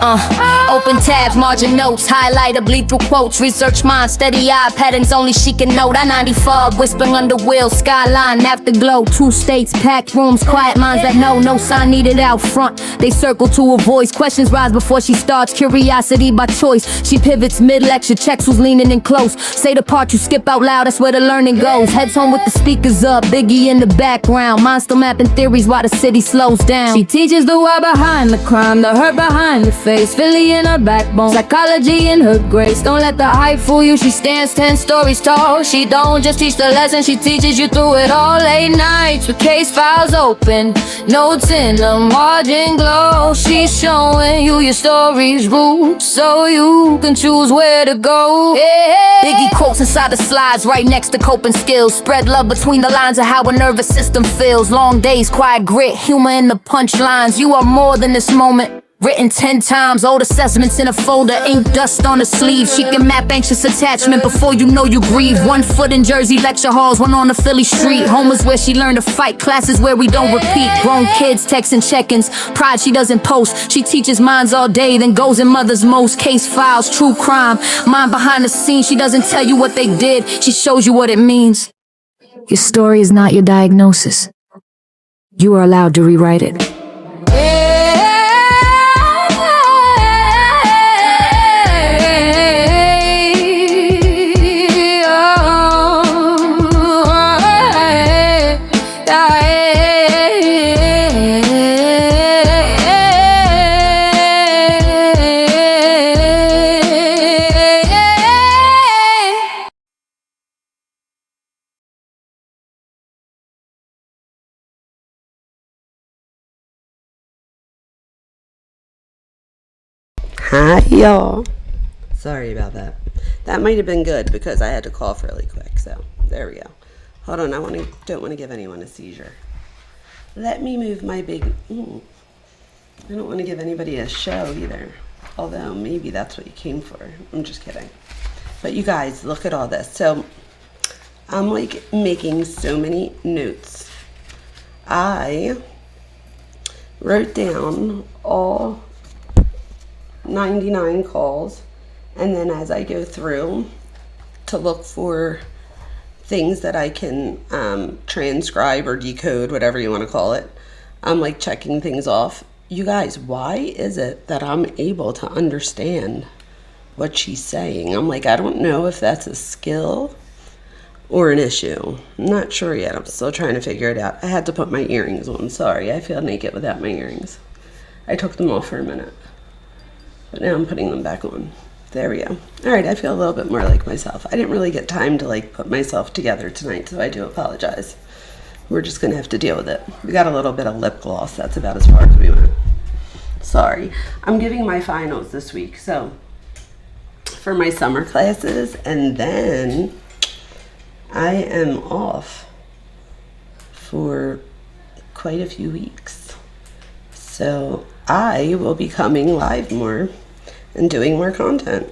Open tabs, margin notes, highlighter, bleed through quotes, research mind, steady eye, patterns only she can note. I-90 fog, whispering under wheels, skyline, afterglow, 2 states, packed rooms, quiet minds that know, no sign needed out front. They circle to her voice, questions rise before she starts, curiosity by choice. She pivots mid-lecture, checks who's leaning in close. Say the part you skip out loud, that's where the learning goes. Heads home with the speakers up, Biggie in the background, mind still mapping theories while the city slows down. She teaches the why behind the crime, the hurt behind the face, Philly in her backbone, psychology in her grace. Don't let the hype fool you, she stands 10 stories tall. She don't just teach the lesson, she teaches you through it all. Late nights with case files open, notes in the margin glow. She's showing you your story's roots, so you can choose where to go. Yeah. Biggie quotes inside the slides, right next to coping skills. Spread love between the lines of how a nervous system feels. Long days, quiet grit, humor in the punchlines. You are more than this moment, written 10 times, old assessments in a folder, ink dust on the sleeve. She can map anxious attachment before you know you grieve. 1 foot in Jersey lecture halls, 1 on the Philly street. Home is where she learned to fight, classes where we don't repeat. Grown kids texting check-ins, pride she doesn't post. She teaches minds all day, then goes in mother's most. Case files, true crime, mind behind the scenes. She doesn't tell you what they did, she shows you what it means. Your story is not your diagnosis. You are allowed to rewrite it. Hi y'all, sorry about that. That might have been good because I had to cough really quick, so there we go. Hold on, I don't want to give anyone a seizure. Let me move my big I don't want to give anybody a show either, although maybe that's what you came for. I'm just kidding. But you guys, look at all this. So I'm like making so many notes. I wrote down all 99 calls, and then as I go through to look for things that I can transcribe or decode, whatever you want to call it, I'm like checking things off. You guys, why is it that I'm able to understand what she's saying? I'm like, I don't know if that's a skill or an issue. I'm not sure yet. I'm still trying to figure it out. I had to put my earrings on. Sorry, I feel naked without my earrings. I took them off for a minute, but now I'm putting them back on. There we go. All right, I feel a little bit more like myself. I didn't really get time to like put myself together tonight, so I do apologize. We're just gonna have to deal with it. We got a little bit of lip gloss. That's about as far as we went. Sorry. I'm giving my finals this week, so for my summer classes, and then I am off for quite a few weeks. So I will be coming live more and doing more content.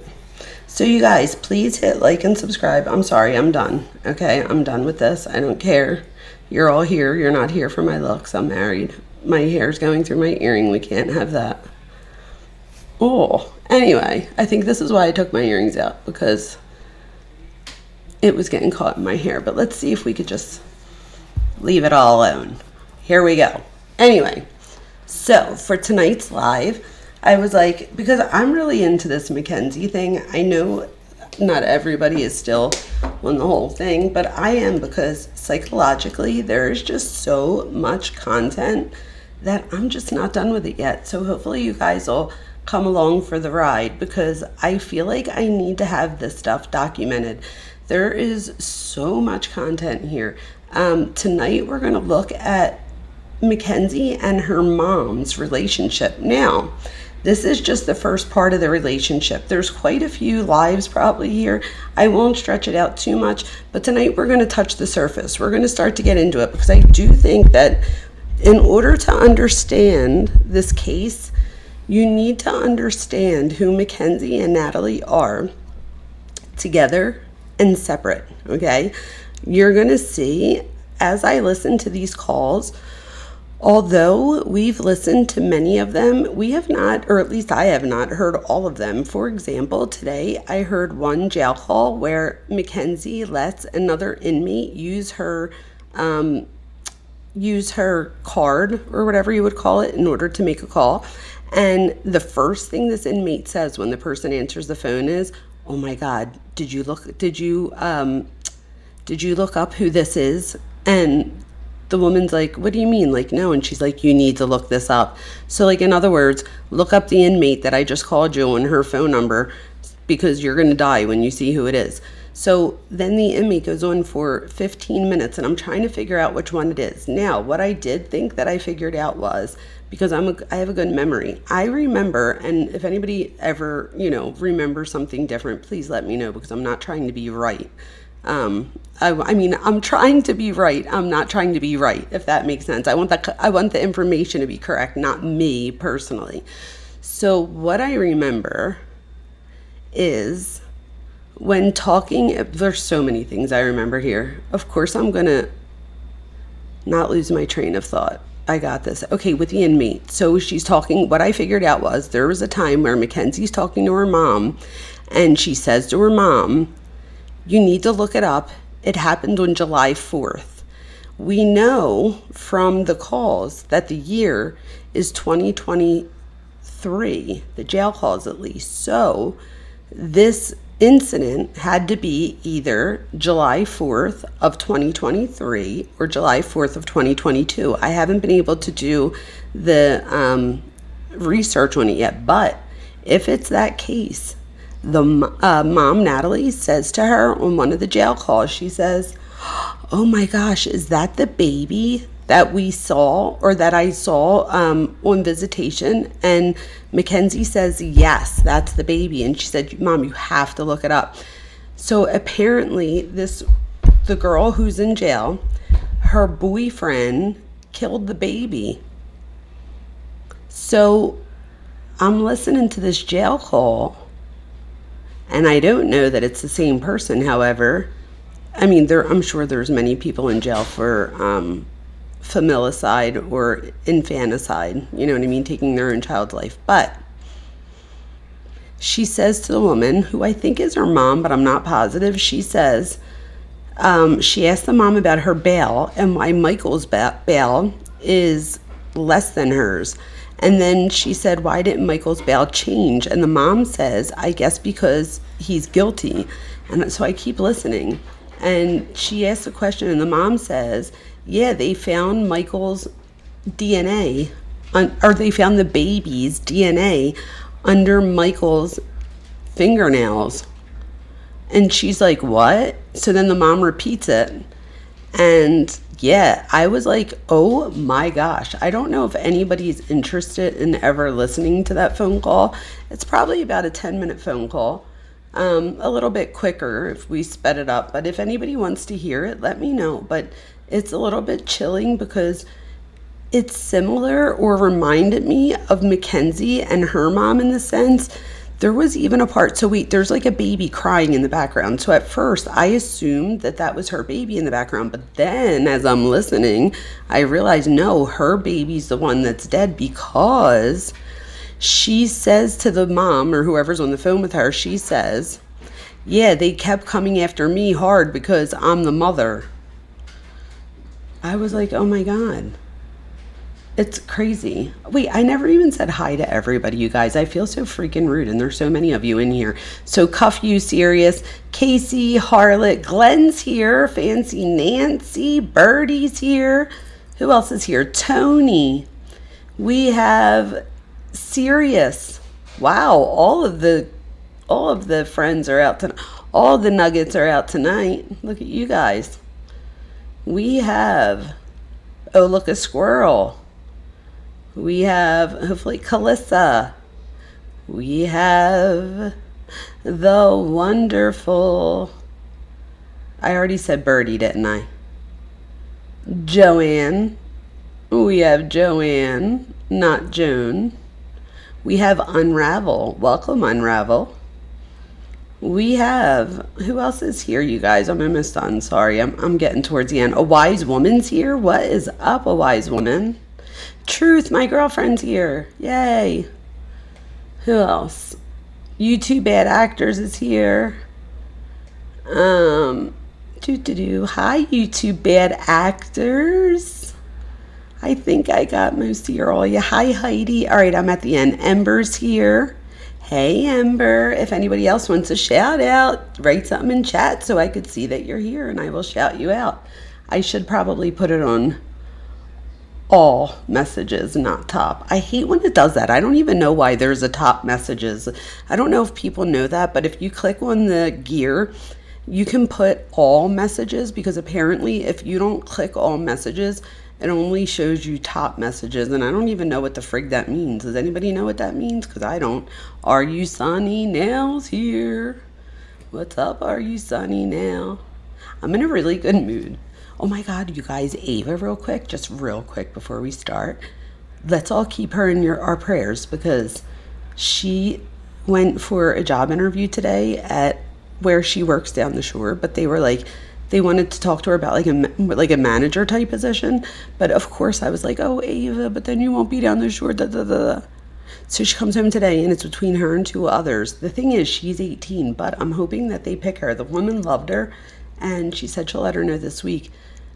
So you guys, please hit like and subscribe. I'm sorry, I'm done. Okay, I'm done with this. I don't care. You're all here. You're not here for my looks. I'm married. My hair's going through my earring. We can't have that. Oh, anyway, I think this is why I took my earrings out, because it was getting caught in my hair. But let's see if we could just leave it all alone. Here we go. Anyway, so for tonight's live, I was like, because I'm really into this Mackenzie thing. I know not everybody is still on the whole thing, but I am, because psychologically there is just so much content that I'm just not done with it yet. So hopefully you guys will come along for the ride, because I feel like I need to have this stuff documented. There is so much content here. Tonight we're going to look at Mackenzie and her mom's relationship. Now, this is just the first part of the relationship. There's quite a few lives probably here. I won't stretch it out too much, but tonight we're going to touch the surface. We're going to start to get into it, because I do think that in order to understand this case, you need to understand who Mackenzie and Natalie are together and separate, okay? You're going to see, as I listen to these calls, Although we've listened to many of them, we have not, or at least I have not, heard all of them. For example, today I heard one jail call where Mackenzie lets another inmate use her card, or whatever you would call it, in order to make a call. And the first thing this inmate says when the person answers the phone is, "Oh my God, did you look up who this is?" And the woman's like, "What do you mean?" Like, "No." And she's like, "You need to look this up." So, like, in other words, look up the inmate that I just called you and her phone number, because you're going to die when you see who it is. So then the inmate goes on for 15 minutes, and I'm trying to figure out which one it is. Now, what I did think that I figured out was, because I have a good memory, I remember, and if anybody ever, remembers something different, please let me know, because I'm not trying to be right. I mean, I'm trying to be right. I'm not trying to be right, if that makes sense. I want the information to be correct, not me personally. So what I remember is, when talking, there's so many things I remember here. Of course, I'm going to not lose my train of thought. I got this. Okay, with the inmate. So she's talking, what I figured out was, there was a time where Mackenzie's talking to her mom, and she says to her mom, "You need to look it up. It happened on July 4th. We know from the calls that the year is 2023, the jail calls at least. So this incident had to be either July 4th of 2023 or July 4th of 2022. I haven't been able to do the research on it yet, but if it's that case, the mom, Natalie, says to her on one of the jail calls, she says, "Oh my gosh, is that the baby that we saw, or that I saw on visitation?" And Mackenzie says, "Yes, that's the baby." And she said, "Mom, you have to look it up." So apparently the girl who's in jail, her boyfriend killed the baby. So I'm listening to this jail call, and I don't know that it's the same person. However, I mean, I'm sure there's many people in jail for familicide or infanticide, you know what I mean, taking their own child's life. But she says to the woman, who I think is her mom, but I'm not positive, she says, she asked the mom about her bail and why Michael's bail is less than hers. And then she said, "Why didn't Michael's bail change?" And the mom says, "I guess because he's guilty." And so I keep listening. And she asks a question, and the mom says, "Yeah, they found Michael's DNA, or they found the baby's DNA under Michael's fingernails." And she's like, "What?" So then the mom repeats it. And yeah, I was like, oh my gosh. I don't know if anybody's interested in ever listening to that phone call. It's probably about a 10-minute phone call. A little bit quicker if we sped it up. But if anybody wants to hear it, let me know. But it's a little bit chilling because it's similar, or reminded me of Mackenzie and her mom, in the sense there was even a part, so there's like a baby crying in the background. So at first I assumed that was her baby in the background, but then as I'm listening, I realized no, her baby's the one that's dead, because she says to the mom, or whoever's on the phone with her, she says, "Yeah, they kept coming after me hard because I'm the mother." I was like, oh my God. It's crazy. Wait, I never even said hi to everybody, you guys. I feel so freaking rude, and there's so many of you in here. So Cuff You Serious, Casey, Harlot, Glenn's here, Fancy Nancy, Birdie's here. Who else is here? Tony. We have Sirius. Wow, all of the friends are out tonight. All the nuggets are out tonight. Look at you guys. We have, oh, look, a squirrel. We have, hopefully, Calissa. We have the wonderful, I already said Birdie, didn't I? Joanne. We have Joanne, not Joan. We have Unravel. Welcome, Unravel. We have, who else is here, you guys? I'm almost done. Sorry, I'm getting towards the end. A Wise Woman's here. What is up, A Wise Woman? Truth, my girlfriend's here. Yay. Who else? You Two Bad Actors is here. Hi, you two bad actors. I think I got most of your all you. Hi, Heidi. All right, I'm at the end. Ember's here. Hey, Ember. If anybody else wants a shout out, write something in chat so I could see that you're here and I will shout you out. I should probably put it on all messages, not top. I hate when it does that. I don't even know why there's a top messages. I don't know if people know that, but if you click on the gear, you can put all messages, because apparently if you don't click all messages, it only shows you top messages, and I don't even know what the frig that means. Does anybody know what that means? Because I don't. Are you Sunny Now's here? What's up, Are you Sunny Now? I'm in a really good mood. Oh my God, you guys, Ava, real quick before we start. Let's all keep her in our prayers, because she went for a job interview today at where she works down the shore, but they wanted to talk to her about like a manager type position. But of course I was like, oh, Ava, but then you won't be down the shore, da, da, da. So she comes home today, and it's between her and two others. The thing is, she's 18, but I'm hoping that they pick her. The woman loved her, and she said she'll let her know this week.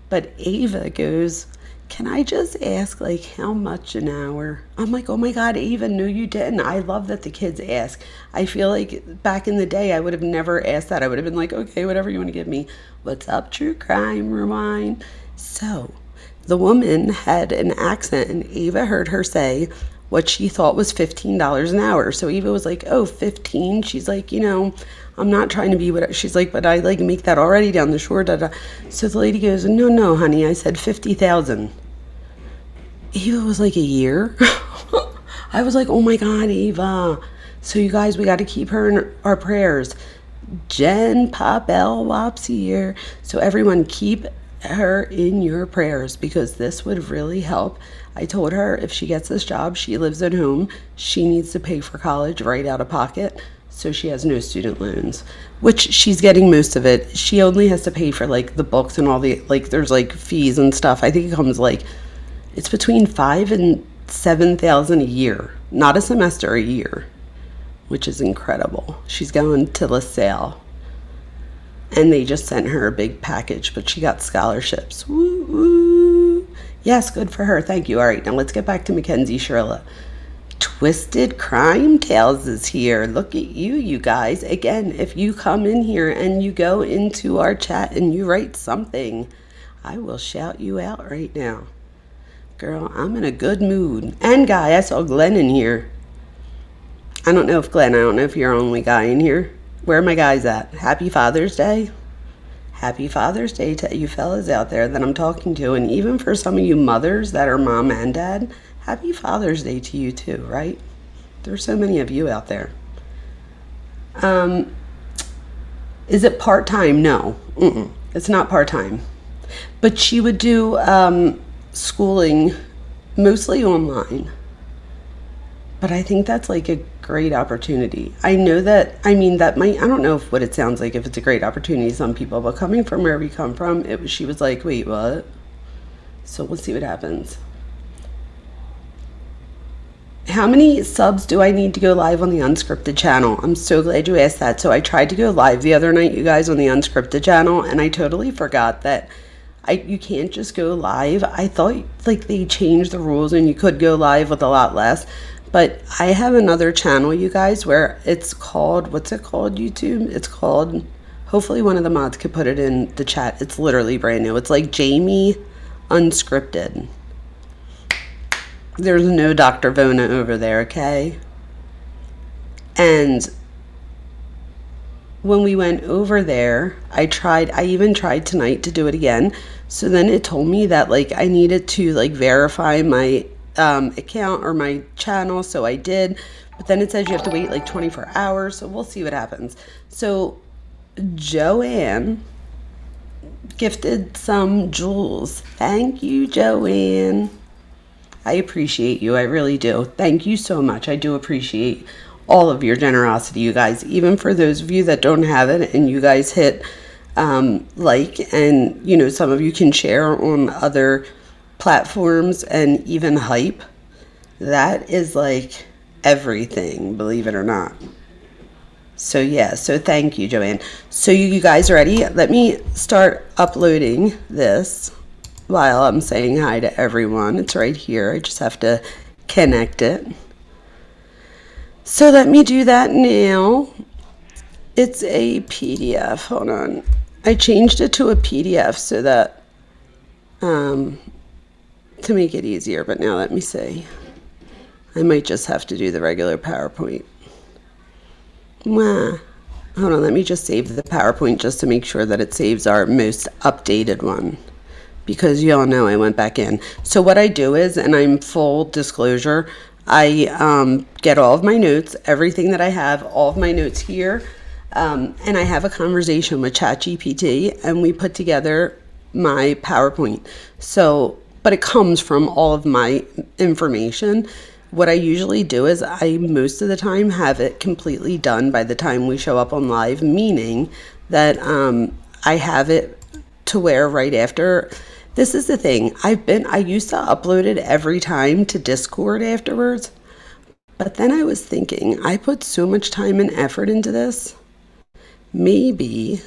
But Ava goes, can I just ask, like, how much an hour? I'm like, oh my God, Ava, no, you didn't. I love that the kids ask. I feel like back in the day, I would have never asked that. I would have been like, okay, whatever you want to give me. What's up, True Crime Rewind? So the woman had an accent, and Ava heard her say what she thought was $15 an hour. So Eva was like, oh, 15. She's like, I'm not trying to be what she's like, but I like make that already down the shore. Da, da. So the lady goes, no, honey, I said 50,000. Eva was like, a year? I was like, oh my God, Eva. So you guys, we got to keep her in our prayers. Jen Popel Wops here. So everyone, keep her in your prayers, because this would really help. I told her if she gets this job, she lives at home. She needs to pay for college right out of pocket, so she has no student loans, which she's getting most of it. She only has to pay for like the books and all the, like, there's like fees and stuff. I think it comes like, it's between $5,000 and $7,000 a year, not a semester, a year, which is incredible. She's going to LaSalle, and they just sent her a big package, but she got scholarships. Woo, woo. Yes, good for her. Thank you. All right, now let's get back to Mackenzie Shirilla. Twisted Crime Tales is here. Look at you guys. Again, if you come in here and you go into our chat and you write something, I will shout you out right now. Girl, I'm in a good mood. And Guy, I saw Glenn in here. I don't know if you're only guy in here. Where are my guys at? Happy Father's Day. Happy Father's Day to you fellas out there that I'm talking to. And even for some of you mothers that are mom and dad, happy Father's Day to you too, right? There's so many of you out there. Is it part-time? No, it's not part-time. But she would do schooling mostly online. But I think that's like a great opportunity. I know that, I don't know what it sounds like, if it's a great opportunity to some people, but coming from where we come from, she was like, wait, what? So we'll see what happens. How many subs do I need to go live on the unscripted channel? I'm so glad you asked that. So I tried to go live the other night, you guys, on the unscripted channel, and I totally forgot that you can't just go live. I thought like they changed the rules and you could go live with a lot less. But I have another channel, you guys, where it's called, what's it called, YouTube? It's called, hopefully one of the mods could put it in the chat. It's literally brand new. It's like Jamie Unscripted. There's no Dr. Vona over there, okay? And when we went over there, I even tried tonight to do it again. So then it told me that like I needed to like verify my account or my channel, so I did, but then it says you have to wait like 24 hours, so we'll see what happens. So Joanne gifted some jewels. Thank you, Joanne. I appreciate you. I really do. Thank you so much. I do appreciate all of your generosity, you guys, even for those of you that don't have it and you guys hit like, and some of you can share on other platforms and even hype, that is like everything, believe it or not. So yeah, so thank you, Joanne. So you guys ready? Let me start uploading this while I'm saying hi to everyone. It's right here. I just have to connect it. So let me do that now. It's a PDF. Hold on. I changed it to a PDF so that to make it easier, but now let me see. I might just have to do the regular PowerPoint. Hold on, let me just save the PowerPoint just to make sure that it saves our most updated one, because you all know I went back in. So what I do is, and I'm full disclosure, I get all of my notes, everything that I have, all of my notes here, and I have a conversation with ChatGPT, and we put together my PowerPoint. So, but it comes from all of my information. What I usually do is I most of the time have it completely done by the time we show up on live, meaning that I have it to where right after. This is the thing. I used to upload it every time to Discord afterwards, but then I was thinking, I put so much time and effort into this. Maybe,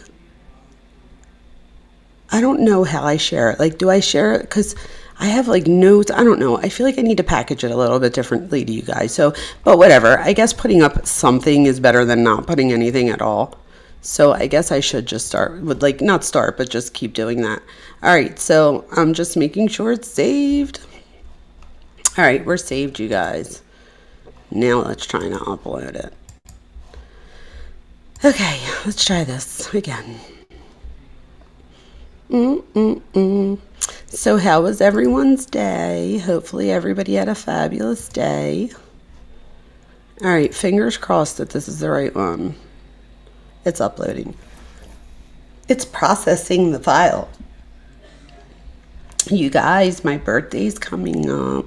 I don't know how I share it. Like, do I share it? Because I have like notes. I don't know. I feel like I need to package it a little bit differently to you guys. So, but whatever. I guess putting up something is better than not putting anything at all. So I guess I should just start with, like, not start, but just keep doing that. All right. So I'm just making sure it's saved. All right. We're saved, you guys. Now let's try to upload it. Okay. Let's try this again. So how was everyone's day? Hopefully everybody had a fabulous day. All right, fingers crossed that this is the right one. It's uploading. It's processing the file. You guys, my birthday's coming up.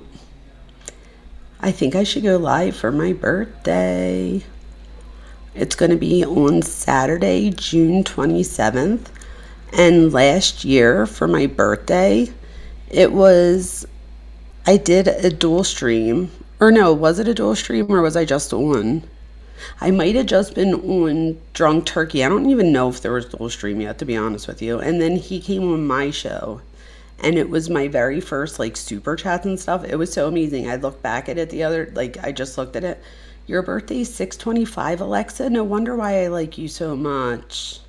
I think I should go live for my birthday. It's going to be on Saturday, June 27th. And last year for my birthday, I did a dual stream. Or no, was it a dual stream or was I just on? I might have just been on Drunk Turkey. I don't even know if there was dual stream yet, to be honest with you. And then he came on my show. And it was my very first, like, super chats and stuff. It was so amazing. I looked back at it I just looked at it. Your birthday's 6/25, Alexa. No wonder why I like you so much.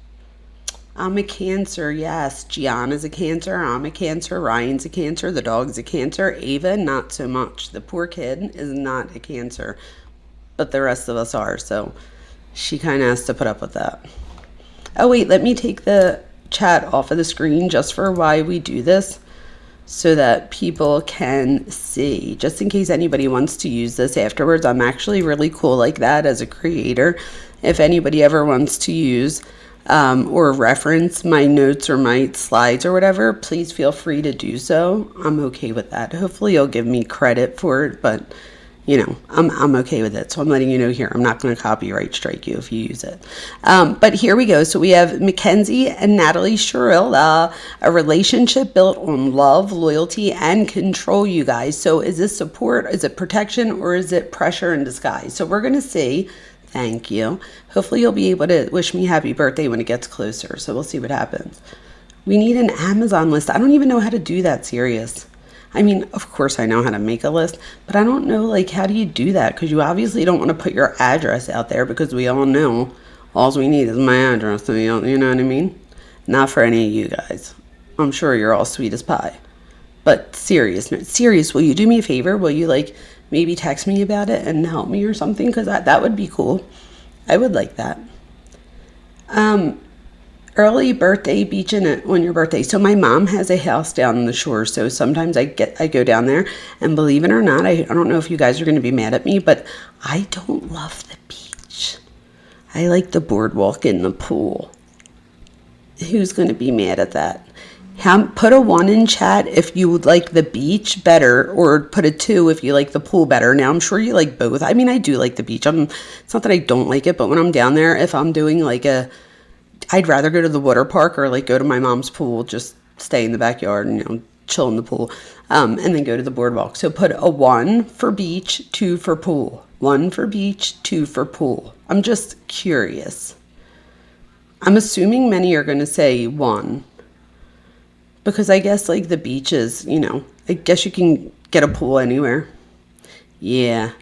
I'm a Cancer, yes. Gianna's a Cancer. I'm a Cancer. Ryan's a Cancer. The dog's a Cancer. Ava, not so much. The poor kid is not a Cancer. But the rest of us are, so she kind of has to put up with that. Oh, wait, let me take the chat off of the screen just for why we do this, so that people can see. Just in case anybody wants to use this afterwards, I'm actually really cool like that as a creator. If anybody ever wants to use or reference my notes or my slides or whatever, please feel free to do so. I'm okay with that. Hopefully you'll give me credit for it, but you know, I'm okay with it. So I'm letting you know here, I'm not going to copyright strike you if you use it. But here we go. So we have Mackenzie and Natalie Shirilla, a relationship built on love, loyalty, and control, you guys. So is this support, is it protection, or is it pressure in disguise? So we're going to see. Thank you. Hopefully you'll be able to wish me happy birthday when it gets closer. So we'll see what happens. We need an Amazon list. I don't even know how to do that, serious. I mean, of course I know how to make a list, but I don't know, like, how do you do that? Because you obviously don't want to put your address out there, because we all know all we need is my address. So you know what I mean? Not for any of you guys. I'm sure you're all sweet as pie. But serious, will you do me a favor? Will you, like, maybe text me about it and help me or something? Because that would be cool. I would like that. Early birthday beach on your birthday. So my mom has a house down on the shore. So sometimes I go down there, and believe it or not, I don't know if you guys are going to be mad at me, but I don't love the beach. I like the boardwalk and the pool. Who's going to be mad at that? Put a 1 in chat if you would like the beach better, or put a 2 if you like the pool better. Now, I'm sure you like both. I mean, I do like the beach. It's not that I don't like it, but when I'm down there, if I'm doing like I'd rather go to the water park or like go to my mom's pool, just stay in the backyard and, chill in the pool. and then go to the boardwalk. So put a 1 for beach, 2 for pool. 1 for beach, 2 for pool. I'm just curious. I'm assuming many are going to say 1. Because I guess like the beaches, I guess you can get a pool anywhere. Yeah.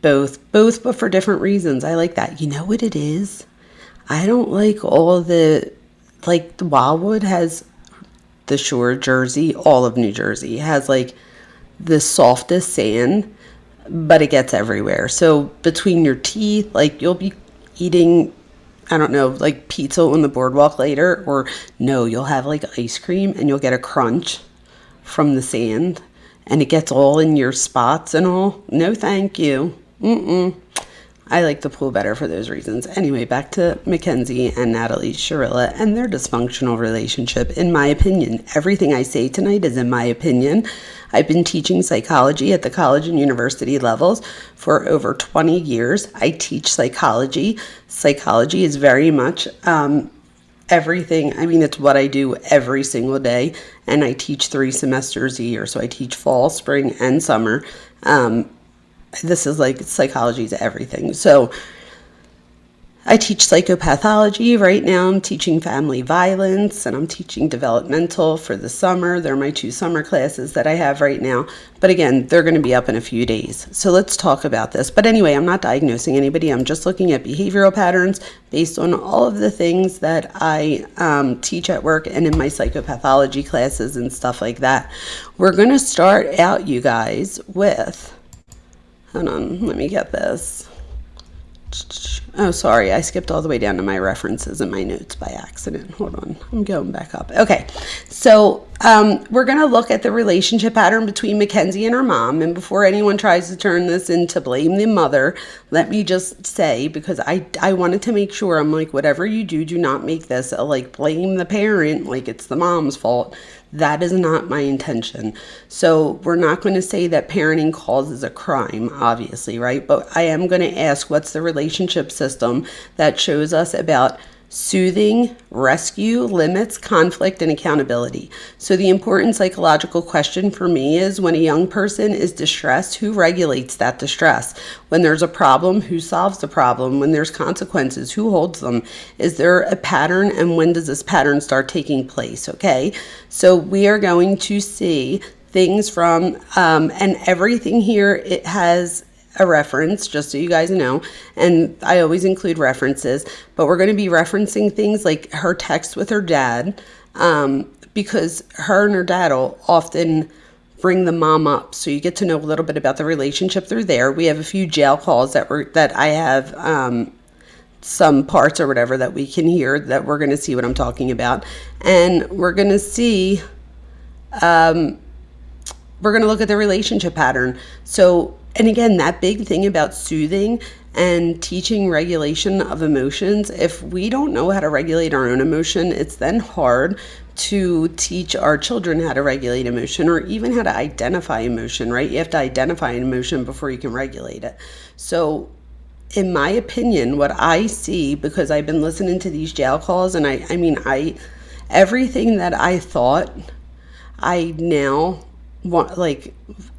Both, but for different reasons. I like that. You know what it is? I don't like all the Wildwood has the shore, Jersey, all of New Jersey has like the softest sand, but it gets everywhere. So between your teeth, like you'll be eating, I don't know, like pizza on the boardwalk later, or no, you'll have like ice cream and you'll get a crunch from the sand and it gets all in your spots and all. No, thank you. I like the pool better for those reasons. Anyway, back to Mackenzie and Natalie Shirilla and their dysfunctional relationship. In my opinion, everything I say tonight is in my opinion. I've been teaching psychology at the college and university levels for over 20 years. I teach psychology. Psychology is very much everything. I mean, it's what I do every single day. And I teach 3 semesters a year. So I teach fall, spring, and summer. This is like psychology is everything. So I teach psychopathology. Right now I'm teaching family violence and I'm teaching developmental for the summer. They're my 2 summer classes that I have right now. But again, they're going to be up in a few days. So let's talk about this. But anyway, I'm not diagnosing anybody. I'm just looking at behavioral patterns based on all of the things that I teach at work and in my psychopathology classes and stuff like that. We're going to start out, you guys, with... Hold on, let me get this. Oh, sorry, I skipped all the way down to my references in my notes by accident. Hold on, I'm going back up. Okay, so we're going to look at the relationship pattern between Mackenzie and her mom. And before anyone tries to turn this into blame the mother, let me just say, because I wanted to make sure, I'm like, whatever you do, do not make this a, like, blame the parent, like it's the mom's fault. That is not my intention. So we're not going to say that parenting causes a crime, obviously, right? But I am going to ask, what's the relationship system that shows us about soothing, rescue, limits, conflict, and accountability? So the important psychological question for me is, when a young person is distressed, who regulates that distress? When there's a problem, who solves the problem? When there's consequences, who holds them? Is there a pattern, and when does this pattern start taking place? Okay, so we are going to see things from, and everything here, it has a reference, just so you guys know, and I always include references, but we're going to be referencing things like her text with her dad, because her and her dad will often bring the mom up, so you get to know a little bit about the relationship through there. We have a few jail calls that I have some parts or whatever that we can hear, that we're going to see what I'm talking about, and we're going to see we're going to look at the relationship pattern. So, and again, that big thing about soothing and teaching regulation of emotions, if we don't know how to regulate our own emotion, it's then hard to teach our children how to regulate emotion, or even how to identify emotion, right? You have to identify an emotion before you can regulate it. So in my opinion, what I see, because I've been listening to these jail calls, and I mean, everything that I thought, I now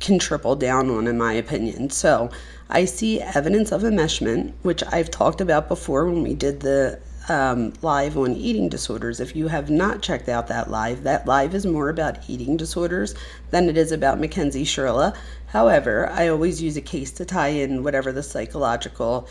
can triple down on, in my opinion. So I see evidence of enmeshment, which I've talked about before when we did the live on eating disorders. If you have not checked out that live is more about eating disorders than it is about Mackenzie Shirilla. However, I always use a case to tie in whatever the psychological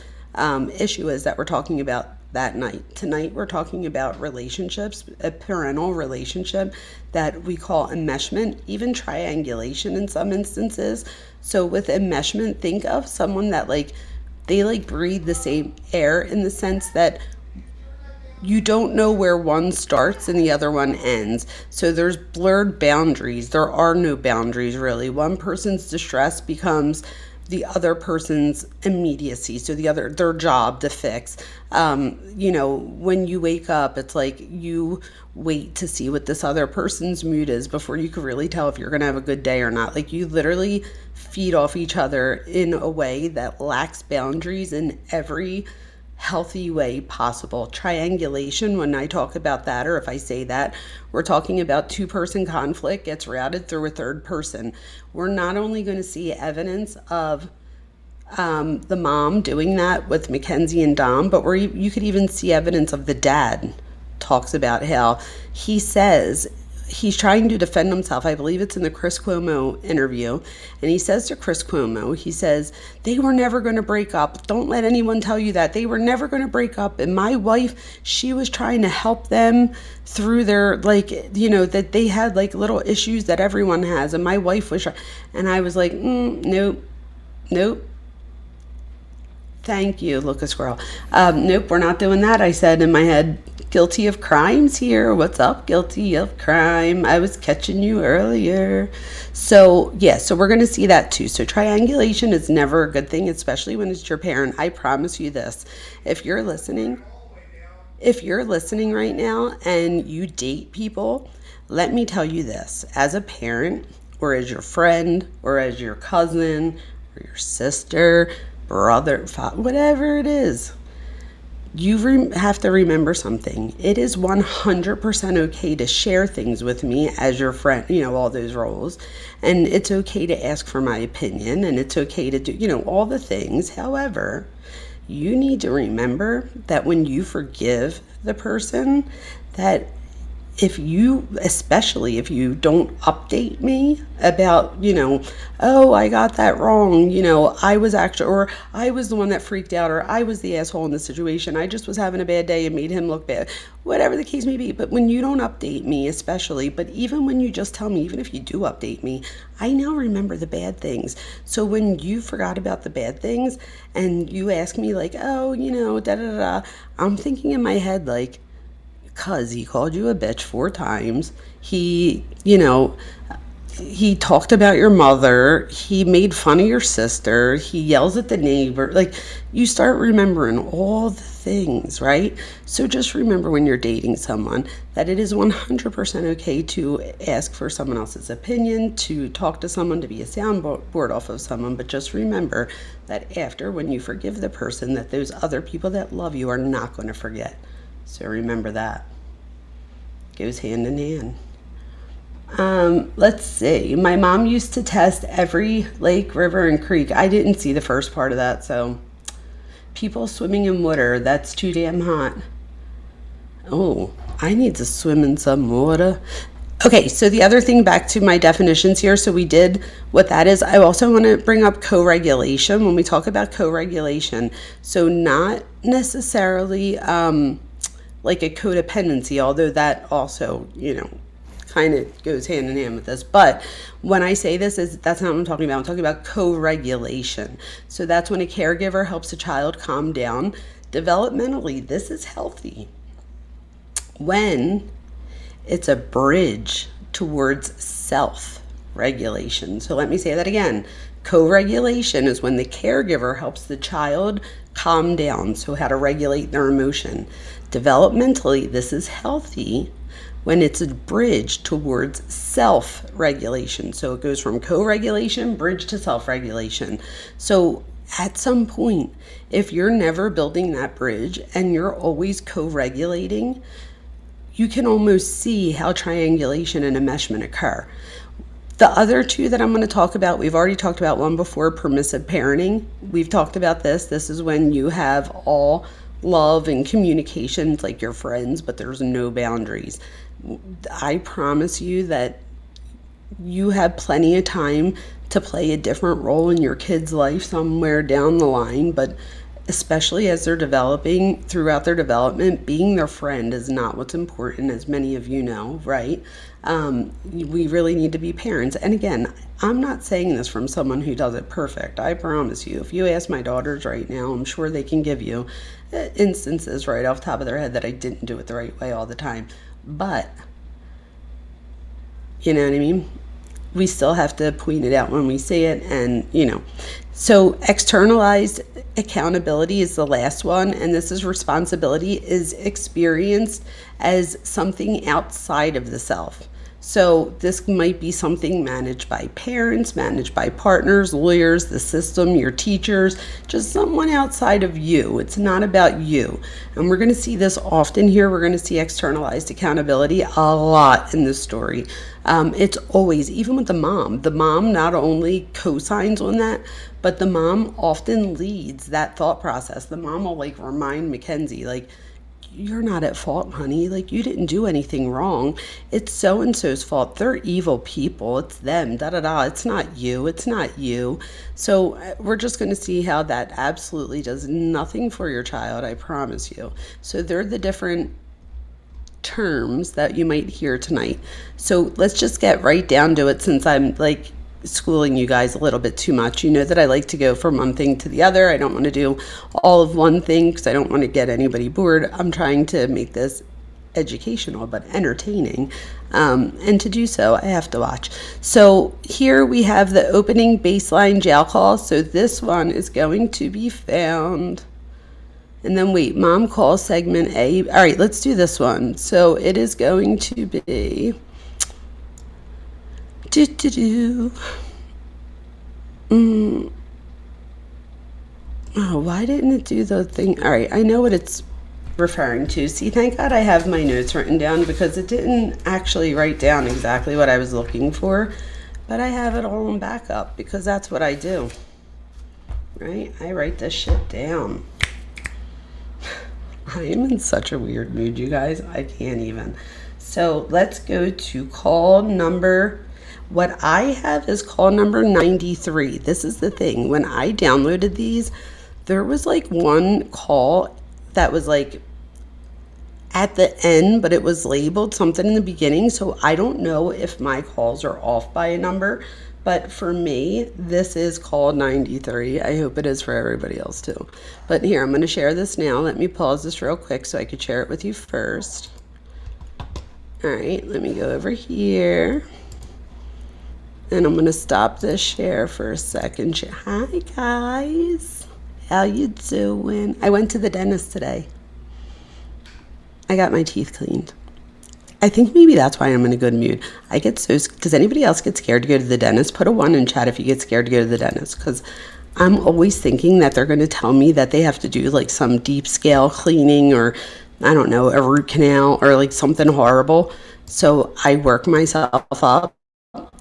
issue is that we're talking about that night. Tonight we're talking about relationships, a parental relationship that we call enmeshment, even triangulation in some instances. So with enmeshment, think of someone that they breathe the same air, in the sense that you don't know where one starts and the other one ends. So there's blurred boundaries. There are no boundaries, really. One person's distress becomes the other person's immediacy, so their job to fix. When you wake up, it's like you wait to see what this other person's mood is before you can really tell if you're going to have a good day or not. Like, you literally feed off each other in a way that lacks boundaries in every healthy way possible. Triangulation, when I talk about that, or if I say that, we're talking about two-person conflict gets routed through a third person. We're not only going to see evidence of the mom doing that with Mackenzie and Dom, but you could even see evidence of the dad talks about how he says he's trying to defend himself. I believe it's in the Chris Cuomo interview. And he says to Chris Cuomo, he says, they were never going to break up. Don't let anyone tell you that. They were never going to break up. And my wife, she was trying to help them through their, like, that they had like little issues that everyone has. And my wife was, and I was like, nope. Thank you, Lucas Squirrel. Nope, we're not doing that. I said in my head, guilty of crimes here. What's up? Guilty of crime. I was catching you earlier. So, yeah, so we're going to see that too. So triangulation is never a good thing, especially when it's your parent. I promise you this. If you're listening right now and you date people, let me tell you this. As a parent or as your friend or as your cousin or your sister, brother, father, whatever it is, you have to remember something. It is 100% okay to share things with me as your friend, all those roles. And it's okay to ask for my opinion, and it's okay to do, all the things. However, you need to remember that when you forgive the person, that especially if you don't update me about, oh, I got that wrong, I was the one that freaked out, or I was the asshole in the situation, I just was having a bad day and made him look bad, whatever the case may be. But when you don't update me, especially, but even when you just tell me, even if you do update me, I now remember the bad things. So when you forgot about the bad things and you ask me like, oh, I'm thinking in my head like, because he called you a bitch 4 times. He talked about your mother. He made fun of your sister. He yells at the neighbor. Like, you start remembering all the things, right? So just remember when you're dating someone that it is 100% okay to ask for someone else's opinion, to talk to someone, to be a soundboard off of someone. But just remember that after, when you forgive the person, that those other people that love you are not going to forget. So remember that. Goes hand in hand. Let's see. My mom used to test every lake, river, and creek. I didn't see the first part of that, so. People swimming in water, that's too damn hot. Oh, I need to swim in some water. Okay, so the other thing, back to my definitions here. So we did what that is. I also want to bring up co-regulation when we talk about co-regulation. So not necessarily like a codependency, although that also, kind of goes hand in hand with this. But when I say this, that's not what I'm talking about. I'm talking about co-regulation. So that's when a caregiver helps a child calm down. Developmentally, this is healthy when it's a bridge towards self-regulation. So let me say that again. Co-regulation is when the caregiver helps the child calm down, so how to regulate their emotion. Developmentally, this is healthy when it's a bridge towards self-regulation. So it goes from co-regulation, bridge to self-regulation. So at some point, if you're never building that bridge and you're always co-regulating, you can almost see how triangulation and enmeshment occur. The other two that I'm going to talk about, we've already talked about one before, permissive parenting. We've talked about this. This is when you have all love and communication. It's like your friends, but there's no boundaries. I promise you that you have plenty of time to play a different role in your kid's life somewhere down the line, but especially as they're developing, throughout their development, being their friend is not what's important, as many of you know, right? We really need to be parents. And again, I'm not saying this from someone who does it perfect. I promise you, if you ask my daughters right now, I'm sure they can give you instances right off the top of their head that I didn't do it the right way all the time. But, you know what I mean? We still have to point it out when we say it, and, So externalized accountability is the last one, and this is responsibility is experienced as something outside of the self. So this might be something managed by parents, managed by partners, lawyers, the system, your teachers, just someone outside of you. It's not about you. And we're going to see this often here. We're going to see externalized accountability a lot in this story. It's always, even with the mom not only co-signs on that, but the mom often leads that thought process. The mom will like remind Mackenzie, like, you're not at fault, honey. Like, you didn't do anything wrong. It's so-and-so's fault. They're evil people. It's them, da-da-da. It's not you. It's not you. So we're just going to see how that absolutely does nothing for your child, I promise you. So they're the different terms that you might hear tonight. So let's just get right down to it, since I'm like schooling you guys a little bit too much. You know that I like to go from one thing to the other. I don't want to do all of one thing because I don't want to get anybody bored. I'm trying to make this educational but entertaining, and to do so I have to watch. So here we have the opening baseline jail call. So this one is going to be found, and then wait, mom call segment A. All right, let's do this one. So it is going to be Oh, why didn't it do the thing? All right, I know what it's referring to. See, thank God I have my notes written down, because it didn't actually write down exactly what I was looking for, but I have it all in backup because that's what I do, right? I write this shit down. I am in such a weird mood, you guys. I can't even. So let's go to call number. What I have is call number 93. This is the thing. When I downloaded these, there was like one call that was like at the end, but it was labeled something in the beginning. So I don't know if my calls are off by a number, but for me, this is call 93. I hope it is for everybody else too. But here, I'm going to share this now. Let me pause this real quick so I could share it with you first. All right, let me go over here. And I'm going to stop this share for a second. Hi, guys. How you doing? I went to the dentist today. I got my teeth cleaned. I think maybe that's why I'm in a good mood. I get so... Does anybody else get scared to go to the dentist? Put a 1 in chat if you get scared to go to the dentist. Because I'm always thinking that they're going to tell me that they have to do like some deep scale cleaning, or, I don't know, a root canal, or like something horrible. So I work myself up.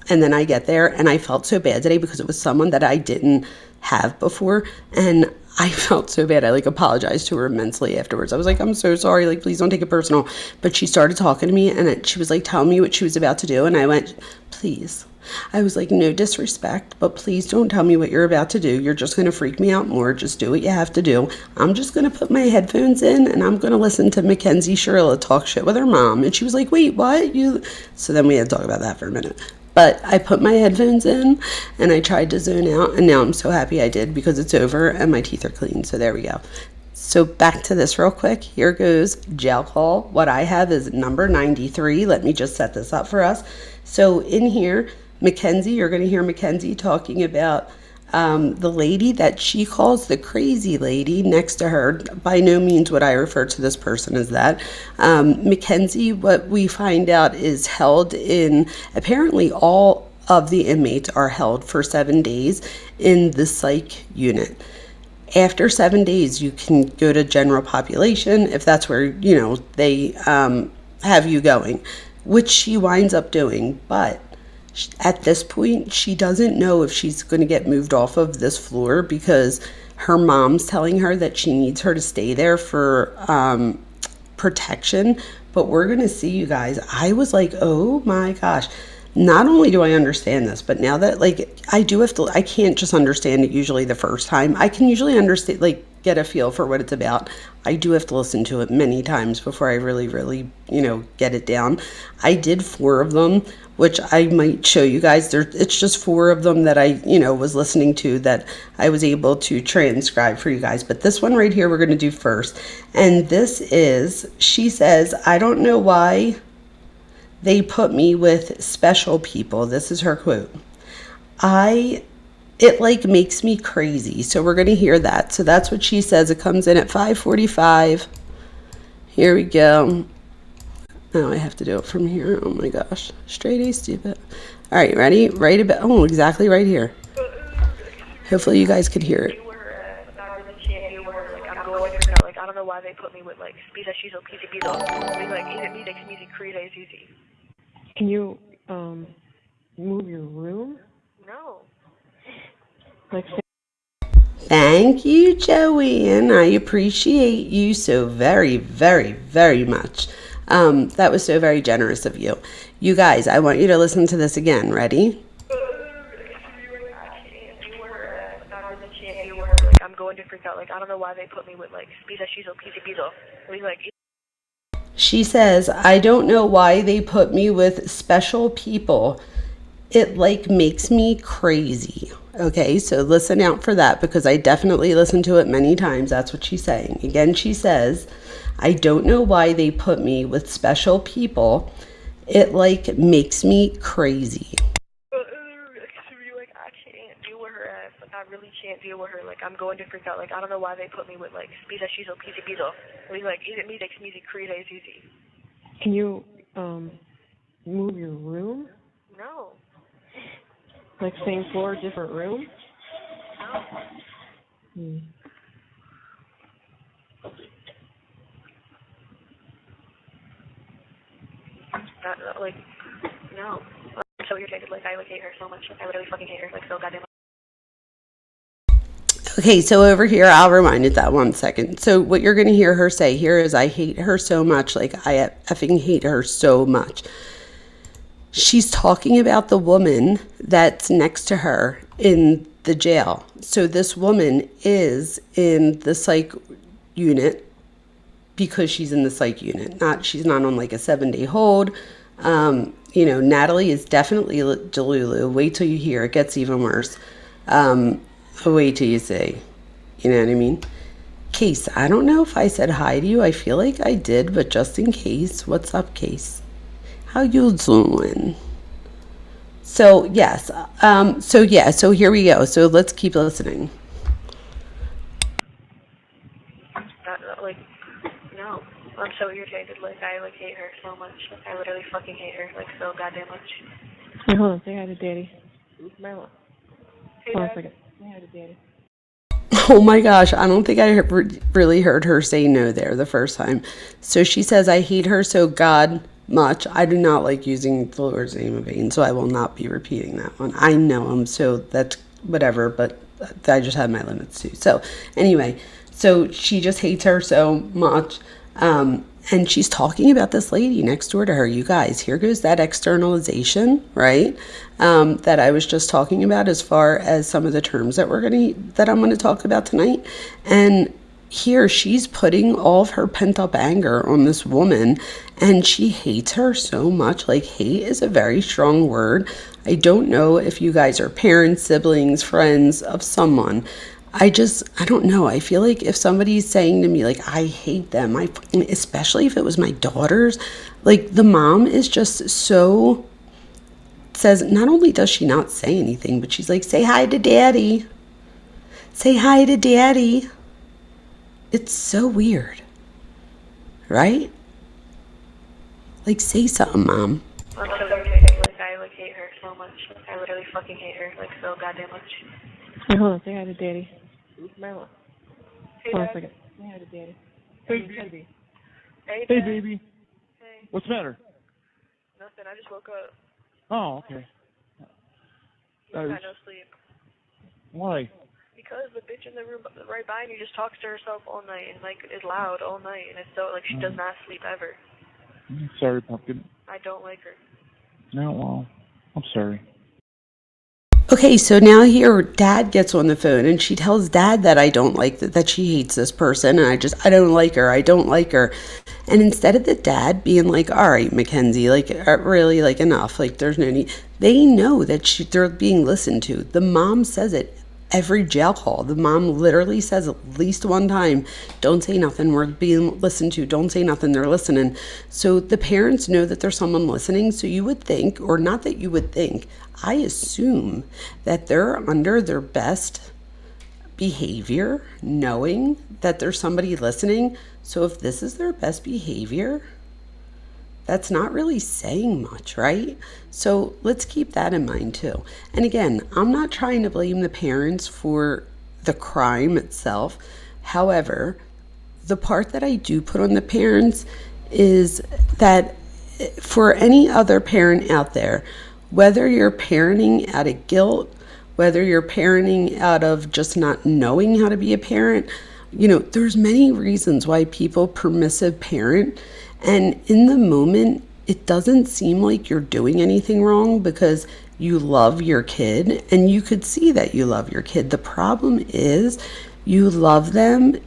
And then I get there, and I felt so bad today because it was someone that I didn't have before, and I felt so bad. I like apologized to her immensely afterwards. I was like, I'm so sorry, like, please don't take it personal. But she started talking to me, and she was like telling me what she was about to do, and I went, please. I was like, no disrespect, but please don't tell me what you're about to do. You're just going to freak me out more. Just do what you have to do. I'm just going to put my headphones in, and I'm going to listen to Mackenzie Shirilla talk shit with her mom. And she was like, wait, what? So then we had to talk about that for a minute. But I put my headphones in and I tried to zone out, and now I'm so happy I did because it's over and my teeth are clean. So there we go. So back to this real quick. Here goes jail call. What I have is number 93. Let me just set this up for us. So in here, Mackenzie, you're going to hear Mackenzie talking about the lady that she calls the crazy lady next to her. By no means would I refer to this person as that. Mackenzie, what we find out, is held in, apparently all of the inmates are held for 7 days in the psych unit. After 7 days, you can go to general population if that's where, they have you going, which she winds up doing. But at this point, she doesn't know if she's going to get moved off of this floor because her mom's telling her that she needs her to stay there for protection. But we're going to see, you guys. I was like, oh my gosh. Not only do I understand this, but now that, like, I can't just understand it usually the first time. I can usually understand, like, get a feel for what it's about. I do have to listen to it many times before I really, get it down. I did 4 of them, which I might show you guys. It's just 4 of them that I, was listening to that I was able to transcribe for you guys. But this one right here, we're going to do first. And this is, she says, I don't know why they put me with special people. This is her quote. It like makes me crazy. So we're going to hear that. So that's what she says. It comes in at 5:45. Here we go. Now I have to do it from here. Oh my gosh. Straight A stupid. All right, ready? Right about, oh, exactly right here. Hopefully you guys could hear it. Like, I don't know why they put me with, like, spisa, shizo, pizza, pizza. Like, eat music, music, create easy. Can you, move your room? No. Like, Thank you, Joanne. I appreciate you so very, very, very much. That was so very generous of you. You guys, I want you to listen to this again. Ready? Like, I'm going to freak out. Like, I don't know why they put me with, like, spisa, shizo, pizza, pizza. Like, She says, I don't know why they put me with special people. It like makes me crazy. Okay, so listen out for that because I definitely listened to it many times. That's what she's saying. Again, she says, I don't know why they put me with special people. It like makes me crazy. like, I can't deal with her ass. Like, I really can't deal with her. Like, I'm going to freak out. Like, I don't know why they put me with, like, spisa, shizo, pizza, pizza. Like, eat music, music, create easy. can you, move your room? No. Like, same floor, different room? No. Hmm. Like, no. I'm so irritated. Like, I would hate her so much. Like, I literally fucking hate her. Like, so goddamn. Okay, so over here, I'll rewind it that 1 second. So what you're going to hear her say here is, I hate her so much. Like, I effing hate her so much. She's talking about the woman that's next to her in the jail. So this woman is in the psych unit because she's in the psych unit. She's not on like a 7-day hold. Natalie is definitely Delulu. Wait till you hear. It gets even worse. Wait till you see. You know what I mean? Case, I don't know if I said hi to you. I feel like I did, but just in case. What's up, Case? How you doing? So, yes. So here we go. So let's keep listening. Like, no. I'm so irritated. Like, I, like, hate her so much. Like, I literally fucking hate her. Like, so goddamn much. Hey, hold on. Say hi to Daddy. Marla. Hey, Hold on a Dad. second. Say hi to Daddy. Oh my gosh, I don't think I really heard her say no there the first time. So she says, I hate her so god much. I do not like using the Lord's name in vain, so I will not be repeating that one. I know him, so that's whatever, but I just have my limits too. So anyway, so she just hates her so much. And she's talking about this lady next door to her. You guys, here goes that externalization, right? That I was just talking about as far as some of the terms that I'm gonna talk about tonight. And here she's putting all of her pent up anger on this woman, and she hates her so much. Like, hate is a very strong word. I don't know if you guys are parents, siblings, friends of someone. I don't know. I feel like if somebody's saying to me, like, I hate them, especially if it was my daughters, like, the mom is just so, says, not only does she not say anything, but she's like, say hi to daddy. Say hi to daddy. It's so weird. Right? Like, say something, Mom. I'm so irritated. Like, I, like, hate her so much. Like, I literally fucking hate her. Like, so goddamn much. Hey, hold on. Say hi to Daddy. Marla. Hey, Hold on a Dad. second. Say hi to Daddy. Hey, Baby. Hey, Hey, Dad. baby. Hey. What's the matter? Nothing. I just woke up. Oh, okay. I got no sleep. Why? Because the bitch in the room right behind you just talks to herself all night and, like, is loud all night. And it's so, like, she does not sleep ever. Sorry, Pumpkin. I don't like her. No, well, I'm sorry. Okay, so now here Dad gets on the phone and she tells Dad that I don't like that she hates this person, and I don't like her. I don't like her. And instead of the dad being like, all right, Mackenzie, like, really, like, enough, like, there's no need. They know that they're being listened to. The mom says it every jail call. The mom literally says at least one time, don't say nothing, we're being listened to. Don't say nothing, they're listening. So the parents know that there's someone listening. So you would think, or not that you would think, I assume that they're under their best behavior, knowing that there's somebody listening. So if this is their best behavior, that's not really saying much, right? So let's keep that in mind too. And again, I'm not trying to blame the parents for the crime itself. However, the part that I do put on the parents is that for any other parent out there, whether you're parenting out of guilt, whether you're parenting out of just not knowing how to be a parent, there's many reasons why people permissive parent. And in the moment, it doesn't seem like you're doing anything wrong because you love your kid and you could see that you love your kid. The problem is you love them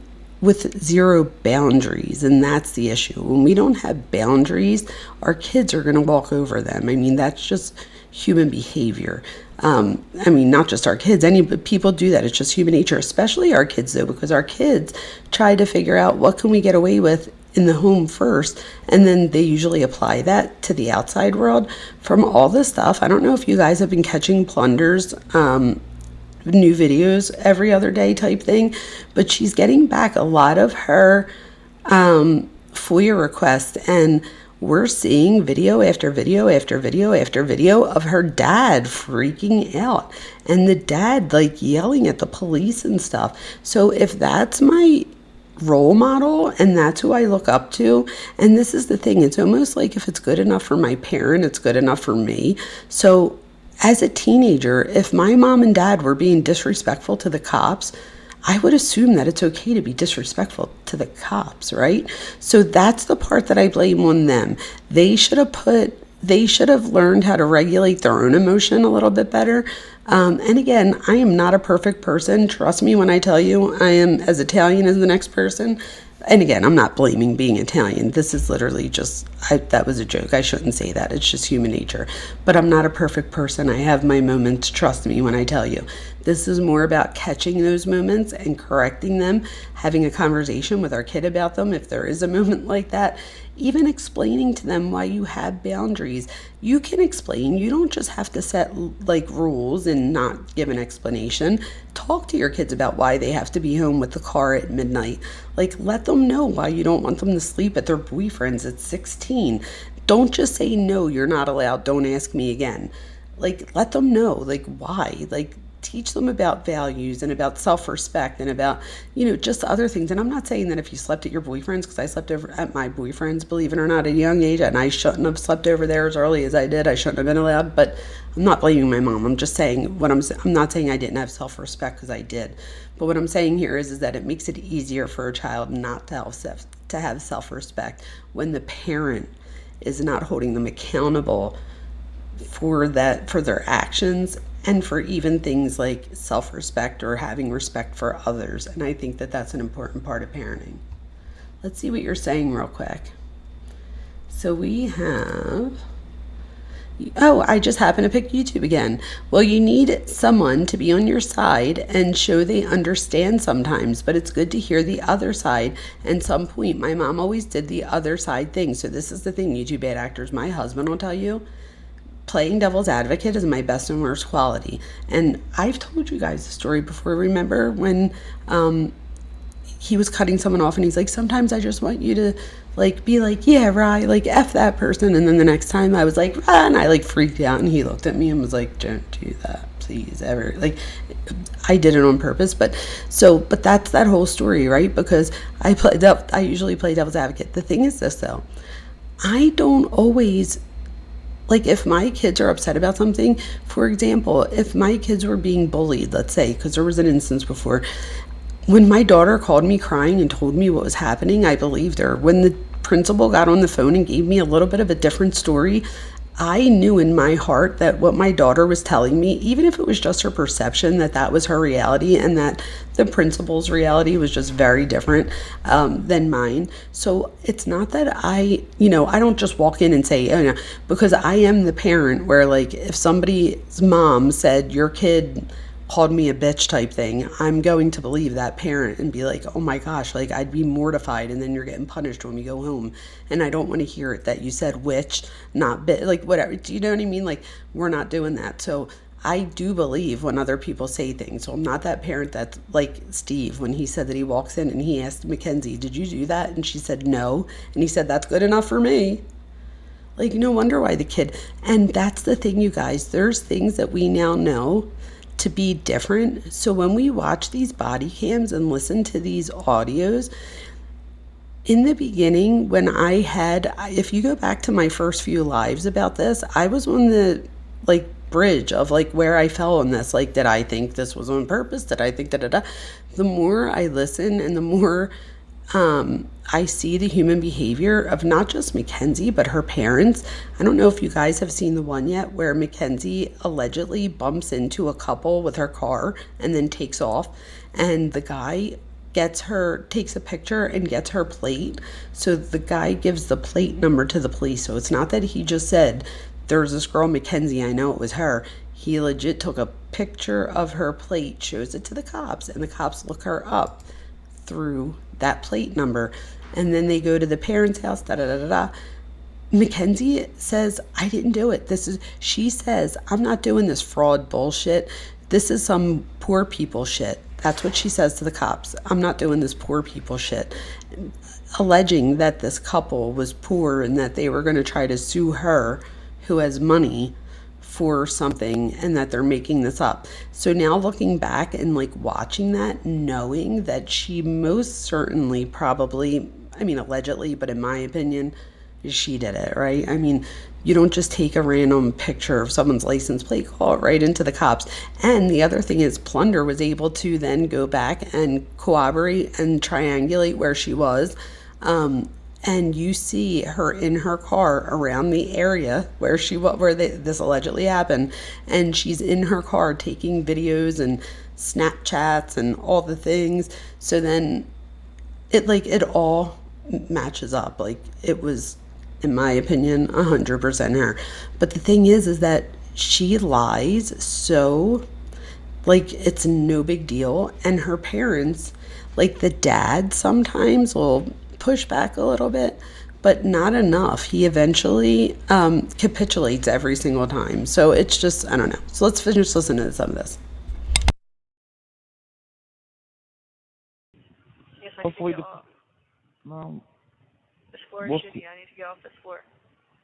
with zero boundaries, and that's the issue. When we don't have boundaries, our kids are going to walk over them. I mean, that's just human behavior. Not just our kids, people do that. It's just human nature, especially our kids though, because our kids try to figure out what can we get away with in the home first, and then they usually apply that to the outside world from all this stuff. I don't know if you guys have been catching Plunder's new videos every other day type thing, but she's getting back a lot of her FOIA requests, and we're seeing video after video after video after video of her dad freaking out and the dad like yelling at the police and stuff. So if that's my role model and that's who I look up to, and this is the thing, it's almost like if it's good enough for my parent, it's good enough for me. So as a teenager, if my mom and dad were being disrespectful to the cops, I would assume that it's okay to be disrespectful to the cops, right? So that's the part that I blame on them. They should have learned how to regulate their own emotion a little bit better. And again, I am not a perfect person. Trust me when I tell you I am as Italian as the next person. And again, I'm not blaming being Italian. This is literally just, that was a joke. I shouldn't say that. It's just human nature. But I'm not a perfect person. I have my moments. Trust me when I tell you. This is more about catching those moments and correcting them, having a conversation with our kid about them if there is a moment like that, even explaining to them why you have boundaries. You can explain. You don't just have to set like rules and not give an explanation. Talk to your kids about why they have to be home with the car at midnight. Like, let them know why you don't want them to sleep at their boyfriend's at 16. Don't just say, no, you're not allowed. Don't ask me again. Like, let them know, like, why. Like, teach them about values and about self-respect and about, just other things. And I'm not saying that if you slept at your boyfriend's, because I slept over at my boyfriend's, believe it or not, at a young age, and I shouldn't have slept over there as early as I did. I shouldn't have been allowed, but I'm not blaming my mom. I'm just saying I'm not saying I didn't have self-respect, because I did. But what I'm saying here is that it makes it easier for a child not to have self-respect when the parent is not holding them accountable for their actions and for even things like self-respect or having respect for others. And I think that that's an important part of parenting. Let's see what you're saying real quick. So we have, I just happened to pick YouTube again. Well, you need someone to be on your side and show they understand sometimes, but it's good to hear the other side and some point. My mom always did the other side thing. So this is the thing, you two bad actors. My husband will tell you, playing devil's advocate is my best and worst quality. And I've told you guys the story before. Remember when he was cutting someone off and he's like, sometimes I just want you to like be like, yeah, right, like F that person. And then the next time I was like, ah, and I like freaked out and he looked at me and was like, don't do that, please, ever. Like, I did it on purpose. But that's that whole story, right? Because I usually play devil's advocate. The thing is this though, I don't always, like, if my kids are upset about something, for example, if my kids were being bullied, let's say, because there was an instance before, when my daughter called me crying and told me what was happening, I believed her. When the principal got on the phone and gave me a little bit of a different story, I knew in my heart that what my daughter was telling me, even if it was just her perception, that was her reality and that the principal's reality was just very different than mine. So it's not that I don't just walk in and say, because I am the parent where, like, if somebody's mom said your kid called me a bitch type thing, I'm going to believe that parent and be like, oh my gosh, like, I'd be mortified, and then you're getting punished when we go home, and I don't want to hear it that you said witch, not bitch, like, whatever. Do you know what I mean? Like, we're not doing that. So I do believe when other people say things. So I'm not that parent that's like Steve when he said that he walks in and he asked Mackenzie, did you do that? And she said no, and he said, that's good enough for me. Like, no wonder why the kid, and that's the thing, you guys, there's things that we now know to be different. So when we watch these body cams and listen to these audios, in the beginning, when if you go back to my first few lives about this, I was on the like bridge of like where I fell on this. Like, did I think this was on purpose? Did I think da? The more I listen and the more I see the human behavior of not just Mackenzie, but her parents. I don't know if you guys have seen the one yet where Mackenzie allegedly bumps into a couple with her car and then takes off, and the guy takes a picture and gets her plate. So the guy gives the plate number to the police. So it's not that he just said, there's this girl, Mackenzie, I know it was her. He legit took a picture of her plate, shows it to the cops, and the cops look her up through that plate number. And then they go to the parents' house, Mackenzie says, I didn't do it. She says, I'm not doing this fraud bullshit. This is some poor people shit. That's what she says to the cops. I'm not doing this poor people shit. Alleging that this couple was poor and that they were going to try to sue her, who has money, for something, and that they're making this up. So now looking back and like watching that, knowing that she most certainly probably, I mean allegedly, but in my opinion, she did it, right? I mean, you don't just take a random picture of someone's license plate, call it right into the cops. And the other thing is Plunder was able to then go back and corroborate and triangulate where she was. And you see her in her car around the area where this allegedly happened, and she's in her car taking videos and Snapchats and all the things. So then it all matches up. Like, it was, in my opinion, 100% her. But the thing is that she lies so like it's no big deal, and her parents, like the dad, sometimes will push back a little bit, but not enough. He eventually capitulates every single time. So it's just, I don't know. So let's finish listening to some of this. Yes, I need Hopefully to get off. Well, This floor we'll is shitty. I need to get off this floor.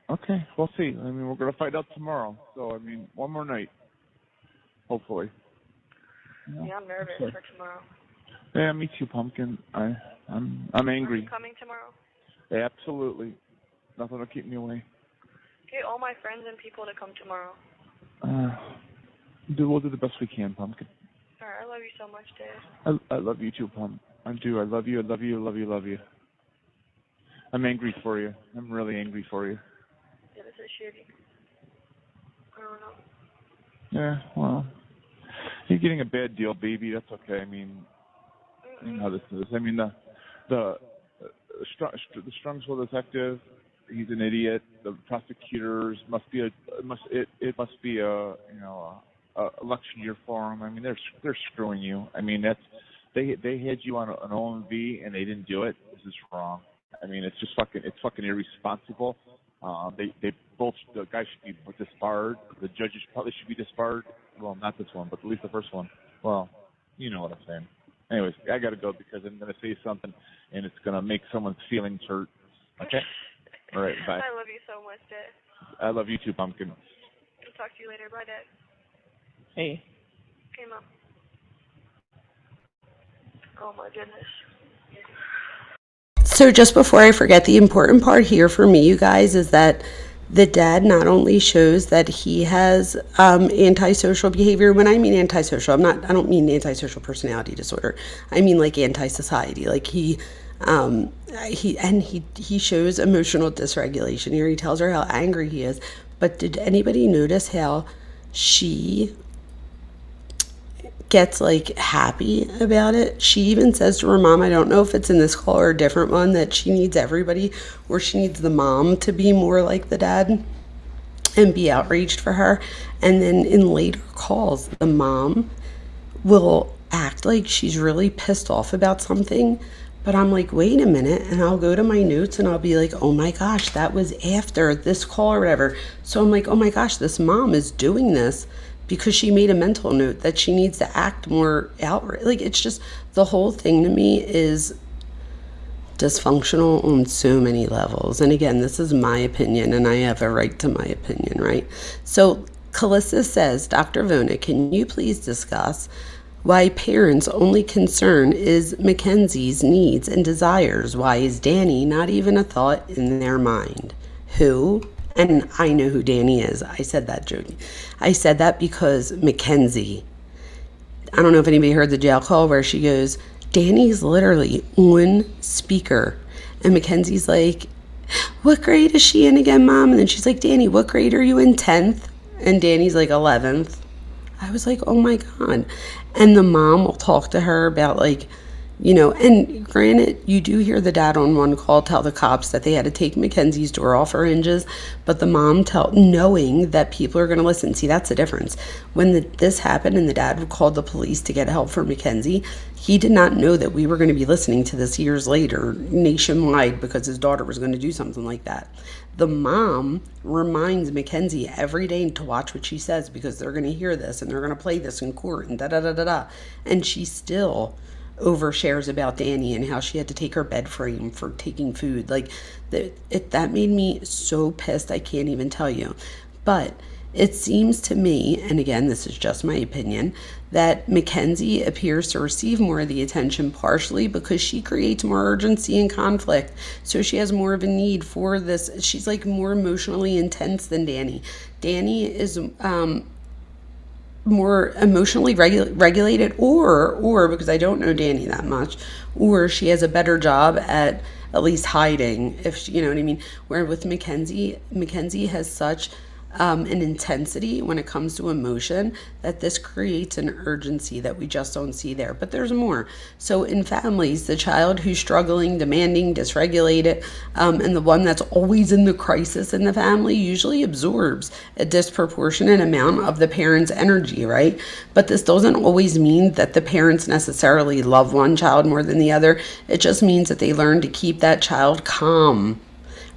okay, we'll see. I mean, we're going to find out tomorrow. So, I mean, one more night. Hopefully. Yeah, I'm nervous sure. for tomorrow. Yeah, me too, Pumpkin. I'm Are angry. you coming tomorrow? Yeah, absolutely. Nothing will keep me away. Get all my friends and people to come tomorrow. We'll do the best we can, Pumpkin. Alright, I love you so much, Dad. I love you too, Pump. I do. I love you. I love you. I love you. Love you. I'm angry for you. I'm really angry for you. Yeah, this is shitty. I don't know. Yeah, well, you're getting a bad deal, baby. That's okay. I mean, you know how this is. I mean, the Strongsville detective, he's an idiot. The prosecutors must be a election year for him. I mean, they're screwing you. I mean, they had you on an OMV and they didn't do it. This is wrong. I mean, it's fucking irresponsible. They both, the guy should be disbarred. The judges probably should be disbarred. Well, not this one, but at least the first one. Well, you know what I'm saying. Anyways, I gotta go because I'm gonna say something and it's gonna make someone's feelings hurt. Okay? All right, bye. I love you so much, Dad. I love you too, Pumpkin. I'll talk to you later. Bye, Dad. Hey. Okay, Mom. Oh my goodness. So just before I forget, the important part here for me, you guys, is that the dad not only shows that he has antisocial behavior. When I mean antisocial, I don't mean antisocial personality disorder. I mean like anti-society. Like he shows emotional dysregulation here. He tells her how angry he is. But did anybody notice how she gets like happy about it? She even says to her mom, I don't know if it's in this call or a different one, that she needs everybody, or she needs the mom to be more like the dad and be outraged for her. And then in later calls, the mom will act like she's really pissed off about something, but I'm like, wait a minute, and I'll go to my notes and I'll be like, oh my gosh, that was after this call or whatever. So I'm like, oh my gosh, this mom is doing this because she made a mental note that she needs to act more outright. Like, it's just, the whole thing to me is dysfunctional on so many levels. And again, this is my opinion, and I have a right to my opinion, right? So Calissa says, Dr. Vona, can you please discuss why parents' only concern is Mackenzie's needs and desires? Why is Danny not even a thought in their mind? Who? And I know who Danny is. I said that joking. I said that because Mackenzie, I don't know if anybody heard the jail call where she goes, Danny's literally on speaker. And Mackenzie's like, what grade is she in again, Mom? And then she's like, Danny, what grade are you in? 10th? And Danny's like 11th. I was like, oh my God. And the mom will talk to her about like, you know, and granted, you do hear the dad on one call tell the cops that they had to take Mackenzie's door off her hinges, but the mom knowing that people are going to listen. See, that's the difference. When this happened and the dad called the police to get help for Mackenzie, he did not know that we were going to be listening to this years later nationwide because his daughter was going to do something like that. The mom reminds Mackenzie every day to watch what she says because they're going to hear this and they're going to play this in court and da-da-da-da-da. And she still overshares about Danny and how she had to take her bed frame for taking food. Like, that made me so pissed, I can't even tell you. But it seems to me, and again, this is just my opinion, that Mackenzie appears to receive more of the attention partially because she creates more urgency and conflict. So she has more of a need for this. She's like more emotionally intense than Danny. Danny is more emotionally regulated, or because I don't know Danny that much, or she has a better job at least hiding, if she, you know what I mean. Where with Mackenzie has such an intensity when it comes to emotion that this creates an urgency that we just don't see there. But there's more. So in families, the child who's struggling, demanding, dysregulated, and the one that's always in the crisis in the family usually absorbs a disproportionate amount of the parent's energy, right? But this doesn't always mean that the parents necessarily love one child more than the other. It just means that they learn to keep that child calm,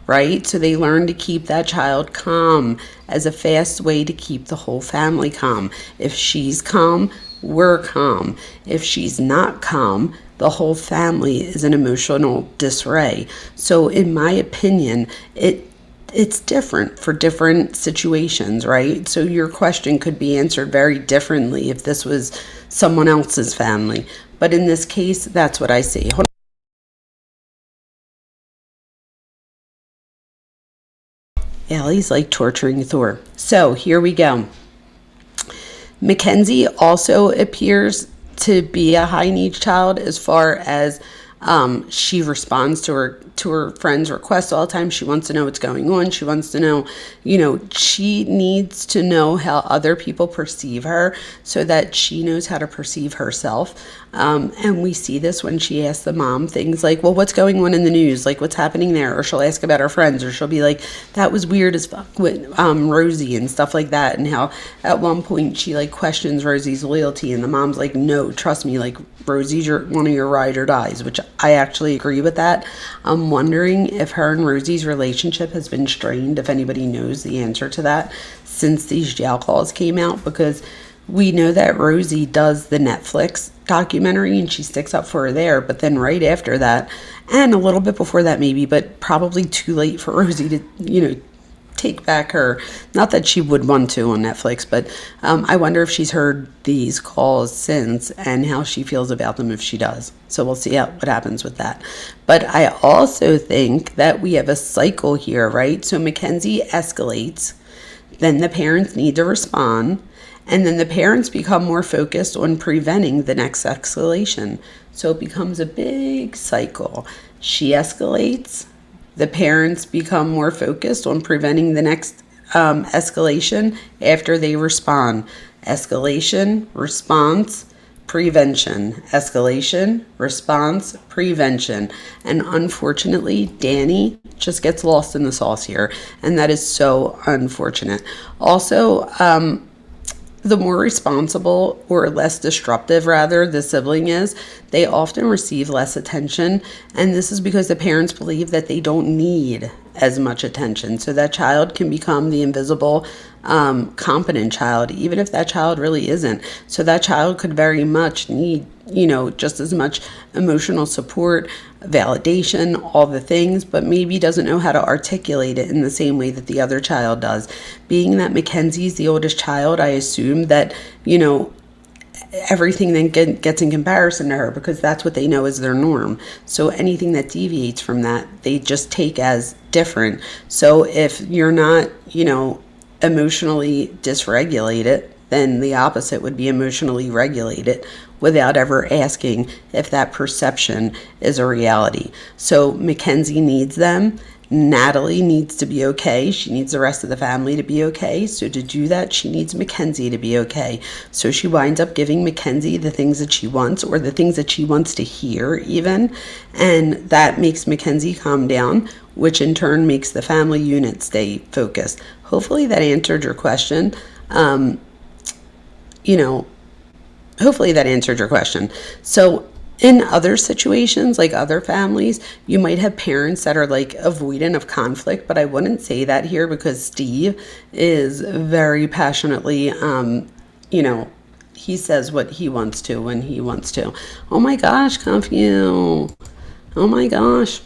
right? So they learn to keep that child calm as a fast way to keep the whole family calm. If she's calm, we're calm. If she's not calm, the whole family is in emotional disarray. So in my opinion, it's different for different situations, right? So your question could be answered very differently if this was someone else's family. But in this case, that's what I see. Allie's like torturing Thor. So here we go. Mackenzie also appears to be a high needs child as far as she responds to her friends' requests all the time. She wants to know what's going on. She wants to know, she needs to know how other people perceive her so that she knows how to perceive herself. And we see this when she asks the mom things like, well, what's going on in the news? Like, what's happening there? Or she'll ask about her friends, or she'll be like, that was weird as fuck with Rosie and stuff like that. And how at one point she like questions Rosie's loyalty, and the mom's like, no, trust me, like Rosie's one of your ride or dies, which I actually agree with that. I'm wondering if her and Rosie's relationship has been strained, if anybody knows the answer to that since these jail calls came out, because we know that Rosie does the Netflix documentary and she sticks up for her there, but then right after that, and a little bit before that maybe, but probably too late for Rosie to, take back her, not that she would want to on Netflix, but I wonder if she's heard these calls since and how she feels about them if she does. So we'll see what happens with that. But I also think that we have a cycle here, right? So Mackenzie escalates, then the parents need to respond, and then the parents become more focused on preventing the next escalation. So it becomes a big cycle. She escalates, the parents become more focused on preventing the next escalation after they respond. Escalation, response, prevention. Escalation, response, prevention. And unfortunately, Danny just gets lost in the sauce here. And that is so unfortunate. Also, the more responsible, or less disruptive rather, the sibling is, they often receive less attention. And this is because the parents believe that they don't need as much attention. So that child can become the invisible, competent child, even if that child really isn't. So that child could very much need, just as much emotional support, validation, all the things, but maybe doesn't know how to articulate it in the same way that the other child does. Being that Mackenzie's the oldest child, I assume that, everything then gets in comparison to her because that's what they know is their norm. So anything that deviates from that, they just take as different. So if you're not, emotionally dysregulated, then the opposite would be emotionally regulated without ever asking if that perception is a reality. So Mackenzie needs them. Natalie needs to be okay. She needs the rest of the family to be okay. So to do that, she needs Mackenzie to be okay. So she winds up giving Mackenzie the things that she wants, or the things that she wants to hear even. And that makes Mackenzie calm down, which in turn makes the family unit stay focused. Hopefully that answered your question. Hopefully that answered your question. So in other situations, like other families, you might have parents that are like avoidant of conflict, but I wouldn't say that here because Steve is very passionately, he says what he wants to when he wants to. Oh my gosh, Cuff you. Oh my gosh.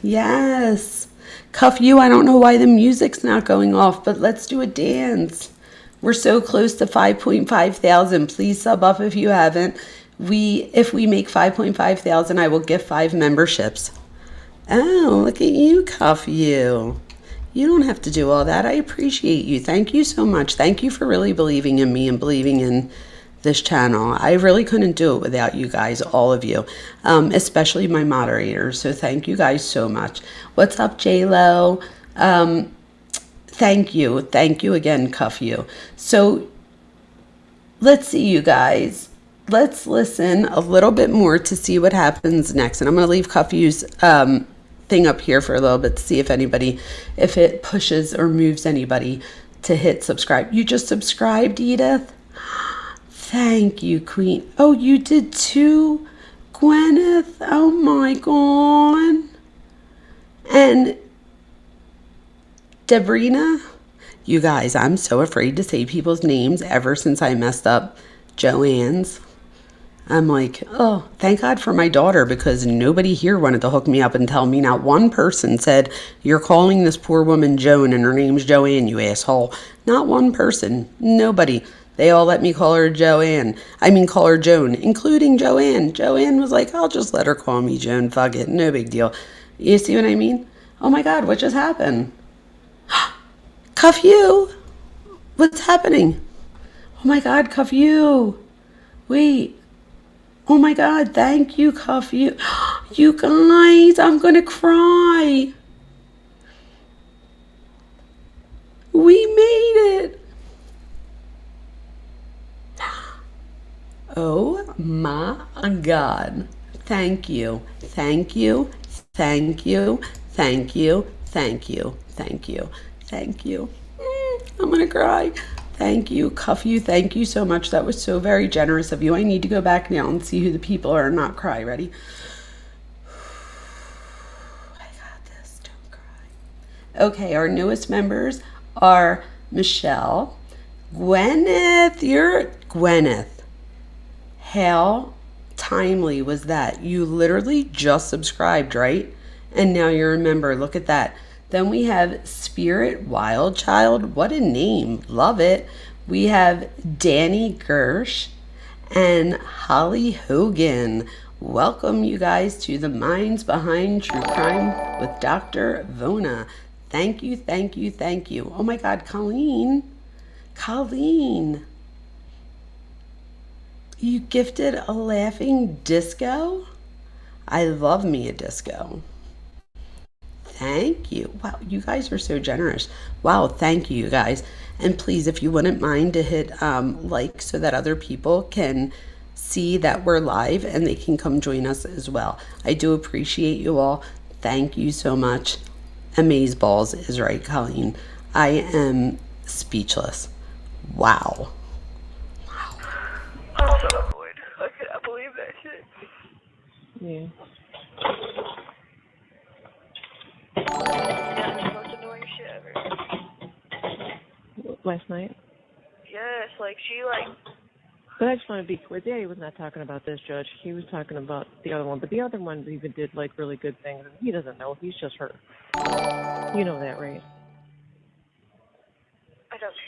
Yes. Cuff you, I don't know why the music's not going off, but let's do a dance. We're so close to 5.5 thousand. Please sub up if you haven't. If we make 5.5 thousand, I will gift 5 memberships. Oh, look at you, Cuff you. You don't have to do all that. I appreciate you. Thank you so much. Thank you for really believing in me and believing in this channel. I really couldn't do it without you guys, all of you, especially my moderators. So thank you guys so much. What's up, J-Lo? Thank you. Thank you again, Cuff you. So let's see, you guys. Let's listen a little bit more to see what happens next. And I'm going to leave Cuff you's thing up here for a little bit to see if it pushes or moves anybody to hit subscribe. You just subscribed, Edith? Thank you, Queen. Oh, you did too, Gwyneth? Oh my God. And Debrina? You guys, I'm so afraid to say people's names ever since I messed up Joanne's. I'm like, oh, thank God for my daughter, because nobody here wanted to hook me up and tell me. Not one person said, you're calling this poor woman Joan and her name's Joanne, you asshole. Not one person. Nobody. They all let me call her Joanne. Call her Joan, including Joanne. Joanne was like, I'll just let her call me Joan. Fuck it. No big deal. You see what I mean? Oh my God, what just happened? Cuff you. What's happening? Oh my God, Cuff you. Wait. Oh my God, thank you, Cuff you. You guys, I'm gonna cry. We made it. Oh my God. Thank you. Thank you. Thank you. Thank you. Thank you. Thank you. Thank you. I'm gonna cry. Thank you, Cuff you. Thank you so much. That was so very generous of you. I need to go back now and see who the people are and not cry. Ready? I got this. Don't cry. Okay, our newest members are Michelle, Gwyneth. You're Gwyneth. How timely was that? You literally just subscribed, right? And now you're a member. Look at that. Then we have Spirit Wildchild. What a name. Love it. We have Danny Gersh and Holly Hogan. Welcome, you guys, to the Minds Behind True Crime with Dr. Vona. Thank you, thank you, thank you. Oh my God, Colleen. Colleen. You gifted a laughing disco? I love me a disco. Thank you. Wow, you guys are so generous. Wow, thank you, guys. And please, if you wouldn't mind to hit like so that other people can see that we're live and they can come join us as well. I do appreciate you all. Thank you so much. Amazeballs is right, Colleen. I am speechless. Wow. I'm so annoyed. I cannot believe that shit. Yeah. That's the most annoying shit ever. Last night? Yes, like she But I just want to be clear. Daddy was not talking about this, Judge. He was talking about the other one. But the other one even did, like, really good things. And he doesn't know. He's just her. You know that, right? I don't care.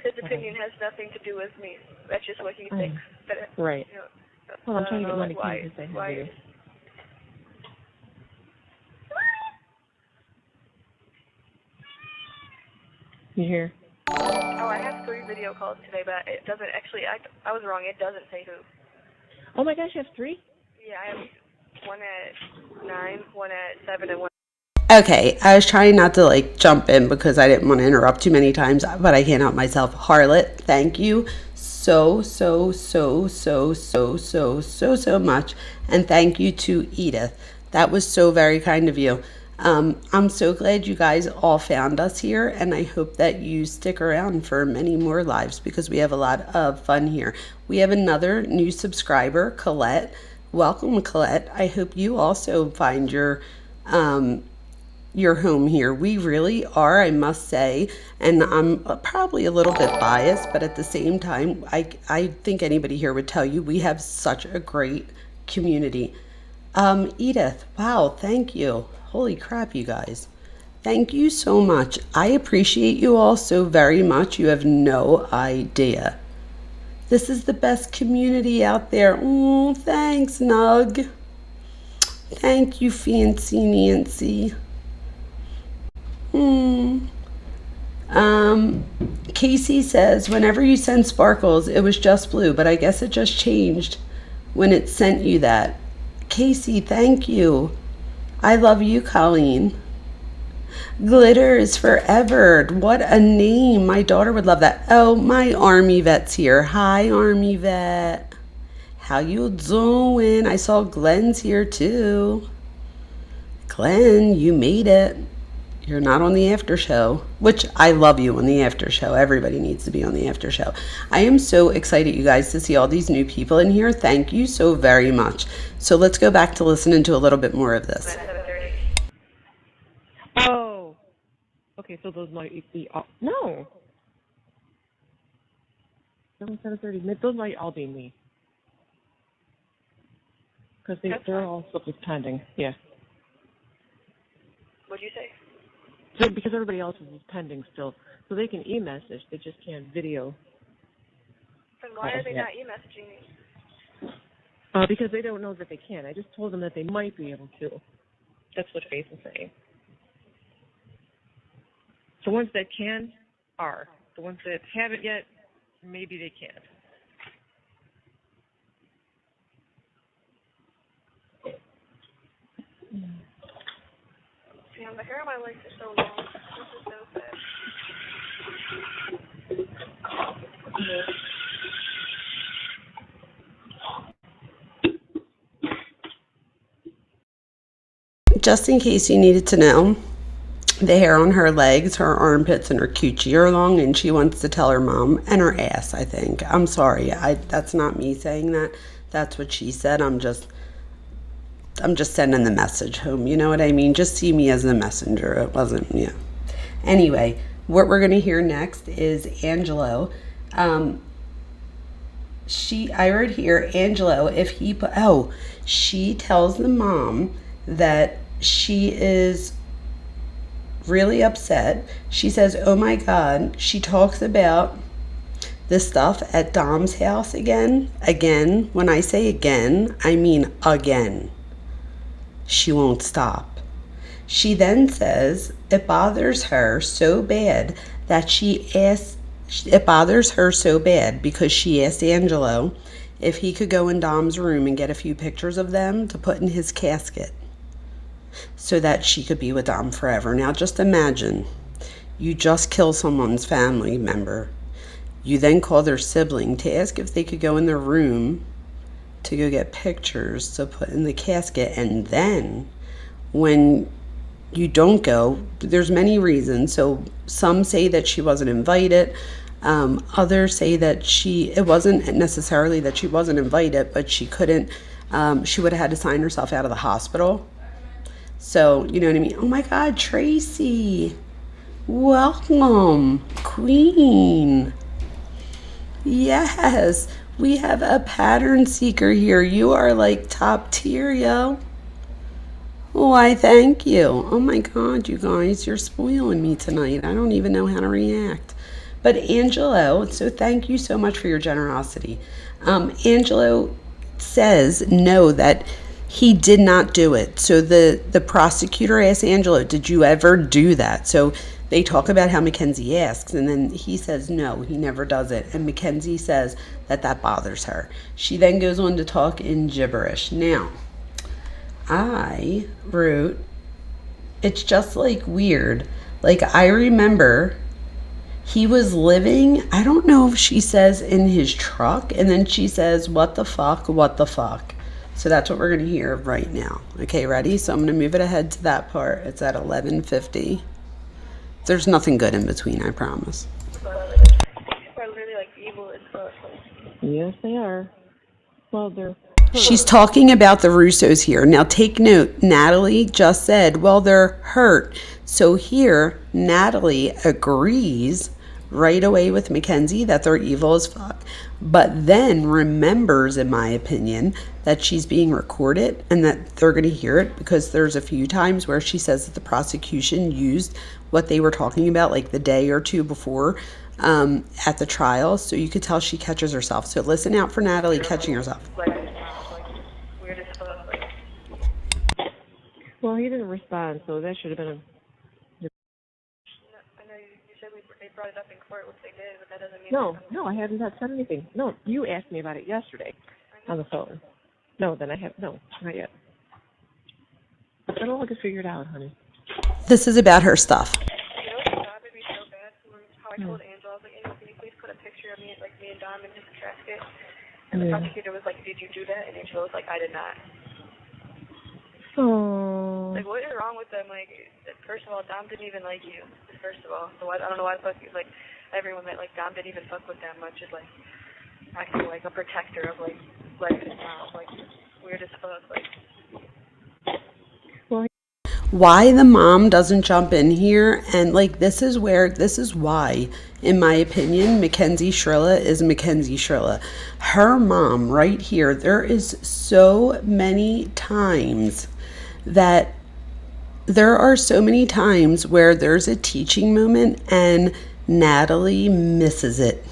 His opinion has nothing to do with me. That's just what he thinks. But, right. You know, Well, I'm trying to get money why, to say why? hi. You hear? Oh, I have 3 video calls today, but it doesn't actually. I was wrong. It doesn't say who. Oh my gosh, you have 3? Yeah, I have one at 9, one at 7, and one. Okay, I was trying not to like jump in because I didn't want to interrupt too many times, but I can't help myself. Harlot, thank you so much. And thank you to Edith. That was so very kind of you. I'm so glad you guys all found us here, and I hope that you stick around for many more lives because we have a lot of fun here. We have another new subscriber, Colette. Welcome, Colette. I hope you also find your home here. We really are, I must say, and I'm probably a little bit biased, but at the same time, I think anybody here would tell you we have such a great community. Edith, wow, thank you. Holy crap, you guys. Thank you so much. I appreciate you all so very much. You have no idea. This is the best community out there. Oh, thanks, Nug. Thank you, Fancy Nancy. Casey says, whenever you send sparkles, it was just blue, but I guess it just changed when it sent you that. Casey, thank you. I love you, Colleen. Glitter is forever. What a name. My daughter would love that. Oh, my Army vet's here. Hi, Army vet. How you doing? I saw Glenn's here too. Glenn, you made it. You're not on the after show, which I love you on the after show. Everybody needs to be on the after show. I am so excited, you guys, to see all these new people in here. Thank you so very much. So let's go back to listening to a little bit more of this. Oh. Okay, so those might be all. No. 7:30. Those might all be me. Because they're all still pending. Yeah. What'd you say? So, because everybody else is pending still. So they can e-message, they just can't video. Then why are they not e-messaging me? Because they don't know that they can. I just told them that they might be able to. That's what Faith is saying. The ones that can are. The ones that haven't yet, maybe they can't. Damn, the hair on my legs is so long. This is so sad. Just in case you needed to know, the hair on her legs, her armpits, and her coochie are long, and she wants to tell her mom, and her ass, I think. I'm sorry. That's not me saying that. That's what she said. I'm just sending the message home. You know what I mean? Just see me as the messenger. It wasn't, yeah. Anyway, what we're going to hear next is Angelo. I heard here, Angelo, she tells the mom that she is really upset. She says, oh my God, she talks about this stuff at Dom's house again. Again, when I say again, I mean again. She won't stop. She then says it bothers her so bad because she asked Angelo if he could go in Dom's room and get a few pictures of them to put in his casket so that she could be with Dom forever. Now just imagine, you just kill someone's family member. You then call their sibling to ask if they could go in their room to go get pictures to put in the casket, and then when you don't go, there's many reasons. So some say that she wasn't invited, others say that it wasn't necessarily that she wasn't invited, but she couldn't, she would have had to sign herself out of the hospital. So you know what I mean. Oh my God, Tracy, Welcome, Queen. Yes, we have a pattern seeker here. You are like top tier, yo. Why, thank you. Oh my God, you guys, you're spoiling me tonight. I don't even know how to react. But Angelo, so thank you so much for your generosity. Angelo says no, that he did not do it. So the prosecutor asked Angelo, did you ever do that? So they talk about how Mackenzie asks, and then he says no, he never does it. And Mackenzie says that bothers her. She then goes on to talk in gibberish. Now, I wrote, it's just like weird. Like, I remember he was living, I don't know if she says in his truck, and then she says, what the fuck, what the fuck. So that's what we're going to hear right now. Okay, ready? So I'm going to move it ahead to that part. It's at 11:50. There's nothing good in between, I promise. Are literally like evil as fuck. Yes, they are. Well, they're. She's talking about the Russos here. Now take note, Natalie just said, well, they're hurt. So here, Natalie agrees right away with Mackenzie that they're evil as fuck, but then remembers, in my opinion, that she's being recorded and that they're going to hear it, because there's a few times where she says that the prosecution used what they were talking about like the day or two before at the trial. So you could tell she catches herself. So listen out for Natalie catching herself. Weird as fuck. Well, he didn't respond, so that should have been a. I know you said they brought it up in court, which they did, but that doesn't mean. No, I haven't said anything. No, you asked me about it yesterday on the phone. No, then I have not yet. It'll all get figured out, honey. This is about her stuff. You know what would be so bad? How I told Angela, I was like, can you please put a picture of me and Dom in his casket? And the prosecutor was like, did you do that? And Angela was like, I did not. Oh. Like, what is wrong with them? Like, first of all, Dom didn't even like you. First of all, so I don't know why the fuck, like, everyone that, like, Dom didn't even fuck with that much is, like, acting like a protector of, like his mom. Like, weird as fuck. Like, Why the mom doesn't jump in here, and like this is why, in my opinion, Mackenzie Shirilla is Mackenzie Shirilla. Her mom right here, there is so many times that there are so many times where there's a teaching moment and Natalie misses it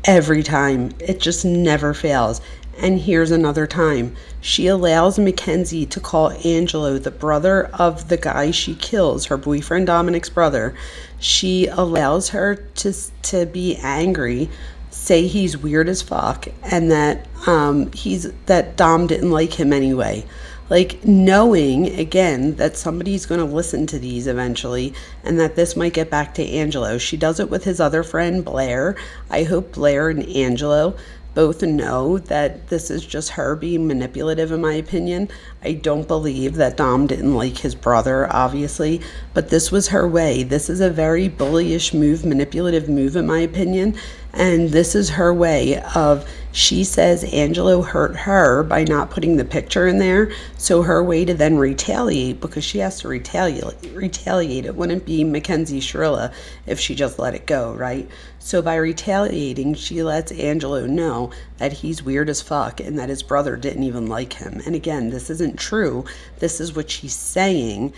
every time. It just never fails. And here's another time. She allows Mackenzie to call Angelo, the brother of the guy she kills, her boyfriend Dominic's brother. She allows her to be angry, say he's weird as fuck, and that that Dom didn't like him anyway. Like, knowing, again, that somebody's going to listen to these eventually and that this might get back to Angelo. She does it with his other friend, Blair. I hope Blair and Angelo both know that this is just her being manipulative, in my opinion. I don't believe that Dom didn't like his brother, obviously, but this was her way. This is a very bullyish move, manipulative move, in my opinion, and this is her way of, she says Angelo hurt her by not putting the picture in there, so her way to then retaliate, because she has to retaliate, it wouldn't be Mackenzie Shirilla if she just let it go, right? So by retaliating, she lets Angelo know that he's weird as fuck and that his brother didn't even like him. And again, this isn't true. This is what she's saying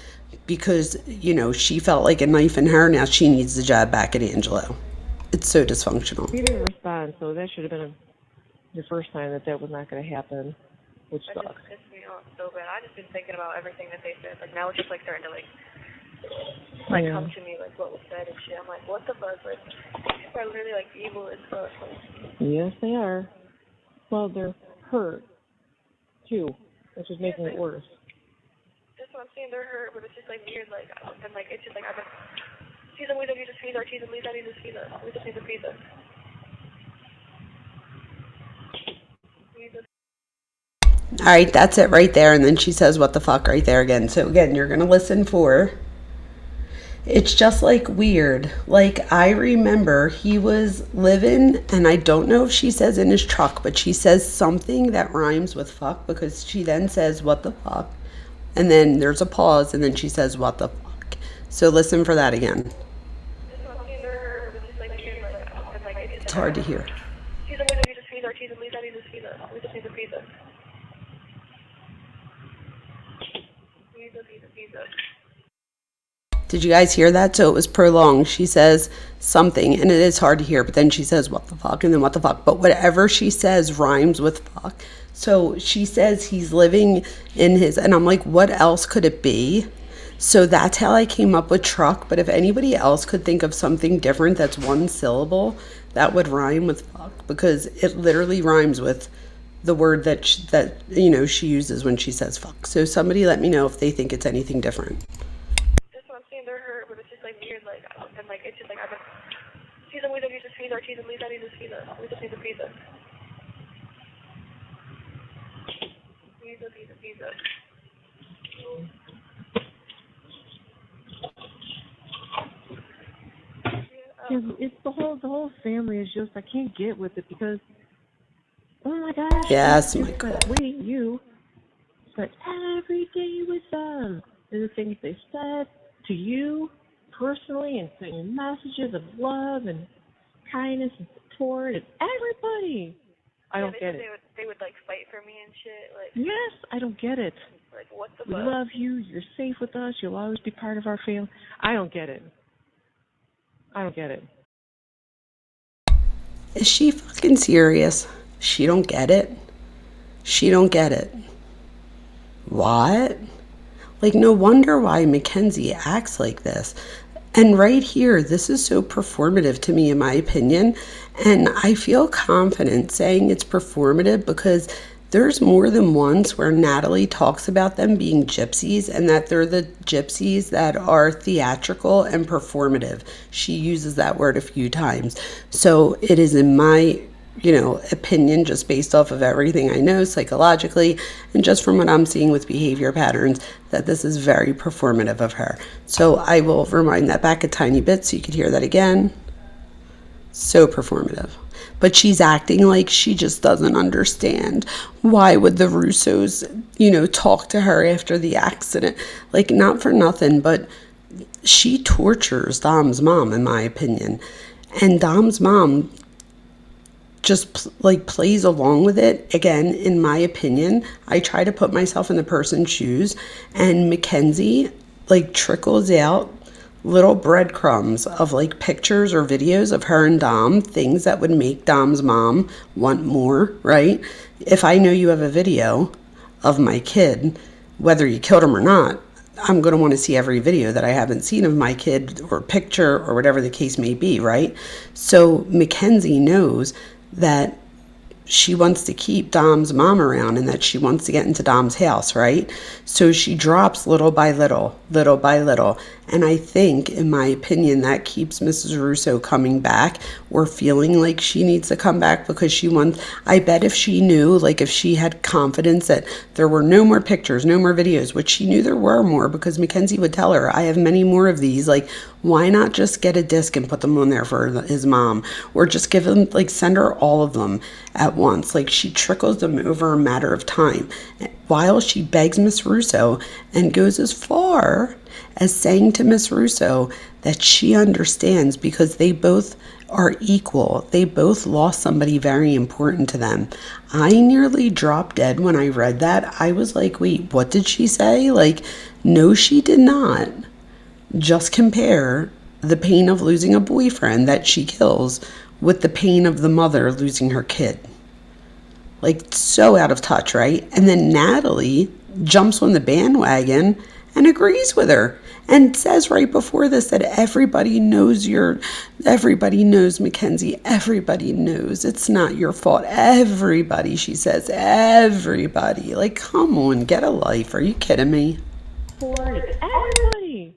because, you know, she felt like a knife in her. Now she needs to jab back at Angelo. It's so dysfunctional. He didn't respond, so that should have been the first time that was not going to happen, which that sucks. just pissed me off so bad. I just been thinking about everything that they said. Like, now it's just like starting to come to me, like what was said and shit. I'm like, what the fuck? Like, people are literally like evil as fuck. Yes, they are. Well, they're hurt too, which is making it worse. That's what I'm saying. They're hurt, but it's just like weird. Like, and like it's just like I've been. Season we don't need to feed our cheese. Lisa needs to feed us. We just need to feed us. All right, that's it right there. And then she says, what the fuck, right there again. So again, you're going to listen for, it's just like weird. Like, I remember he was living, and I don't know if she says in his truck, but she says something that rhymes with fuck, because she then says, what the fuck? And then there's a pause, and then she says, what the fuck? So listen for that again. It's hard to hear. Did you guys hear that? So it was prolonged. She says something, and it is hard to hear, but then she says, what the fuck, and then what the fuck. But whatever she says rhymes with fuck. So she says he's living in his, and I'm like, what else could it be? So that's how I came up with truck. But if anybody else could think of something different that's one syllable, that would rhyme with fuck, because it literally rhymes with the word that she uses when she says fuck. So somebody let me know if they think it's anything different. It's the whole family is just, I can't get with it because, oh my gosh. Yes, Michael. You spent every day with them. And the things they said to you personally, and sending messages of love and kindness and support and everybody. I don't get it. They would like fight for me and shit. Like, yes, I don't get it. Like, what the we fuck? love you. You're safe with us. You'll always be part of our family. I don't get it. I don't get it. Is she fucking serious? She don't get it? She don't get it. What? Like, no wonder why Mackenzie acts like this. And right here, this is so performative to me, in my opinion. And I feel confident saying it's performative because there's more than once where Natalie talks about them being gypsies and that they're the gypsies that are theatrical and performative. She uses that word a few times. So it is, in my opinion, just based off of everything I know psychologically and just from what I'm seeing with behavior patterns, that this is very performative of her. So I will rewind that back a tiny bit so you could hear that again. So performative. But she's acting like she just doesn't understand. Why would the Russos, talk to her after the accident? Like, not for nothing, but she tortures Dom's mom, in my opinion. And Dom's mom just plays along with it. Again, in my opinion, I try to put myself in the person's shoes, and Mackenzie trickles out little breadcrumbs of pictures or videos of her and Dom, things that would make Dom's mom want more, right? If I know you have a video of my kid, whether you killed him or not, I'm going to want to see every video that I haven't seen of my kid or picture or whatever the case may be, right? So Mackenzie knows that she wants to keep Dom's mom around and that she wants to get into Dom's house, right? So she drops little by little. And I think, in my opinion, that keeps Mrs. Russo coming back or feeling like she needs to come back because she wants, I bet if she knew, if she had confidence that there were no more pictures, no more videos, which she knew there were more because Mackenzie would tell her, I have many more of these. Why not just get a disc and put them on there for his mom? Or just give them, send her all of them at once. She trickles them over a matter of time while she begs Miss Russo and goes as far as saying to Miss Russo that she understands because they both are equal. They both lost somebody very important to them. I nearly dropped dead when I read that. I was like, wait, what did she say? No, she did not. Just compare the pain of losing a boyfriend that she kills with the pain of the mother losing her kid. So out of touch, right? And then Natalie jumps on the bandwagon and agrees with her and says right before this that everybody knows Mackenzie, everybody knows it's not your fault. Everybody, she says, everybody. Come on, get a life. Are you kidding me? Everybody.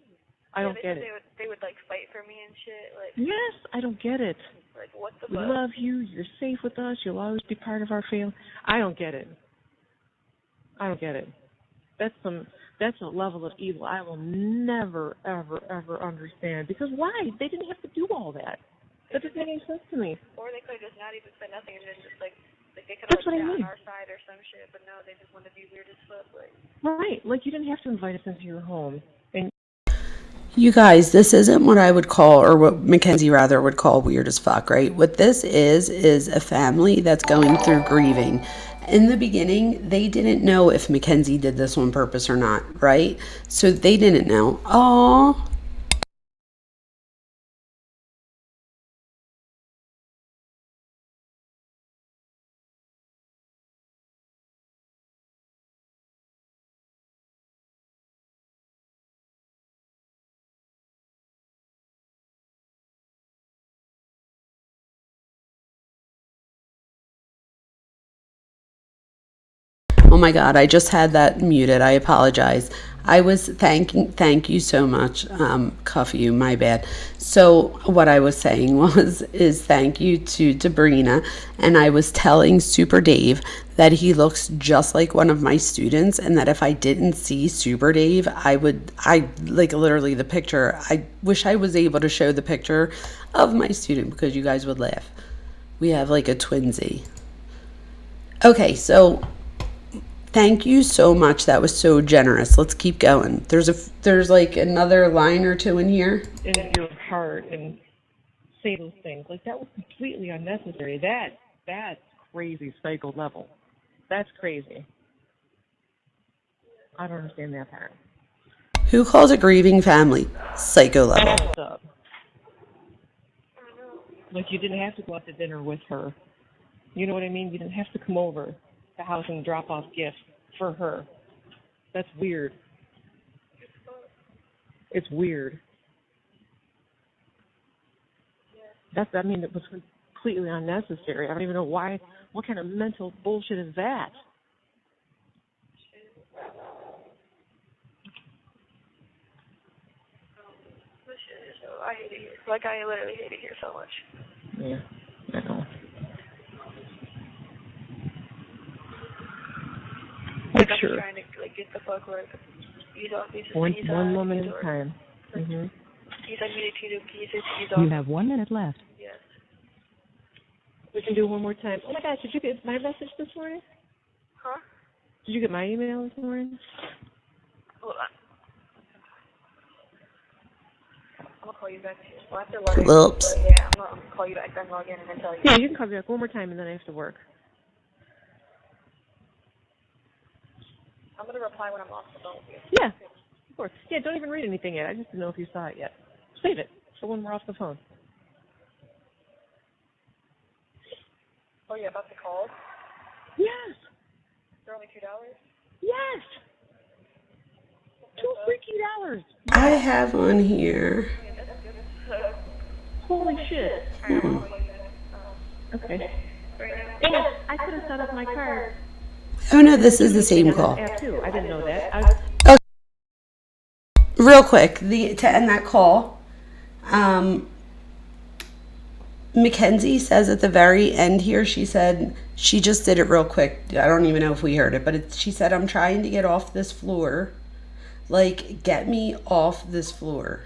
I don't get it. They would fight for me and shit. Yes, I don't get it. What the fuck? We love you. You're safe with us. You'll always be part of our family. I don't get it. That's a level of evil I will never, ever, ever understand. Because why? They didn't have to do all that. That doesn't make any sense to me. Or they could have just not even said nothing and just they could have been on our side or some shit, but no, they just want to be weird as fuck. Right. You didn't have to invite us into your home. And You guys, this isn't what I would call, or what Mackenzie rather would call, weird as fuck, right? What this is a family that's going through grieving. In the beginning, they didn't know if Mackenzie did this on purpose or not, right? So they didn't know. Oh, oh my God, I just had that muted. I apologize. I was thank you so much, cuff you, my bad. So what I was saying is thank you to Sabrina, and I was telling Super Dave that he looks just like one of my students, and that if I didn't see Super Dave, I like literally the picture. I wish I was able to show the picture of my student because you guys would laugh. We have like a twinsy. Okay, so thank you so much. That was so generous. Let's keep going. There's like another line or two in here. In your heart and say those things. Like, that was completely unnecessary. That's crazy psycho level. That's crazy. I don't understand that part. Who calls a grieving family psycho level? What's up? Like, you didn't have to go out to dinner with her. You know what I mean? You didn't have to come over to the house and drop off gifts for her. That's weird. It's weird. It was completely unnecessary. I don't even know why. What kind of mental bullshit is that? I hate it here. Like, I literally hate it here so much. Yeah, I know. Like, Sure. I'm trying to get the fuck like ease off. One moment at a time. Mm-hmm. He's like, ease off. You have 1 minute left. Yes. We can do it one more time. Oh my gosh, did you get my message this morning? Huh? Did you get my email this morning? Hold on. I'm gonna call you back. Well, after log in. Whoops. Yeah, I'm gonna call you back, then log in, and then tell you. Yeah, you can call me back one more time and then I have to work. I'm gonna reply when I'm off the phone with you. Yeah, of course. Yeah, don't even read anything yet. I just didn't know if you saw it yet. Save it for when we're off the phone. Oh yeah, about the calls. Yes. They're only $2. Yes. $2 freaking. I have on here. Holy shit. Okay. And I could have set up my card. Oh no, this is the same call. App too. I didn't know that. Okay. Real quick, to end that call, Mackenzie says at the very end here, she said, she just did it real quick. I don't even know if we heard it, but she said, I'm trying to get off this floor. Like, get me off this floor.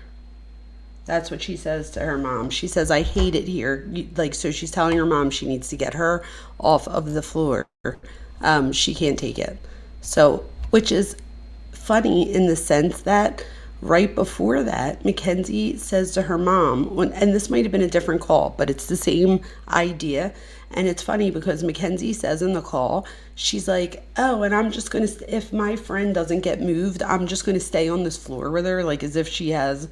That's what she says to her mom. She says, I hate it here. Like, so she's telling her mom she needs to get her off of the floor. She can't take it. So, which is funny in the sense that right before that, Mackenzie says to her mom, and this might have been a different call, but it's the same idea. And it's funny because Mackenzie says in the call, she's like, oh, and I'm just going to, if my friend doesn't get moved, I'm just going to stay on this floor with her, like as if she has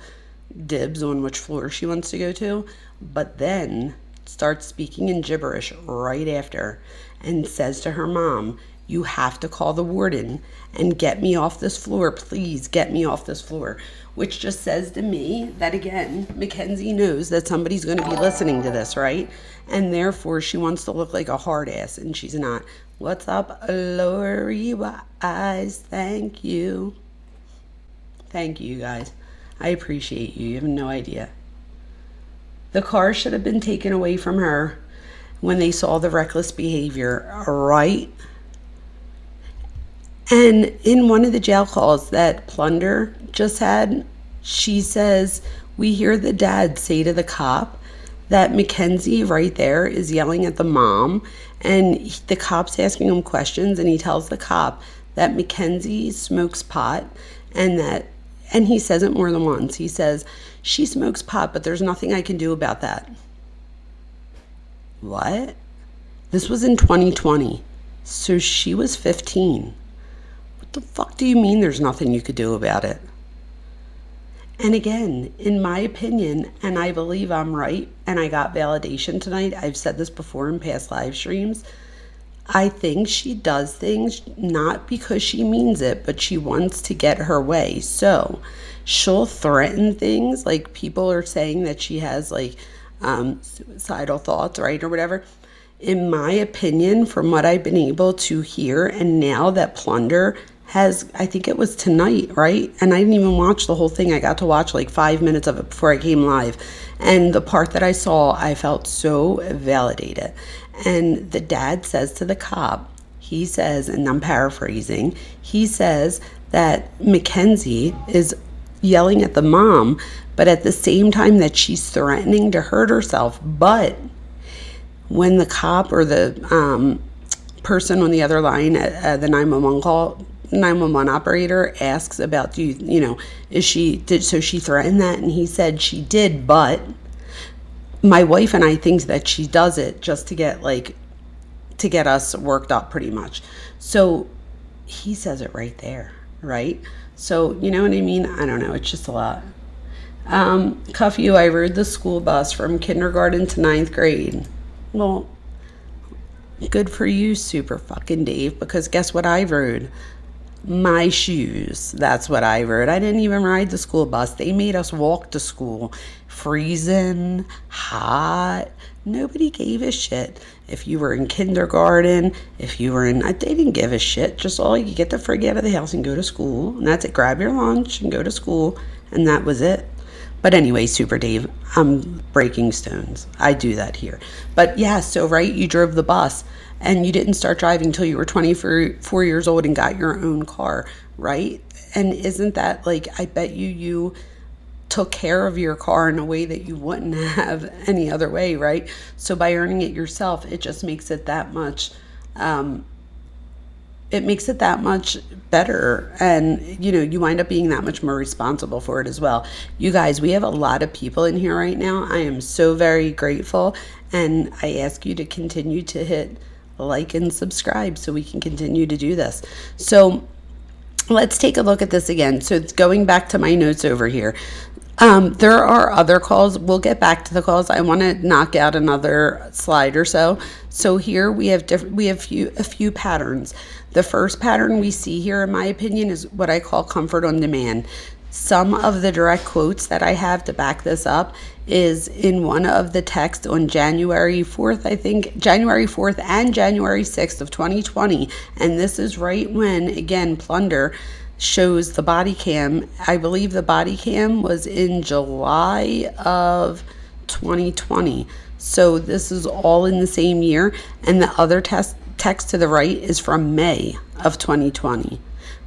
dibs on which floor she wants to go to. But then starts speaking in gibberish right after and says to her mom, you have to call the warden and get me off this floor. Please get me off this floor. Which just says to me that, again, Mackenzie knows that somebody's going to be listening to this, right? And therefore, she wants to look like a hard ass, and she's not. What's up, Lori Eyes? Thank you. Thank you, guys. I appreciate you. You have no idea. The car should have been taken away from her when they saw the reckless behavior, right? And in one of the jail calls that Plunder just had, she says, we hear the dad say to the cop that Mackenzie right there is yelling at the mom, and the cop's asking him questions, and he tells the cop that Mackenzie smokes pot and that and he says it more than once. He says, she smokes pot, but there's nothing I can do about that. What? This was in 2020. So she was 15. What the fuck do you mean there's nothing you could do about it? And again, in my opinion, and I believe I'm right, and I got validation tonight, I've said this before in past live streams, I think she does things not because she means it, but she wants to get her way. So she'll threaten things, like people are saying that she has like suicidal thoughts, right, or whatever. In my opinion, from what I've been able to hear, and now that Plunder has, I think it was tonight, right? And I didn't even watch the whole thing. I got to watch like 5 minutes of it before I came live. And the part that I saw, I felt so validated. And the dad says to the cop, he says, and I'm paraphrasing, he says that Mackenzie is yelling at the mom, but at the same time that she's threatening to hurt herself. But when the cop or the person on the other line at the 911 operator asks about, is she threatened that? And he said she did, but my wife and I think that she does it just to get us worked up pretty much. So he says it right there, right? So you know what I mean? I don't know. It's just a lot. Cuff you, I rode the school bus from kindergarten to 9th grade. Well, good for you, super fucking Dave, because guess what I rode? My shoes. That's what I rode. I didn't even ride the school bus. They made us walk to school. Freezing, hot. Nobody gave a shit. If you were in kindergarten, they didn't give a shit. Just all you get the frig out of the house and go to school. And that's it. Grab your lunch and go to school. And that was it. But anyway, Super Dave, I'm breaking stones. I do that here. But yeah, so right, you drove the bus and you didn't start driving until you were 24 years old and got your own car, right? And isn't that like, I bet you took care of your car in a way that you wouldn't have any other way, right? So by earning it yourself, it just makes it that much better, and you wind up being that much more responsible for it as well. You guys, we have a lot of people in here right now. I am so very grateful, and I ask you to continue to hit like and subscribe so we can continue to do this. So let's take a look at this again. So it's going back to my notes over here. There are other calls. We'll get back to the calls. I want to knock out another slide or so. So here we have a few patterns. The first pattern we see here, in my opinion, is what I call comfort on demand. Some of the direct quotes that I have to back this up is in one of the texts on January 4th, I think, January 4th and January 6th of 2020. And this is right when, again, Plunder shows the body cam. I believe the body cam was in July of 2020. So this is all in the same year. And the other text to the right is from May of 2020,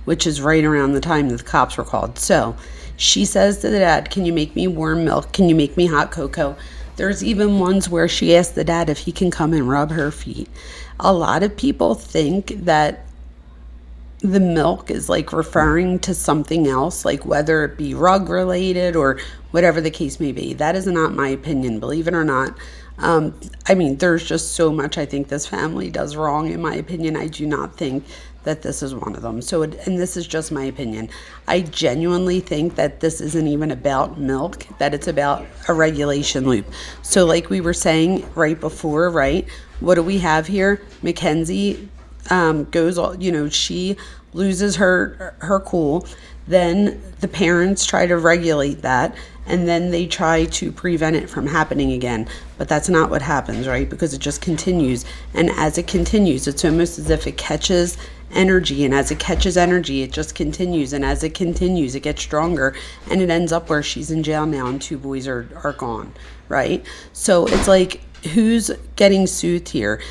which is right around the time that the cops were called. So she says to the dad, can you make me warm milk? Can you make me hot cocoa? There's even ones where she asked the dad if he can come and rub her feet. A lot of people think that the milk is like referring to something else, like whether it be rug related or whatever the case may be. That is not my opinion, believe it or not. There's just so much I think this family does wrong. In my opinion, I do not think that this is one of them. And this is just my opinion. I genuinely think that this isn't even about milk, that it's about a regulation loop. So like we were saying right before, right? What do we have here? Mackenzie she loses her cool. Then the parents try to regulate that, and then they try to prevent it from happening again. But that's not what happens, right? Because it just continues. And as it continues, it's almost as if it catches energy. And as it catches energy, it just continues. And as it continues, it gets stronger. And it ends up where she's in jail now and 2 boys are gone, right? So it's like, who's getting soothed here?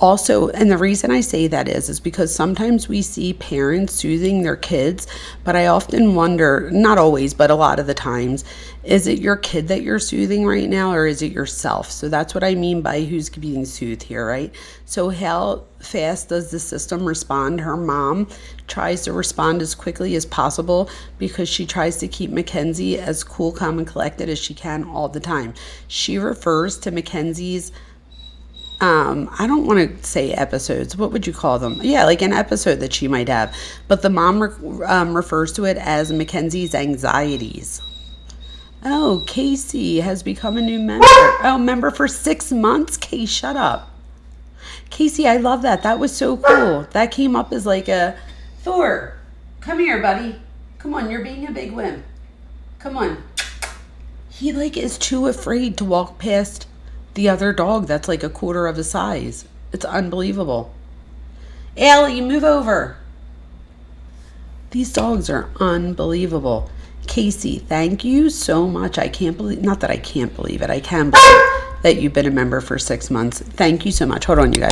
Also, and the reason I say that is because sometimes we see parents soothing their kids, but I often wonder, not always, but a lot of the times, is it your kid that you're soothing right now, or is it yourself? So that's what I mean by who's being soothed here, right? So how fast does the system respond? Her mom tries to respond as quickly as possible because she tries to keep Mackenzie as cool, calm, and collected as she can all the time. She refers to Mackenzie's I don't want to say episodes. What would you call them? Yeah, like an episode that she might have. But the mom refers to it as Mackenzie's anxieties. Oh, Casey has become a new member. Oh, member for 6 months? Casey, shut up. Casey, I love that. That was so cool. That came up as like a, Thor, come here, buddy. Come on, you're being a big wimp. Come on. He like is too afraid to walk past the other dog that's like a quarter of his size. It's unbelievable. Allie, move over. These dogs are unbelievable. Casey, thank you so much. I can't believe, not that I can't believe it, I can believe that you've been a member for 6 months. Thank you so much. Hold on, you guys.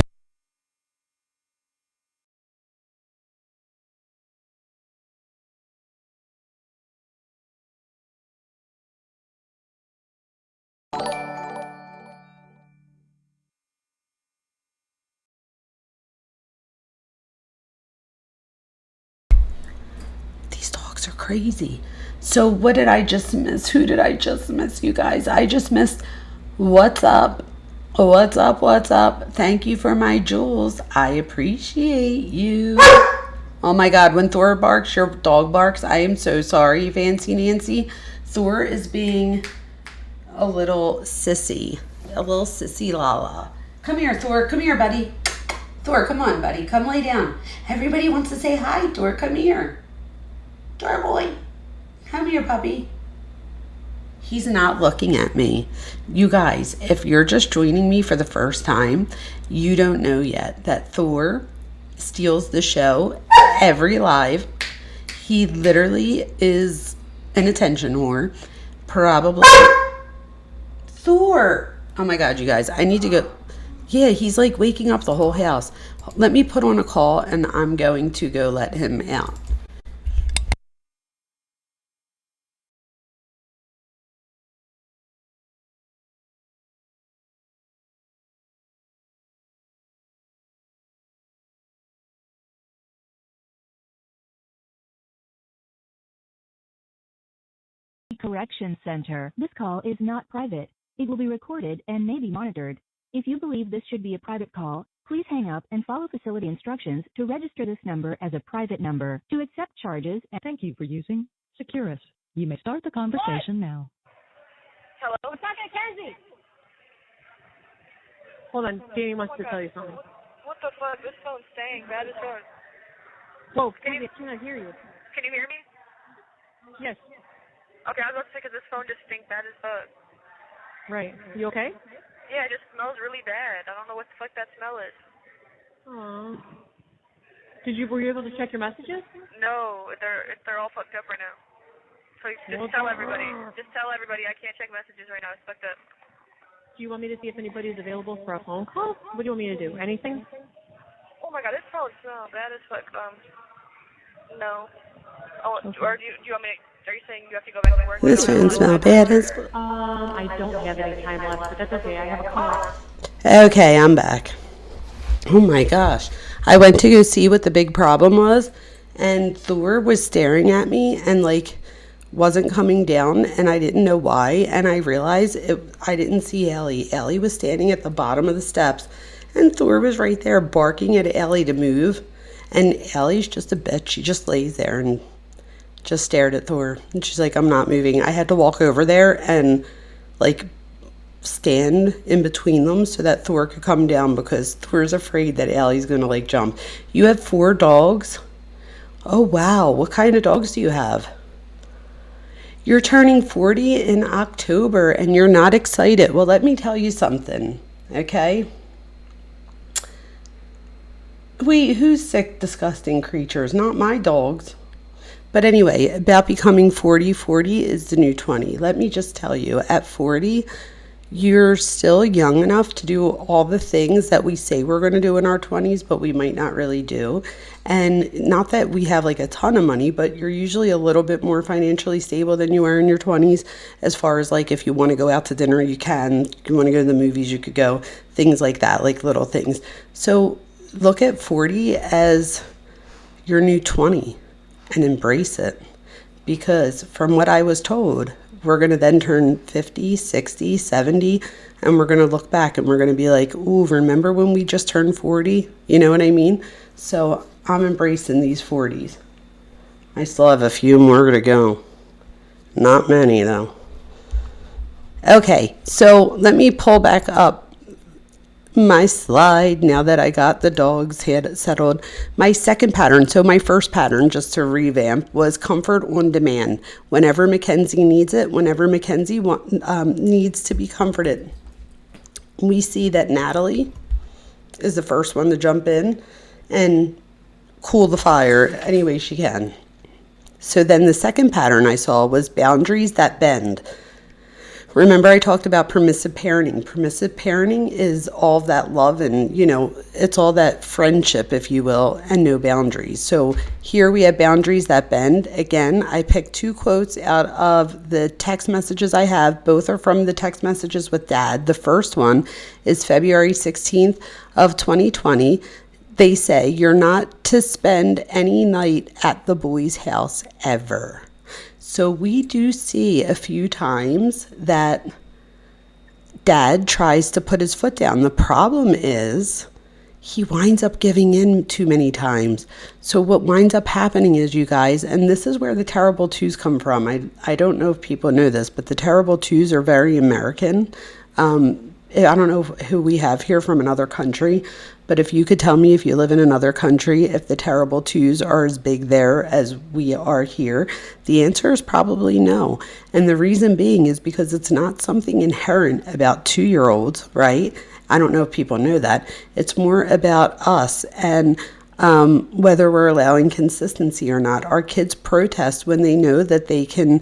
These dogs are crazy. So what did I just miss? Who did I just miss, you guys? I just missed what's up. What's up? What's up? Thank you for my jewels. I appreciate you. Oh my God, when Thor barks, your dog barks. I am so sorry, Fancy Nancy. Thor is being a little sissy. A little sissy lala. Come here, Thor. Come here, buddy. Thor, come on, buddy. Come lay down. Everybody wants to say hi, Thor. Come here. Thor boy. Come here, puppy. He's not looking at me. You guys, if you're just joining me for the first time, you don't know yet that Thor steals the show every live. He literally is an attention whore. Probably. Thor. Oh my God, you guys, I need to go. Yeah, he's like waking up the whole house. Let me put on a call and I'm going to go let him out. Correction Center. This call is not private. It will be recorded and may be monitored. If you believe this should be a private call, please hang up and follow facility instructions to register this number as a private number. To accept charges and thank you for using Securus. You may start the conversation now. Hello? What's up, Mackenzie? Hold on, Danny wants to tell you something. What the fuck? This phone's staying bad as fuck. Whoa, Candy, I cannot hear you. Can you hear me? Yes. Okay, I was about to say because this phone just stinks bad as fuck. Right. You okay? Yeah, it just smells really bad. I don't know what the fuck that smell is. Aww. Were you able to check your messages? No, they're all fucked up right now. So just tell everybody. Just tell everybody I can't check messages right now. It's fucked up. Do you want me to see if anybody's available for a phone call? What do you want me to do? Anything? Oh my God, this phone smells bad as fuck. No. Oh, okay. Or do you want me to? Are you saying you have to go back to work? This phone smells bad as. I don't have any time left, but that's okay. I have a call. Okay, I'm back. Oh my gosh. I went to go see what the big problem was, and Thor was staring at me and like wasn't coming down, and I didn't know why, and I realized I didn't see Ellie. Ellie was standing at the bottom of the steps, and Thor was right there barking at Ellie to move, and Ellie's just a bitch. She just lays there and just stared at Thor, and she's like, I'm not moving. I had to walk over there and like stand in between them so that Thor could come down because Thor's afraid that Ellie's gonna like jump. You have 4 dogs? Oh wow, what kind of dogs do you have? You're turning 40 in October and you're not excited. Well, let me tell you something, okay? Wait, who's sick, disgusting creatures? Not my dogs. But anyway, about becoming 40 is the new 20. Let me just tell you, at 40, you're still young enough to do all the things that we say we're going to do in our 20s, but we might not really do. And not that we have like a ton of money, but you're usually a little bit more financially stable than you are in your 20s, as far as like if you want to go out to dinner, you can. You want to go to the movies, you could go. Things like that, like little things. So look at 40 as your new 20 and embrace it. Because from what I was told, we're going to then turn 50, 60, 70, and we're going to look back and we're going to be like, ooh, remember when we just turned 40? You know what I mean? So I'm embracing these 40s. I still have a few more to go. Not many, though. Okay, so let me pull back up my slide now that I got the dogs had settled. My second pattern, so my first pattern, just to revamp, was comfort on demand. Whenever Mackenzie needs it, whenever Mackenzie needs to be comforted. We see that Natalie is the first one to jump in and cool the fire any way she can. So then the second pattern I saw was boundaries that bend. Remember I talked about permissive parenting. Permissive parenting is all that love and, it's all that friendship, if you will, and no boundaries. So here we have boundaries that bend. Again, I picked 2 quotes out of the text messages I have. Both are from the text messages with Dad. The first one is February 16th of 2020. They say, "You're not to spend any night at the boys' house ever." So we do see a few times that Dad tries to put his foot down. The problem is he winds up giving in too many times. So what winds up happening is, you guys, and this is where the terrible twos come from. I don't know if people know this, but the terrible twos are very American. I don't know who we have here from another country, but if you could tell me, if you live in another country, if the terrible twos are as big there as we are here, the answer is probably no. And the reason being is because it's not something inherent about 2-year-olds, right? I don't know if people know that. It's more about us and whether we're allowing consistency or not. Our kids protest when they know that they can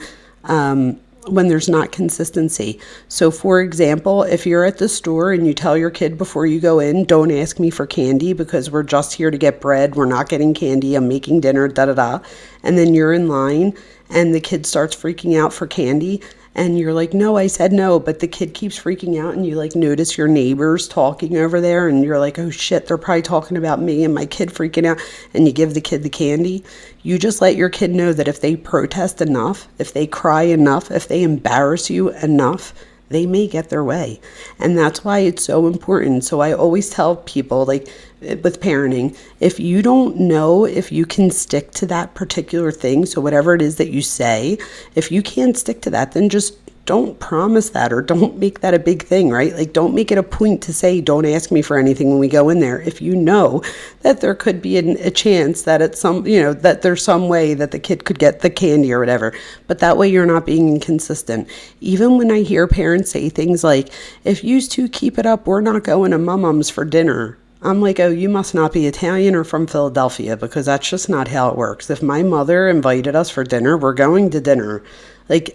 when there's not consistency. So for example, if you're at the store and you tell your kid before you go in, don't ask me for candy because we're just here to get bread, we're not getting candy, I'm making dinner, and then you're in line and the kid starts freaking out for candy and you're like, no, I said no, but the kid keeps freaking out and you like notice your neighbors talking over there and you're like, oh shit, they're probably talking about me and my kid freaking out, and you give the kid the candy. You just let your kid know that if they protest enough, if they cry enough, if they embarrass you enough, they may get their way. And that's why it's so important. So I always tell people, like with parenting, if you don't know if you can stick to that particular thing, so whatever it is that you say, if you can't stick to that, then just don't promise that or don't make that a big thing, right? Like don't make it a point to say, don't ask me for anything when we go in there. If you know that there could be a chance that it's that there's some way that the kid could get the candy or whatever, but that way you're not being inconsistent. Even when I hear parents say things like, if you two keep it up, we're not going to Mum-Mum's for dinner. I'm like, oh, you must not be Italian or from Philadelphia, because that's just not how it works. If my mother invited us for dinner, we're going to dinner.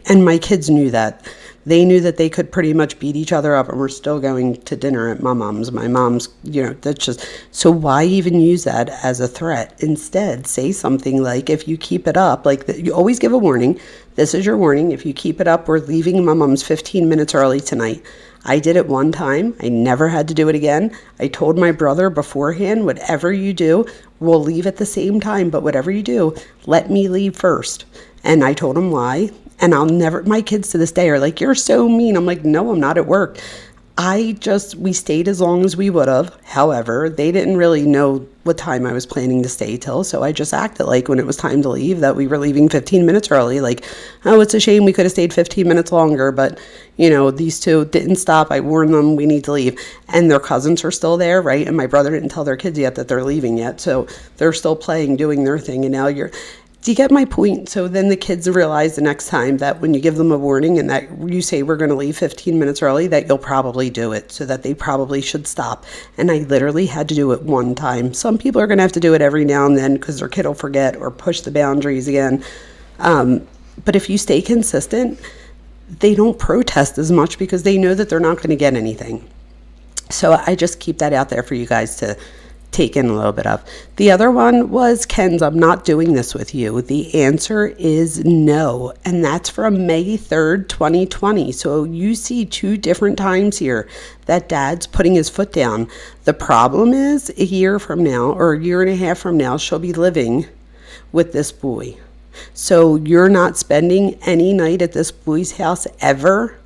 And my kids knew that. They knew that they could pretty much beat each other up and we're still going to dinner at my mom's. My mom's, that's just, so why even use that as a threat? Instead, say something like, if you keep it up, you always give a warning. This is your warning. If you keep it up, we're leaving my mom's 15 minutes early tonight. I did it one time. I never had to do it again. I told my brother beforehand, whatever you do, we'll leave at the same time, but whatever you do, let me leave first. And I told him why. And my kids to this day are like, you're so mean. I'm like, no, I'm not at work. We stayed as long as we would have. However, they didn't really know what time I was planning to stay till. So I just acted like when it was time to leave that we were leaving 15 minutes early. Like, oh, it's a shame we could have stayed 15 minutes longer. But, these two didn't stop. I warned them we need to leave. And their cousins are still there, right? And my brother didn't tell their kids yet that they're leaving yet. So they're still playing, doing their thing. And now do you get my point? So then the kids realize the next time that when you give them a warning and that you say we're going to leave 15 minutes early, that you'll probably do it, so that they probably should stop. And I literally had to do it one time. Some people are going to have to do it every now and then because their kid will forget or push the boundaries again. But if you stay consistent, they don't protest as much because they know that they're not going to get anything. So I just keep that out there for you guys to take in a little bit of. The other one was Ken's, I'm not doing this with you. The answer is no. And that's from May 3rd, 2020. So you see 2 different times here that dad's putting his foot down. The problem is a year from now or a year and a half from now, she'll be living with this boy. So you're not spending any night at this boy's house ever.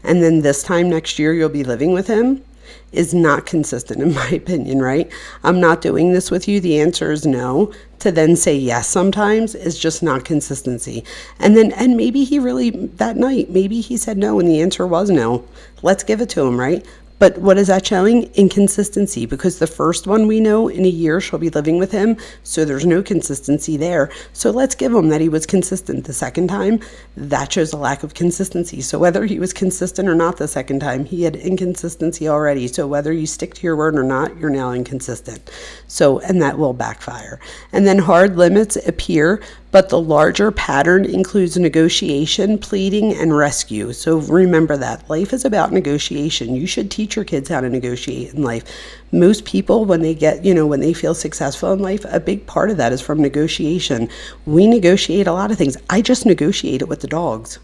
And then this time next year, you'll be living with him. Is not consistent in my opinion, right? I'm not doing this with you. The answer is no. To then say yes sometimes is just not consistency. And maybe he really, that night, maybe he said no and the answer was no. Let's give it to him, right? But what is that showing? Inconsistency, because the first one we know in a year she'll be living with him, so there's no consistency there. So let's give him that he was consistent the second time. That shows a lack of consistency. So whether he was consistent or not the second time, he had inconsistency already. So whether you stick to your word or not, you're now inconsistent. So, and that will backfire. And then hard limits appear, but the larger pattern includes negotiation, pleading, and rescue. So remember that. Life is about negotiation. You should teach your kids how to negotiate in life. Most people, when they get, when they feel successful in life, a big part of that is from negotiation. We negotiate a lot of things. I just negotiated with the dogs.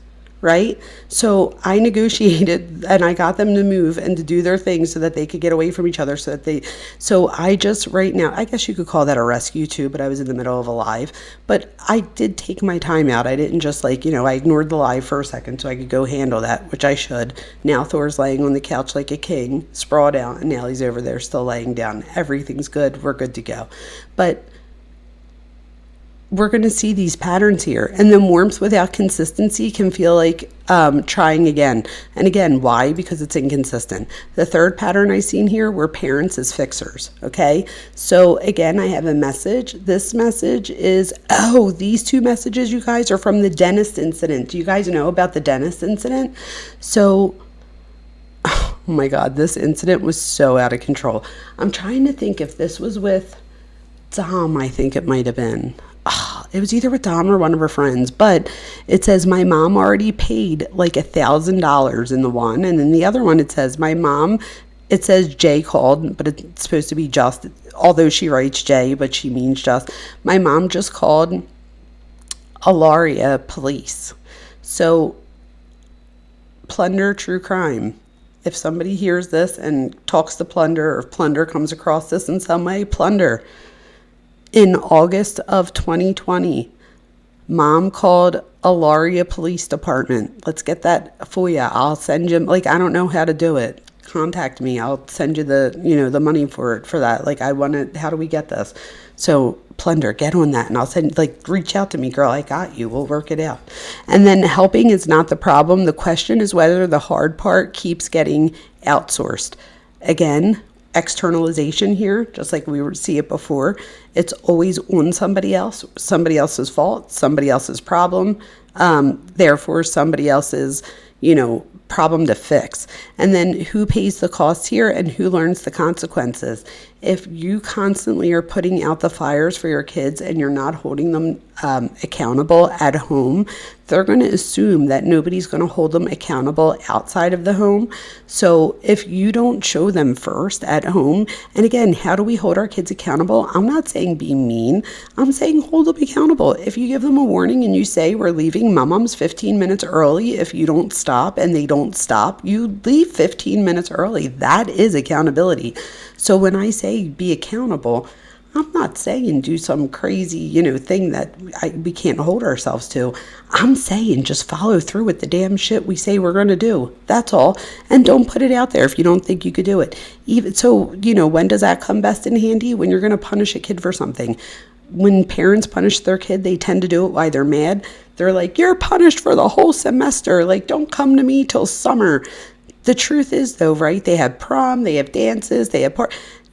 Right? So I negotiated and I got them to move and to do their things so that they could get away from each other so I just right now, I guess you could call that a rescue too, but I was in the middle of a live, but I did take my time out. I didn't just I ignored the live for a second so I could go handle that, which I should. Now Thor's laying on the couch like a king, sprawled out, and now he's over there still laying down. Everything's good. We're good to go. But we're going to see these patterns here. And then warmth without consistency can feel like trying again. And again, why? Because it's inconsistent. The third pattern I seen here were parents as fixers. Okay. So again, I have a message. This message is, these 2 messages, you guys, are from the dentist incident. Do you guys know about the dentist incident? So, oh my God, this incident was so out of control. I'm trying to think if this was with Dom, I think it might have been. It was either with Dom or one of her friends, but it says my mom already paid like $1,000 in the one, and then the other one it says my mom, it says Jay called, but it's supposed to be just, although she writes Jay, but she means just. My mom just called Alaria police. So plunder, true crime. If somebody hears this and talks to plunder, or if plunder comes across this in some way, plunder. In August of 2020, mom called Alaria Police Department. Let's get that for you. I'll send you, I don't know how to do it. Contact me. I'll send you the money for that. How do we get this? So plunder, get on that. And I'll send, reach out to me, girl. I got you. We'll work it out. And then helping is not the problem. The question is whether the hard part keeps getting outsourced. Again, externalization here, just like we see it before. It's always on somebody else, somebody else's fault, somebody else's problem, therefore somebody else's, problem to fix. And then who pays the cost here and who learns the consequences? If you constantly are putting out the fires for your kids and you're not holding them accountable at home, they're going to assume that nobody's going to hold them accountable outside of the home. So if you don't show them first at home, and again, how do we hold our kids accountable? I'm not saying be mean. I'm saying hold them accountable. If you give them a warning and you say, we're leaving Mom's 15 minutes early, if you don't stop and they don't stop, you leave 15 minutes early. That is accountability. So when I say be accountable, I'm not saying do some crazy, thing that we can't hold ourselves to. I'm saying just follow through with the damn shit we say we're going to do. That's all. And don't put it out there if you don't think you could do it. Even so, when does that come best in handy? When you're going to punish a kid for something. When parents punish their kid, they tend to do it while they're mad. They're like, you're punished for the whole semester. Don't come to me till summer. The truth is, though, right? They have prom, they have dances, they have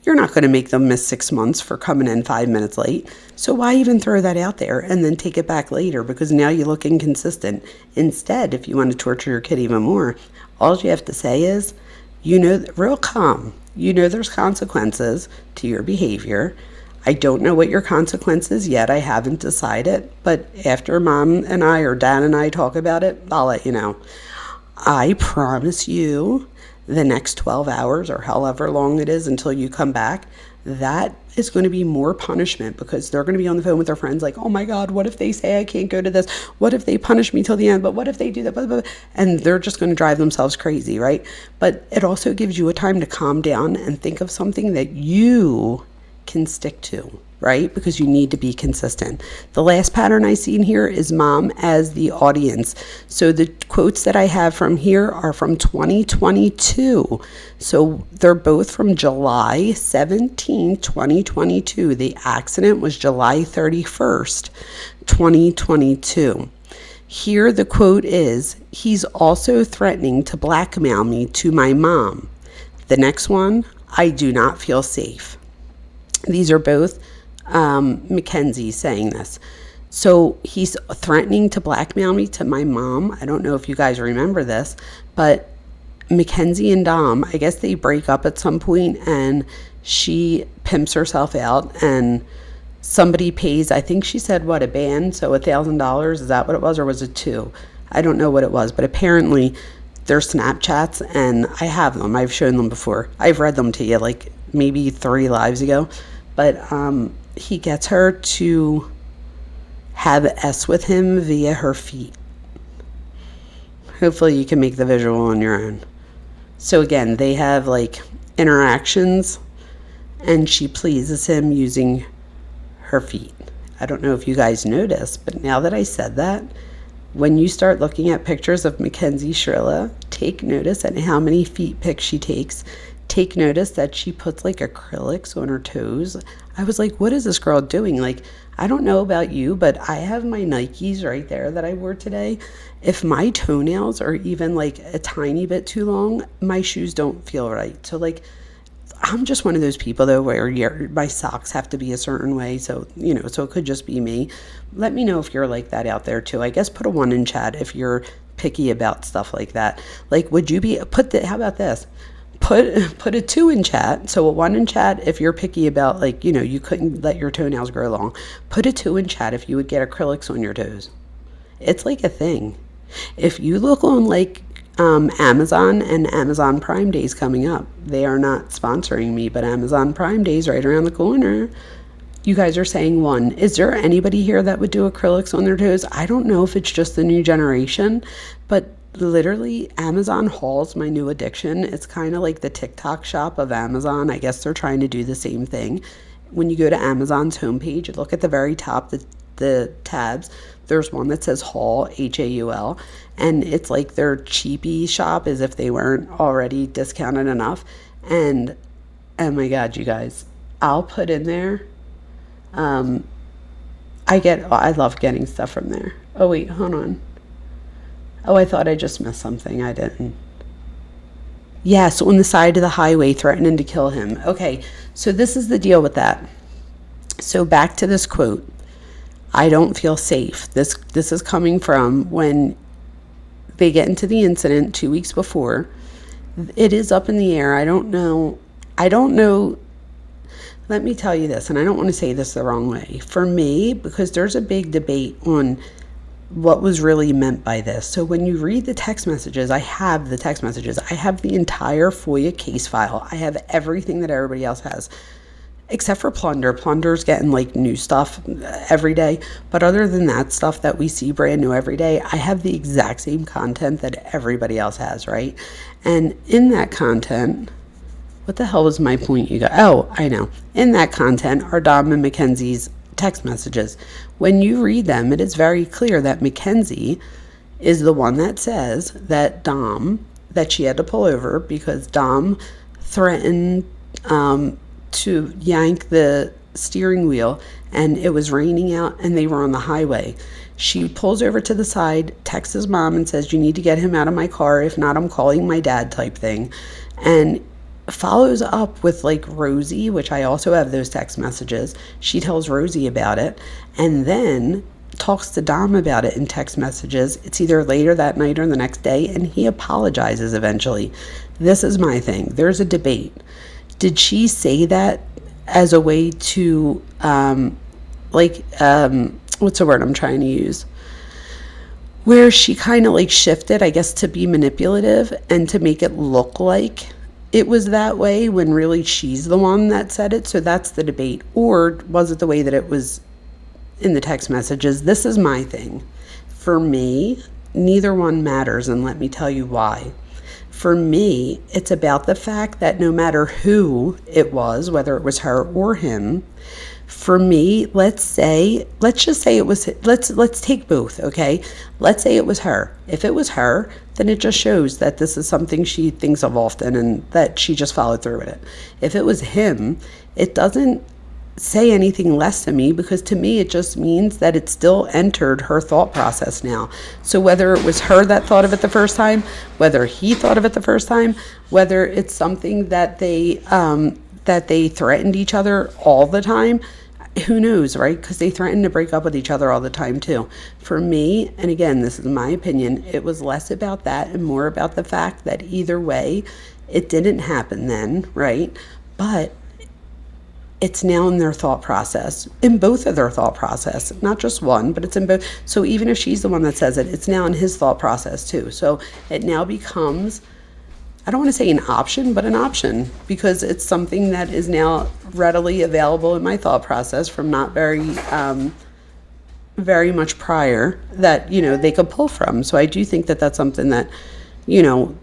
You're not going to make them miss 6 months for coming in 5 minutes late. So why even throw that out there and then take it back later? Because now you look inconsistent. Instead, if you want to torture your kid even more, all you have to say is, real calm. There's consequences to your behavior. I don't know what your consequences yet. I haven't decided. But after Mom and I or Dad and I talk about it, I'll let you know. I promise you, the next 12 hours or however long it is until you come back, that is going to be more punishment, because they're going to be on the phone with their friends like, oh my God, what if they say I can't go to this? What if they punish me till the end? But what if they do that? Blah, blah, blah. And they're just going to drive themselves crazy, right? But it also gives you a time to calm down and think of something that you can stick to, right? Because you need to be consistent. The last pattern I see in here is mom as the audience. So the quotes that I have from here are from 2022. So they're both from July 17, 2022. The accident was July 31st, 2022. Here the quote is, he's also threatening to blackmail me to my mom. The next one, I do not feel safe. These are both Mackenzie saying this. So he's threatening to blackmail me to my mom. I don't know if you guys remember this, but Mackenzie and Dom, I guess they break up at some point, and she pimps herself out, and somebody pays, I think she said, what, a band? So $1,000, is that what it was? Or was it $2,000? I don't know what it was, but apparently they're Snapchats, and I have them. I've shown them before. I've read them to you like maybe 3 lives ago. But he gets her to have S with him via her feet. Hopefully you can make the visual on your own. So again, they have like interactions, and she pleases him using her feet. I don't know if you guys noticed, but now that I said that, when you start looking at pictures of Mackenzie Shirilla, take notice at how many feet pics she takes. Take notice that she puts like acrylics on her toes. I was like, what is this girl doing? Like, I don't know about you, but I have my Nikes right there that I wore today. If my toenails are even like a tiny bit too long, my shoes don't feel right. So like, I'm just one of those people though where my socks have to be a certain way. So, so it could just be me. Let me know if you're like that out there too. I guess put a 1 in chat if you're picky about stuff like that. Like, would you be, how about this? Put a 2 in chat. So a 1 in chat if you're picky about like, you couldn't let your toenails grow long. Put a 2 in chat if you would get acrylics on your toes. It's like a thing. If you look on like Amazon, and Amazon Prime Day is coming up. They are not sponsoring me, but Amazon Prime Day is right around the corner. You guys are saying 1. Is there anybody here that would do acrylics on their toes? I don't know if it's just the new generation, but literally Amazon hauls my new addiction. It's kind of like the TikTok shop of Amazon. I guess they're trying to do the same thing. When you go to Amazon's homepage, look at the very top, the tabs. There's one that says haul, Haul, and it's like their cheapy shop, as if they weren't already discounted enough. And oh my God, you guys, I'll put in there. I love getting stuff from there. Oh wait, hold on. Oh, I thought I just missed something. I didn't. Yes, on the side of the highway, threatening to kill him. Okay, so this is the deal with that. So back to this quote. I don't feel safe. This is coming from when they get into the incident 2 weeks before. It is up in the air. I don't know. Let me tell you this, and I don't want to say this the wrong way. For me, because there's a big debate on what was really meant by this. So when you read the text messages, I have the text messages. I have the entire FOIA case file. I have everything that everybody else has. Except for Plunder. Plunder's getting like new stuff every day. But other than that stuff that we see brand new every day, I have the exact same content that everybody else has, right? And in that content, what the hell was my point, you guys? Oh, I know. In that content are Dom and Mackenzie's text messages. When you read them, it is very clear that Mackenzie is the one that says that that she had to pull over because Dom threatened to yank the steering wheel, and it was raining out and they were on the highway. She pulls over to the side, texts his mom and says, you need to get him out of my car, if not I'm calling my dad, type thing. And follows up with like Rosie, which I also have those text messages. She tells Rosie about it and then talks to Dom about it in text messages. It's either later that night or the next day, and he apologizes eventually. This is my thing. There's a debate. Did she say that as a way to, what's the word I'm trying to use? where she kind of like shifted, I guess, to be manipulative and to make it look like it was that way when really she's the one that said it. So that's the debate. Or was it the way that it was in the text messages? This is my thing. For me, neither one matters, and let me tell you why. For me, it's about the fact that no matter who it was, whether it was her or him, for me, let's just say it was, let's take both, okay? Let's say it was her. If it was her, then it just shows that this is something she thinks of often and that she just followed through with it. If it was him, it doesn't say anything less to me, because to me it just means that it still entered her thought process now. So whether it was her that thought of it the first time, whether he thought of it the first time, whether it's something that they threatened each other all the time, who knows, right? Because they threatened to break up with each other all the time too. For me, and again, this is my opinion, it was less about that and more about the fact that either way, it didn't happen then, right? But it's now in their thought process, in both of their thought process, not just one, but it's in both. So even if she's the one that says it, it's now in his thought process too. So it now becomes, I don't want to say an option, but an option, because it's something that is now readily available in my thought process from not very much prior that, they could pull from. So I do think that that's something that,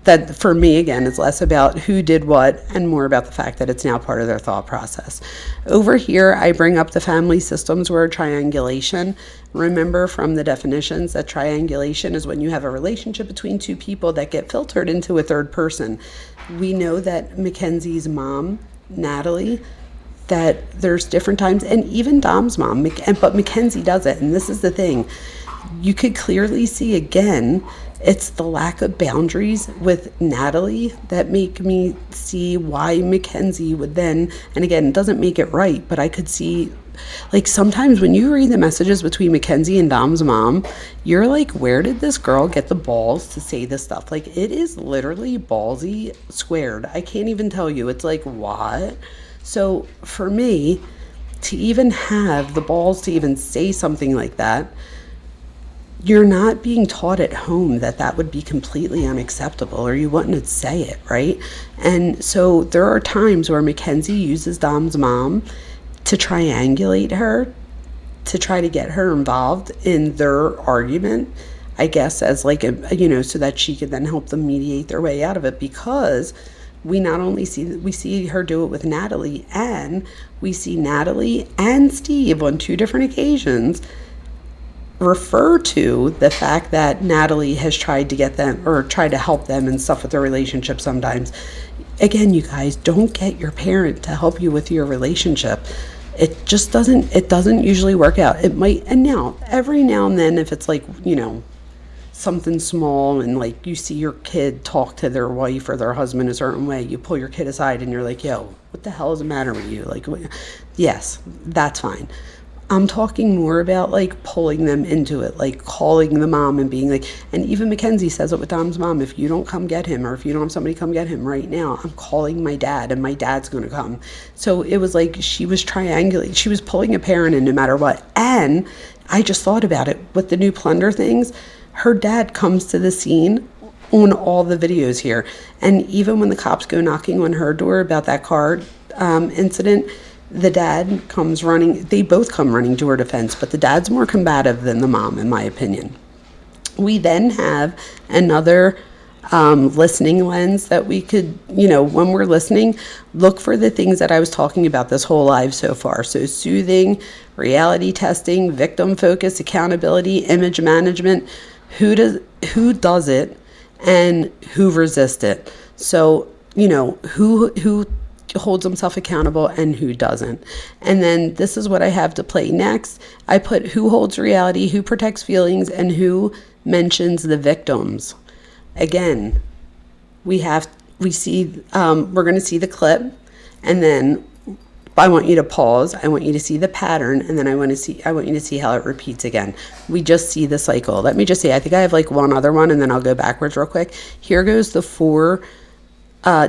that for me, again, is less about who did what and more about the fact that it's now part of their thought process. Over here, I bring up the family systems word triangulation. Remember from the definitions that triangulation is when you have a relationship between two people that get filtered into a third person. We know that Mackenzie's mom, Natalie, that there's different times, and even Dom's mom, but Mackenzie does it. And this is the thing. You could clearly see again, it's the lack of boundaries with Natalie that make me see why Mackenzie would then, and again, it doesn't make it right, but I could see, like, sometimes when you read the messages between Mackenzie and Dom's mom, you're like, where did this girl get the balls to say this stuff? Like, it is literally ballsy squared. I can't even tell you. It's like, what? So for me, to even have the balls to even say something like that, you're not being taught at home that would be completely unacceptable, or you wouldn't say it, right? And so there are times where Mackenzie uses Dom's mom to triangulate her, to try to get her involved in their argument, I guess, as like so that she could then help them mediate their way out of it, because we not only see her do it with Natalie, and we see Natalie and Steve on two different occasions refer to the fact that Natalie has tried to get them or tried to help them and stuff with their relationship sometimes. Again, you guys, don't get your parent to help you with your relationship. It just doesn't usually work out. It might, and now, every now and then, if it's like, something small and like you see your kid talk to their wife or their husband a certain way, you pull your kid aside and you're like, yo, what the hell is the matter with you? Like, yes, that's fine. I'm talking more about like pulling them into it, like calling the mom and being like, and even Mackenzie says it with Dom's mom, if you don't come get him, or if you don't have somebody come get him right now, I'm calling my dad and my dad's going to come. So it was like she was triangulating, she was pulling a parent in no matter what. And I just thought about it with the new plunder things. Her dad comes to the scene on all the videos here. And even when the cops go knocking on her door about that car incident, the dad comes running. They both come running to her defense, but the dad's more combative than the mom, in my opinion. We then have another listening lens that we could, when we're listening, look for the things that I was talking about this whole live so far. So soothing, reality testing, victim focus, accountability, image management, who does it and who resists it. So, who holds himself accountable and who doesn't. And then this is what I have to play next. I put who holds reality, who protects feelings, and who mentions the victims. Again, we're going to see the clip, and then I want you to pause. I want you to see the pattern, and then I want you to see how it repeats again. We just see the cycle. Let me just say, I think I have like one other one, and then I'll go backwards real quick. Here goes the 4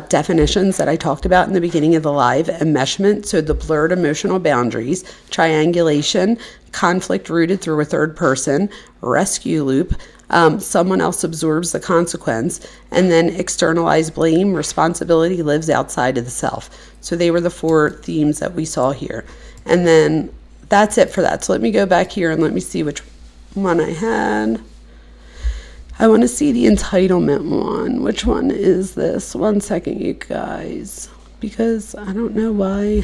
definitions that I talked about in the beginning of the live. Enmeshment, so the blurred emotional boundaries. Triangulation, conflict rooted through a third person. Rescue loop, Someone else absorbs the consequence, and then externalized blame, responsibility lives outside of the self. So they were the 4 themes that we saw here. And then that's it for that. So let me go back here and let me see which one I had. I want to see the entitlement one. Which one is this? 1 second, you guys, because I don't know why.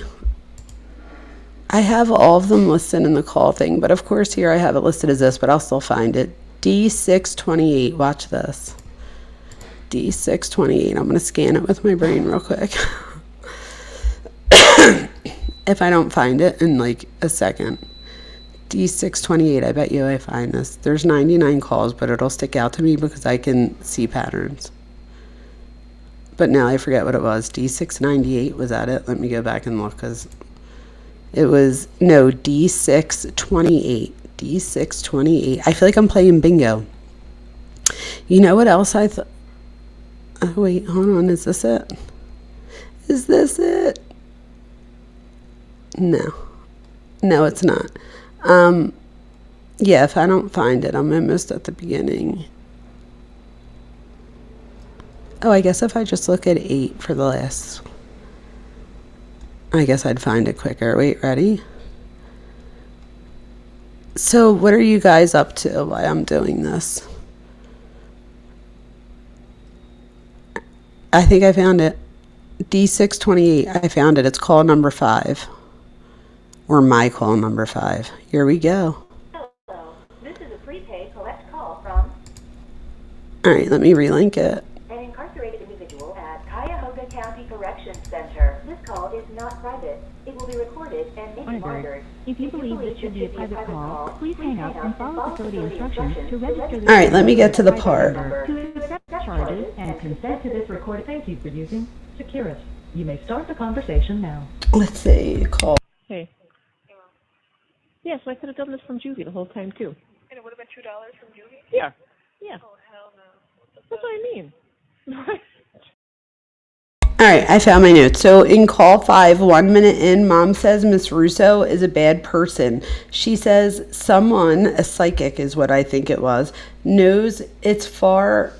I have all of them listed in the call thing, but of course here I have it listed as this, but I'll still find it. D628, watch this. D628, I'm going to scan it with my brain real quick. If I don't find it in like a second. D628, I bet you I find this. There's 99 calls, but it'll stick out to me because I can see patterns. But now I forget what it was. D698, was that it? Let me go back and look, because it was, no, D628. D628. I feel like I'm playing bingo. You know what else I thought? Oh, wait, hold on. Is this it? Is this it? No. No, it's not. Yeah, if I don't find it, I'm almost at the beginning. Oh, I guess if I just look at 8 for the last, I guess I'd find it quicker. Wait, ready? So what are you guys up to while I'm doing this? I think I found it. D628, I found it. It's call number 5. Or my call number 5. Here we go. Hello, this is a prepaid collect call from... Alright, let me relink it. An incarcerated individual at Cuyahoga County Corrections Center. This call is not private. It will be recorded and may be monitored. If you believe this should be a private call, please hang up and follow facility instructions to register this. Alright, let me get to the part. To accept charges and Consent to this recording. Thank you for using Securus. You may start the conversation now. Let's see, call. Hey. Yes, I could have done this from Juvie the whole time, too. And it would have been $2 from Juvie? Yeah. Yeah. Oh, hell no. That's what I mean. Alright, I found my notes. So in call 5, 1 minute in, Mom says Miss Russo is a bad person. She says someone, a psychic is what I think it was, knows it's far,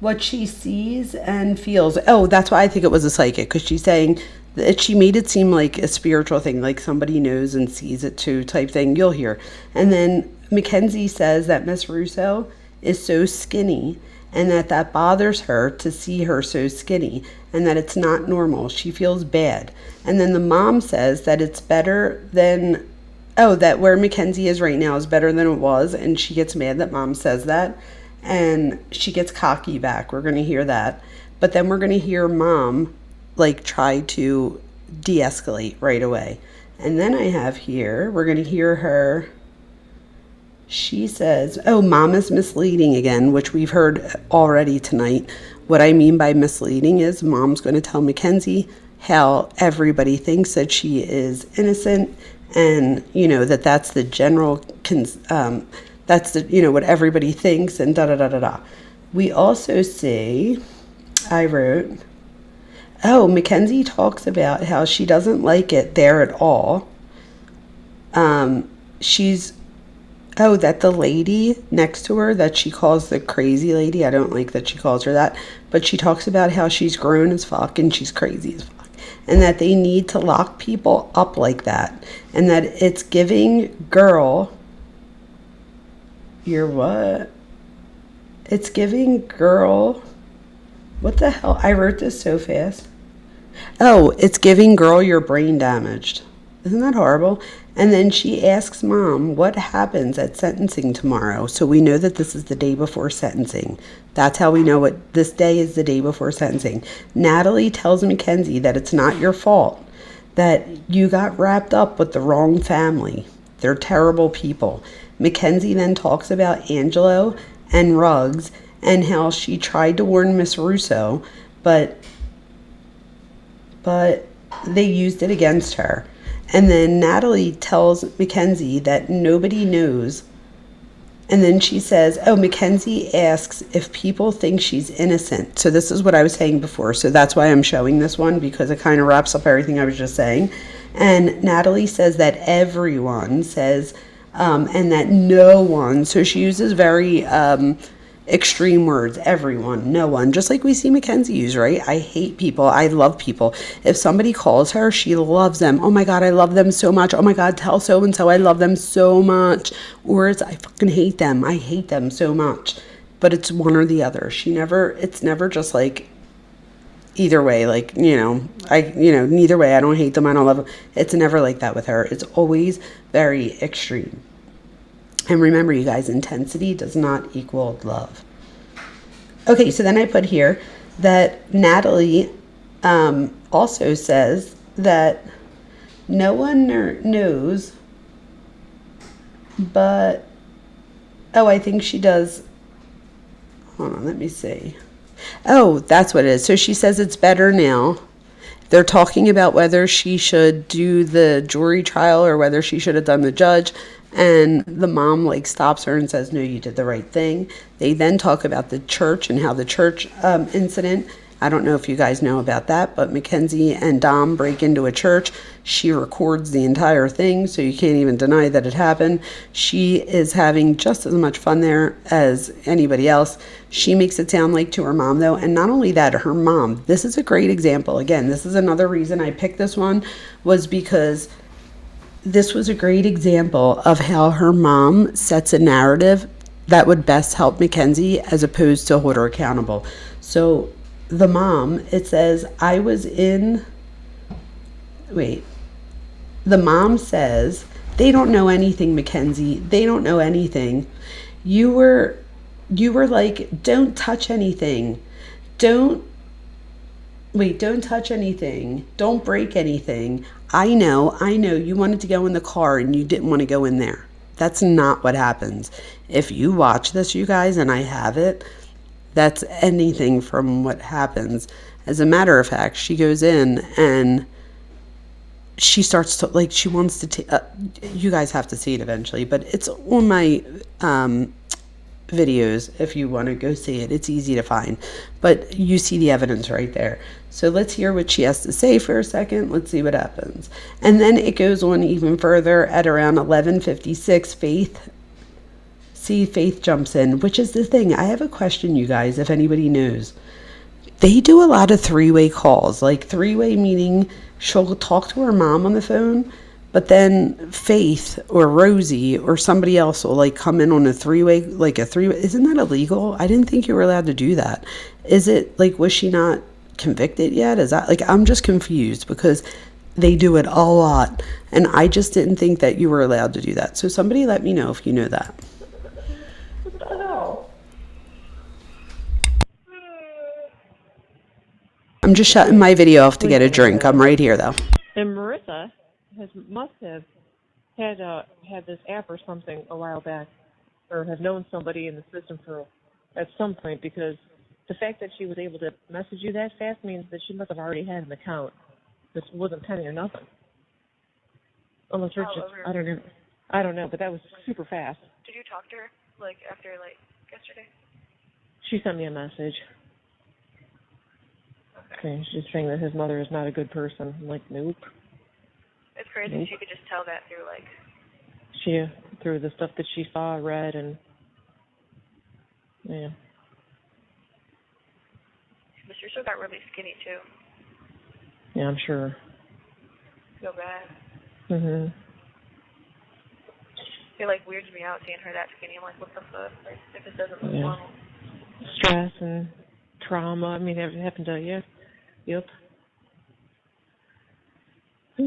what she sees and feels. Oh, that's why I think it was a psychic, because she's saying that she made it seem like a spiritual thing, like somebody knows and sees it too type thing. You'll hear. And then Mackenzie says that Miss Russo is so skinny and that bothers her to see her so skinny and that it's not normal. She feels bad. And then the mom says that it's better than, that where Mackenzie is right now is better than it was, and she gets mad that Mom says that, and she gets cocky back. We're going to hear that. But then we're going to hear Mom like try to de-escalate right away. And then I have here, we're going to hear her, she says, Mom is misleading again, which we've heard already tonight. What I mean by misleading is Mom's going to tell Mackenzie how everybody thinks that she is innocent, and, that's the general, that's the, what everybody thinks, and da-da-da-da-da. We also see, I wrote, Mackenzie talks about how she doesn't like it there at all. That the lady next to her that she calls the crazy lady, I don't like that she calls her that, but she talks about how she's grown as fuck and she's crazy as fuck, and that they need to lock people up like that, and that it's giving girl, you're what? It's giving girl, what the hell? I wrote this so fast. It's giving girl your brain damaged. Isn't that horrible? And then she asks Mom what happens at sentencing tomorrow. So we know that this is the day before sentencing. That's how we know what this day is, the day before sentencing. Natalie tells Mackenzie that it's not your fault, that you got wrapped up with the wrong family. They're terrible people. Mackenzie then talks about Angelo and Ruggs and how she tried to warn Miss Russo, but they used it against her. And then Natalie tells Mackenzie that nobody knows. And then she says, Mackenzie asks if people think she's innocent. So this is what I was saying before. So that's why I'm showing this one, because it kind of wraps up everything I was just saying. And Natalie says that everyone says, and that no one, so she uses very extreme words, everyone, no one, just like we see Mackenzie use, right? I hate people, I love people. If somebody calls her, she loves them. Oh my God, I love them so much. Oh my God, tell so-and-so I love them so much. Or it's, I fucking hate them. I hate them so much. But it's one or the other. It's never just like either way, like, neither way, I don't hate them, I don't love them. It's never like that with her. It's always very extreme. And remember, you guys, intensity does not equal love. Okay, so then I put here that Natalie also says that no one knows, but, I think she does. Hold on, let me see. Oh, that's what it is. So she says it's better now. They're talking about whether she should do the jury trial or whether she should have done the judge. And the mom stops her and says, no, you did the right thing. They then talk about the church and how the church incident. I don't know if you guys know about that, but Mackenzie and Dom break into a church. She records the entire thing, so you can't even deny that it happened. She is having just as much fun there as anybody else. She makes it sound like to her mom, though, and not only that, her mom. This is a great example. Again, this is another reason I picked this one, was because this was a great example of how her mom sets a narrative that would best help Mackenzie as opposed to hold her accountable. So the mom, it says, the mom says, they don't know anything, Mackenzie. They don't know anything. You were like, don't touch anything. Don't touch anything. Don't break anything. I know. You wanted to go in the car and you didn't want to go in there. That's not what happens. If you watch this, you guys, and I have it, that's anything from what happens. As a matter of fact, she goes in and she starts to, she wants to you guys have to see it eventually, but it's on my videos if you want to go see it. It's easy to find, but you see the evidence right there. So let's hear what she has to say for a second. Let's see what happens. And then it goes on even further at around 11:56. Faith jumps in, which is the thing. I have a question, you guys, if anybody knows. They do a lot of three-way calls, three-way meaning she'll talk to her mom on the phone, but then Faith or Rosie or somebody else will come in on a three-way, Isn't that illegal? I didn't think you were allowed to do that. Is it was she not convicted yet? Is that I'm just confused because they do it a lot, and I just didn't think that you were allowed to do that. So somebody let me know if you know that. I'm just shutting my video off to get a drink. I'm right here, though. And Marissa must have had this app or something a while back, or have known somebody in the system at some point, because the fact that she was able to message you that fast means that she must have already had an account. This wasn't pending or nothing. Unless her I don't know, but that was super fast. Did you talk to her after yesterday? She sent me a message. Okay, she's saying that his mother is not a good person. I'm like, nope. It's crazy. Nope. She could just tell that through through the stuff that she saw, read, and yeah. But she still got really skinny too. Yeah, I'm sure. Feel bad. Mhm. It weirds me out seeing her that skinny. I'm like, what the fuck? If it doesn't look normal. Stress and trauma. I mean, it happened to you. Yep. Yeah.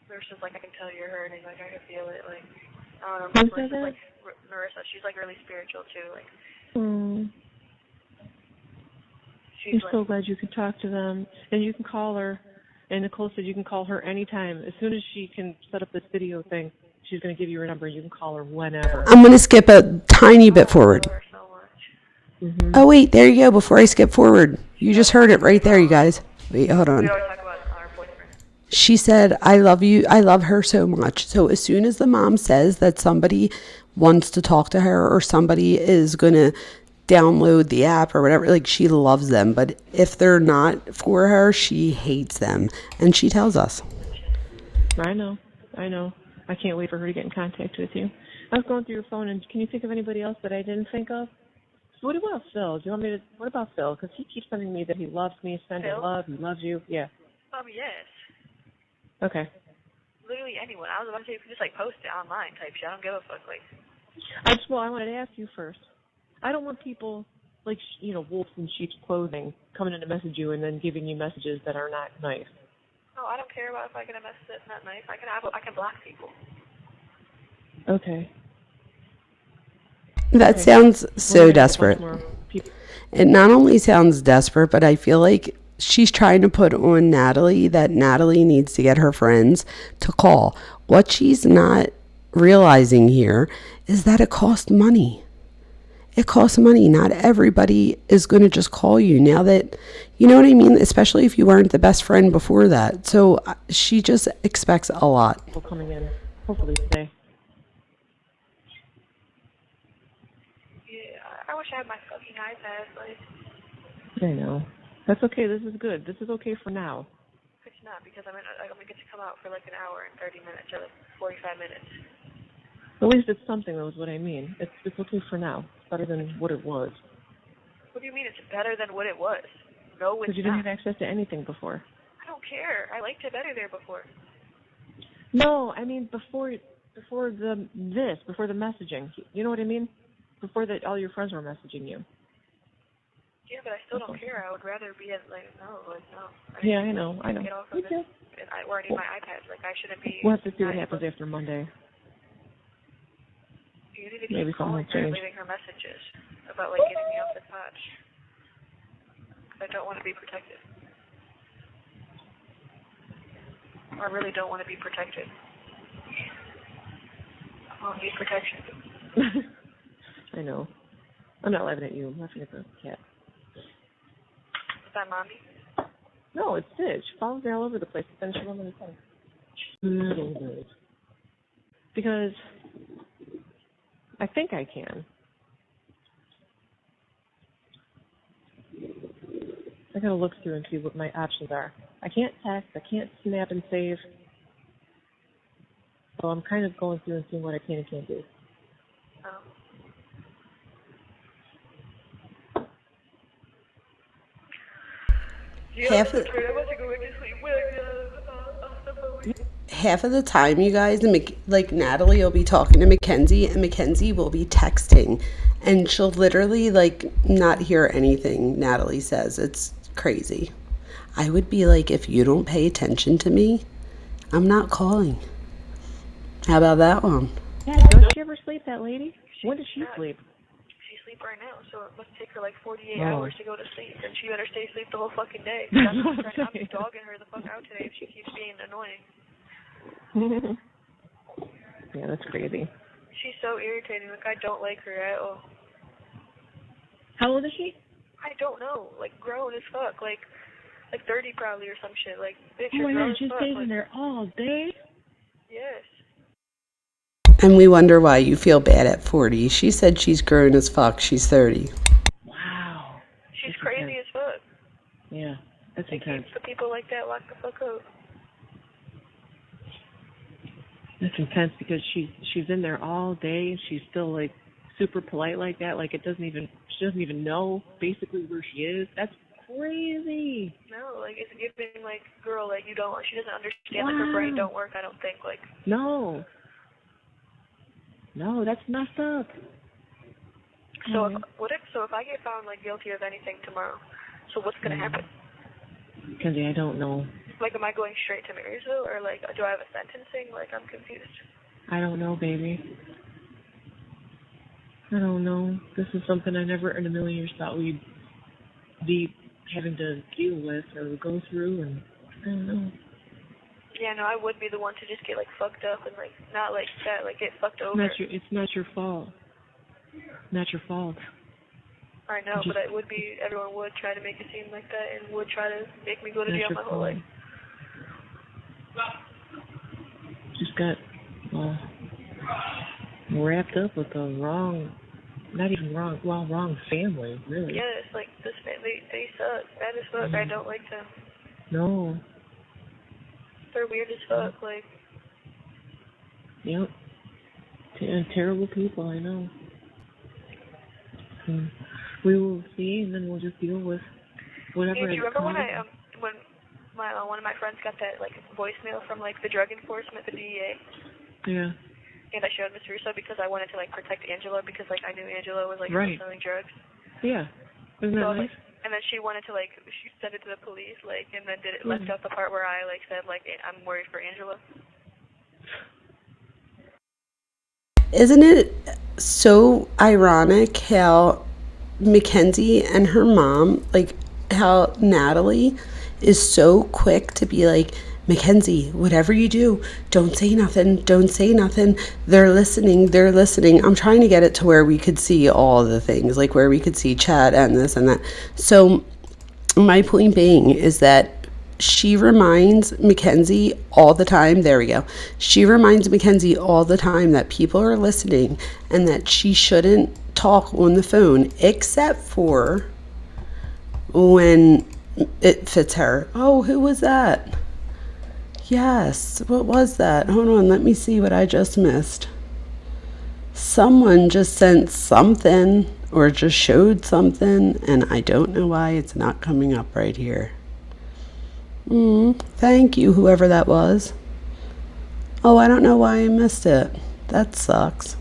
Marissa's I can tell you're hurting. I can feel it. I don't know. Marissa, she's really spiritual too. I'm so glad you can talk to them, and you can call her. And Nicole said you can call her anytime. As soon as she can set up this video thing, she's going to give you her number. You can call her whenever. I'm going to skip a tiny bit forward. Oh, wait, there you go. Before I skip forward, you just heard it right there, you guys. Wait, hold on. She said, I love you. I love her so much. So as soon as the mom says that somebody wants to talk to her or somebody is going to download the app or whatever, she loves them. But if they're not for her, she hates them. And she tells us. I know. I can't wait for her to get in contact with you. I was going through your phone, and can you think of anybody else that I didn't think of? So what about Phil? Do you want me to? What about Phil? Because he keeps sending me that he loves me, sending love, he loves you. Yeah. Yes. Okay. Literally anyone. I was about to say you can just like post it online type shit. I don't give a fuck. Like. I wanted to ask you first. I don't want people like wolves in sheep's clothing coming in to message you and then giving you messages that are not nice. No, I don't care about if I get a message that's not nice. I can block people. Okay. That sounds so desperate. It not only sounds desperate, but I feel like she's trying to put on Natalie that Natalie needs to get her friends to call. What she's not realizing here is that it costs money. It costs money. Not everybody is going to just call you now that, you know what I mean? Especially if you weren't the best friend before that. So she just expects a lot. People coming in, hopefully today. Yeah, I wish I had my fucking iPad. Like. I know. That's okay. This is good. This is okay for now. It's not because I'm gonna get to come out for like an hour and 30 minutes or like 45 minutes. At least it's something, though, is what I mean. It's okay for now. It's better than what it was. What do you mean it's better than what it was? No, it's not. Because you didn't have access to anything before. I don't care. I liked it better there before. No, I mean before the messaging. You know what I mean? Before that, all your friends were messaging you. Yeah, but I still don't care. I would rather be at no. Yeah, I know. Get off of this. I already need my iPad. Like I shouldn't be. We'll have to see what happens after Monday. You need to keep calling her and leaving her messages about like getting me off the touch. I don't want to be protected. I really don't want to be protected. I don't need protection. I know. I'm not laughing at you. I'm laughing at the cat. Is that Mommy? No, it's Stitch. She follows me all over the place. Then she won't let me come. Little bit. Because I think I can. I gotta look through and see what my options are. I can't text. I can't snap and save. So I'm kind of going through and seeing what I can and can't do. Half of the time, you guys, like Natalie will be talking to Mackenzie, and Mackenzie will be texting, and she'll literally like not hear anything Natalie says. It's crazy. I would be like, if you don't pay attention to me, I'm not calling. How about that one? Yeah, don't she ever sleep, that lady? When does she sleep? She sleep right now, so it must take her like 48 hours to go to sleep, and she better stay asleep the whole fucking day. I'm dogging her the fuck out today if she keeps being annoying. Yeah, that's crazy. She's so irritating. Like, I don't like her at all. How old is she? I don't know. Like, grown as fuck. Like 30 probably or some shit. Like, bitch, oh you're my grown God, as she's fuck. staying there all day? Yes. And we wonder why you feel bad at 40. She said she's grown as fuck. She's 30. Wow. She's crazy as fuck. Yeah, that's intense. Keep the people like that locked the fuck up. That's intense because she's in there all day and she's still like super polite like that. Like she doesn't even know basically where she is. That's crazy. No, like it's giving like girl like she doesn't understand like her brain don't work. I don't think like. No, that's messed up. So if I get found like guilty of anything tomorrow, so what's gonna happen? Kenzie, I don't know. Like, am I going straight to Marysville, or like, do I have a sentencing? Like, I'm confused. I don't know, baby. I don't know. This is something I never in a million years thought we'd be having to deal with or go through, and I don't know. Yeah, no, I would be the one to just get like fucked up and like not like that, like get fucked over. It's not your fault. Not your fault. I know, but it would be. Everyone would try to make it seem like that, and would try to make me go to jail my whole life. Just got wrapped up with the wrong family, really. Yeah, it's like this family, they suck. Bad as fuck. I don't like them. No. They're weird as fuck. Like, Yep. Terrible people, I know. We will see, and then we'll just deal with whatever. Do you remember when one of my friends got that like voicemail from like the drug enforcement, the DEA? Yeah. And I showed Miss Russo because I wanted to like protect Angela because like I knew Angela was like Right. selling drugs. Yeah. Isn't that nice? And then she wanted to like she sent it to the police like, and then left out the part where I like said like I'm worried for Angela. Isn't it so ironic how Mackenzie and her mom, like how Natalie is so quick to be like, Mackenzie, whatever you do, don't say nothing, don't say nothing. They're listening. I'm trying to get it to where we could see all the things, like where we could see chat and this and that. So my point being is that she reminds Mackenzie all the time, there we go. She reminds Mackenzie all the time that people are listening and that she shouldn't talk on the phone except for when it fits her. Oh, who was that? Yes, what was that? Hold on, let me see what I just missed. Someone just sent something or just showed something, and I don't know why it's not coming up right here. Thank you, whoever that was. Oh, I don't know why I missed it. That sucks.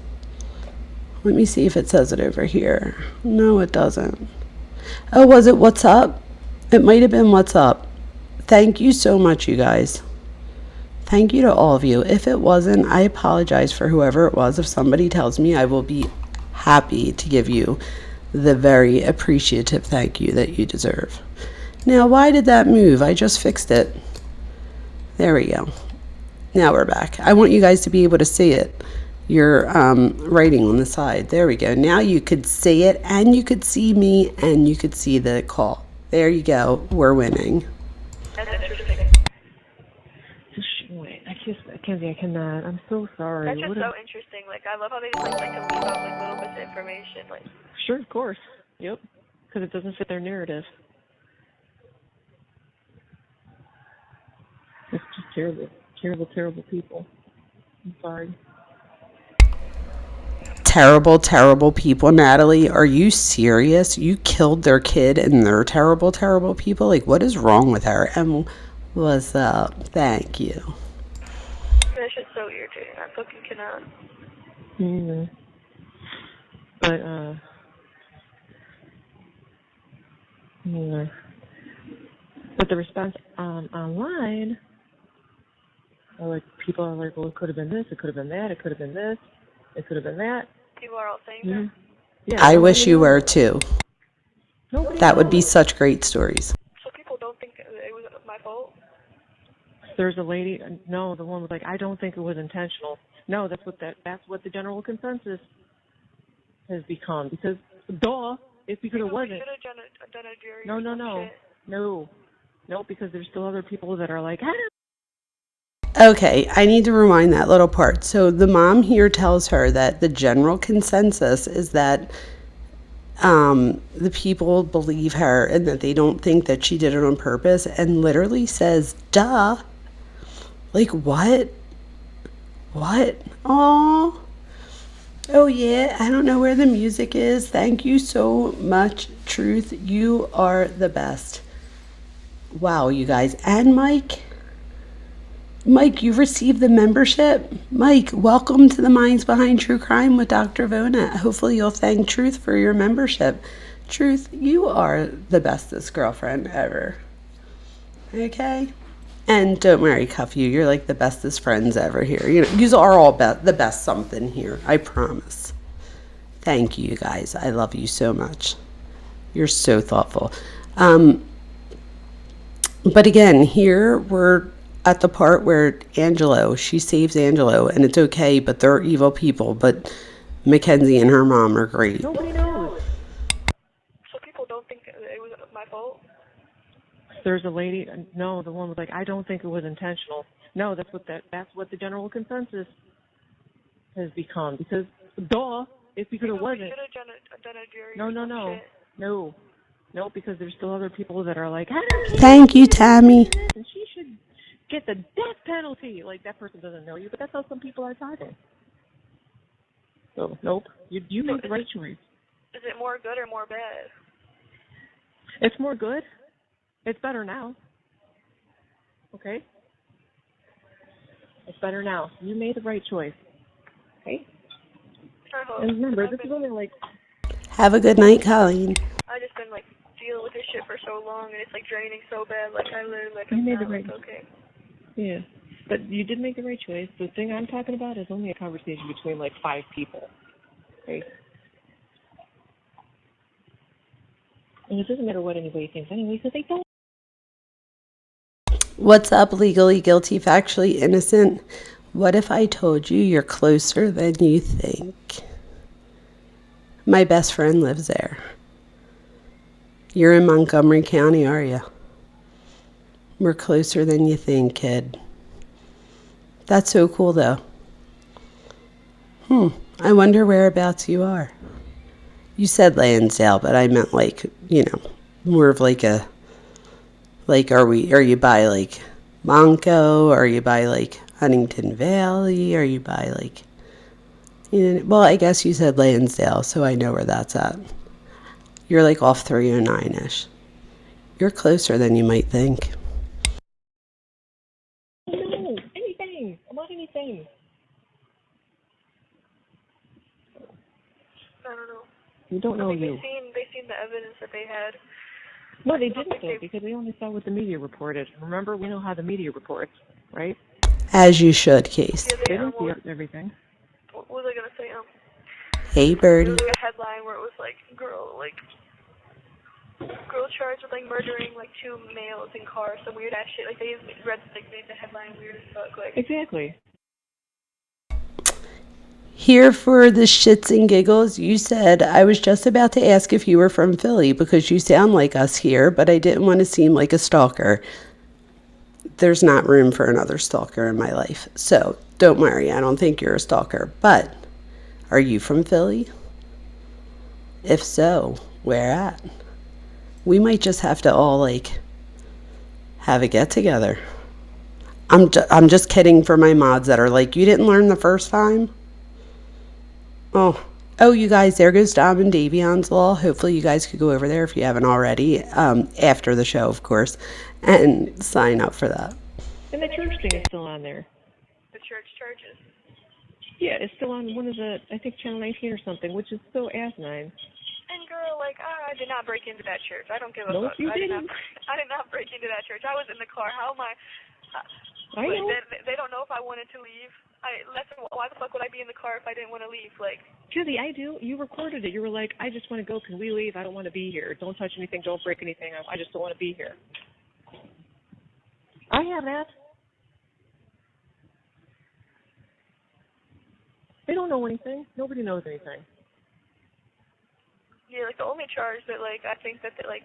Let me see if it says it over here. No, it doesn't. Oh, was it What's Up? It might have been What's Up. Thank you so much, you guys. Thank you to all of you. If it wasn't, I apologize for whoever it was. If somebody tells me, I will be happy to give you the very appreciative thank you that you deserve. Now, why did that move? I just fixed it. There we go. Now we're back. I want you guys to be able to see it. You're writing on the side. There we go. Now you could see it, and you could see me, and you could see the call. There you go. We're winning. That's interesting. Wait, Mackenzie, I cannot. I'm so sorry. That's just so interesting. Like, I love how they just like to leave out like little bits of information. Like, sure, of course. Yep. Because it doesn't fit their narrative. It's just terrible, terrible, terrible people. I'm sorry. Terrible, terrible people. Natalie, are you serious? You killed their kid and they're terrible, terrible people? Like, what is wrong with her? And what's up? Thank you. that's just so irritating. I fucking cannot. But the response online, like people are like, well, it could have been this, it could have been that, it could have been this, it could have been that. People are all saying that. Yeah, I wish you were too. Nobody That would be knows. such great stories. So people don't think it was my fault. There's a lady. No, the one was like, I don't think it was intentional. No, that's what the general consensus has become. Because it's because it wasn't. You should have done a jury. No, because there's still other people that are like, I don't. Okay, I need to rewind that little part. So the mom here tells her that the general consensus is that the people believe her and that they don't think that she did it on purpose, and literally says, duh. Like, what? What? Oh yeah, I don't know where the music is. Thank you so much, Truth. You are the best. Wow, you guys. And Mike, you've received the membership. Mike, welcome to the Minds Behind True Crime with Dr. Vona. Hopefully you'll thank Truth for your membership. Truth, you are the bestest girlfriend ever. Okay? And don't worry, Cuff you. You're like the bestest friends ever here. You know, you are all the best something here. I promise. Thank you, guys. I love you so much. You're so thoughtful. But again, here we're at the part where she saves Angelo, and it's okay, but they're evil people. But Mackenzie and her mom are great. Nobody knows. So people don't think it was my fault. There's a lady. No, the one was like, I don't think it was intentional. No, that's what the general consensus has become. Because it's because it wasn't. You should have done a jury. No, because there's still other people that are like, I don't. Thank you, Tammy. And she should get the death penalty. Like, that person doesn't know you, but that's how some people are talking. So, nope. You made the right choice. Is it more good or more bad? It's more good. It's better now. Okay? It's better now. You made the right choice. Okay? I hope. And remember, this is only like... Have a good night, Colleen. I just been like dealing with this shit for so long, and it's like draining so bad. Like I live like You I'm made not, the right. like, okay. Yeah, but you did make the right choice. The thing I'm talking about is only a conversation between like 5 people. Okay. And it doesn't matter what anybody thinks anyway, because they don't. What's up, legally guilty, factually innocent? What if I told you you're closer than you think? My best friend lives there. You're in Montgomery County, are you? We're closer than you think, kid. That's so cool, though. I wonder whereabouts you are. You said Lansdale, but I meant like, more of like a, like, are you by like Monco? Are you by like Huntington Valley? Are you by like, well, I guess you said Lansdale, so I know where that's at. You're like off 309-ish. You're closer than you might think. No, anything. I'm not anything. I don't know. You don't know you. They seen the evidence that they had. No, they didn't though, because they only saw what the media reported. Remember, we know how the media reports, right? As you should, Case. Yeah, They didn't see everything. What was I gonna say? Hey, There birdie. was like a headline where it was like girl charged with like murdering like 2 males in cars, some weird ass shit. Like they made the headline weird as fuck. Like Exactly. Here for the shits and giggles, you said, I was just about to ask if you were from Philly because you sound like us here, but I didn't want to seem like a stalker. There's not room for another stalker in my life. So don't worry, I don't think you're a stalker. But are you from Philly? If so, where at? We might just have to all like have a get together. I'm just kidding for my mods that are like, you didn't learn the first time? Oh, you guys, there goes Dom and Davion's Law. Hopefully you guys could go over there if you haven't already, after the show, of course, and sign up for that. And the church thing is still on there. the church charges. Yeah, it's still on one of the, I think, Channel 19 or something, which is so asinine. And girl, like, I did not break into that church. I don't give a No, fuck. you I did didn't. not break into that church. I was in the car. How am I? I know. They don't know if I wanted to leave. Why the fuck would I be in the car if I didn't want to leave? Like, Julie, I do. You recorded it. You were like, I just want to go. Can we leave? I don't want to be here. Don't touch anything. Don't break anything. I just don't want to be here. I have that. They don't know anything. Nobody knows anything. yeah, like the only charge that, like, I think that, like,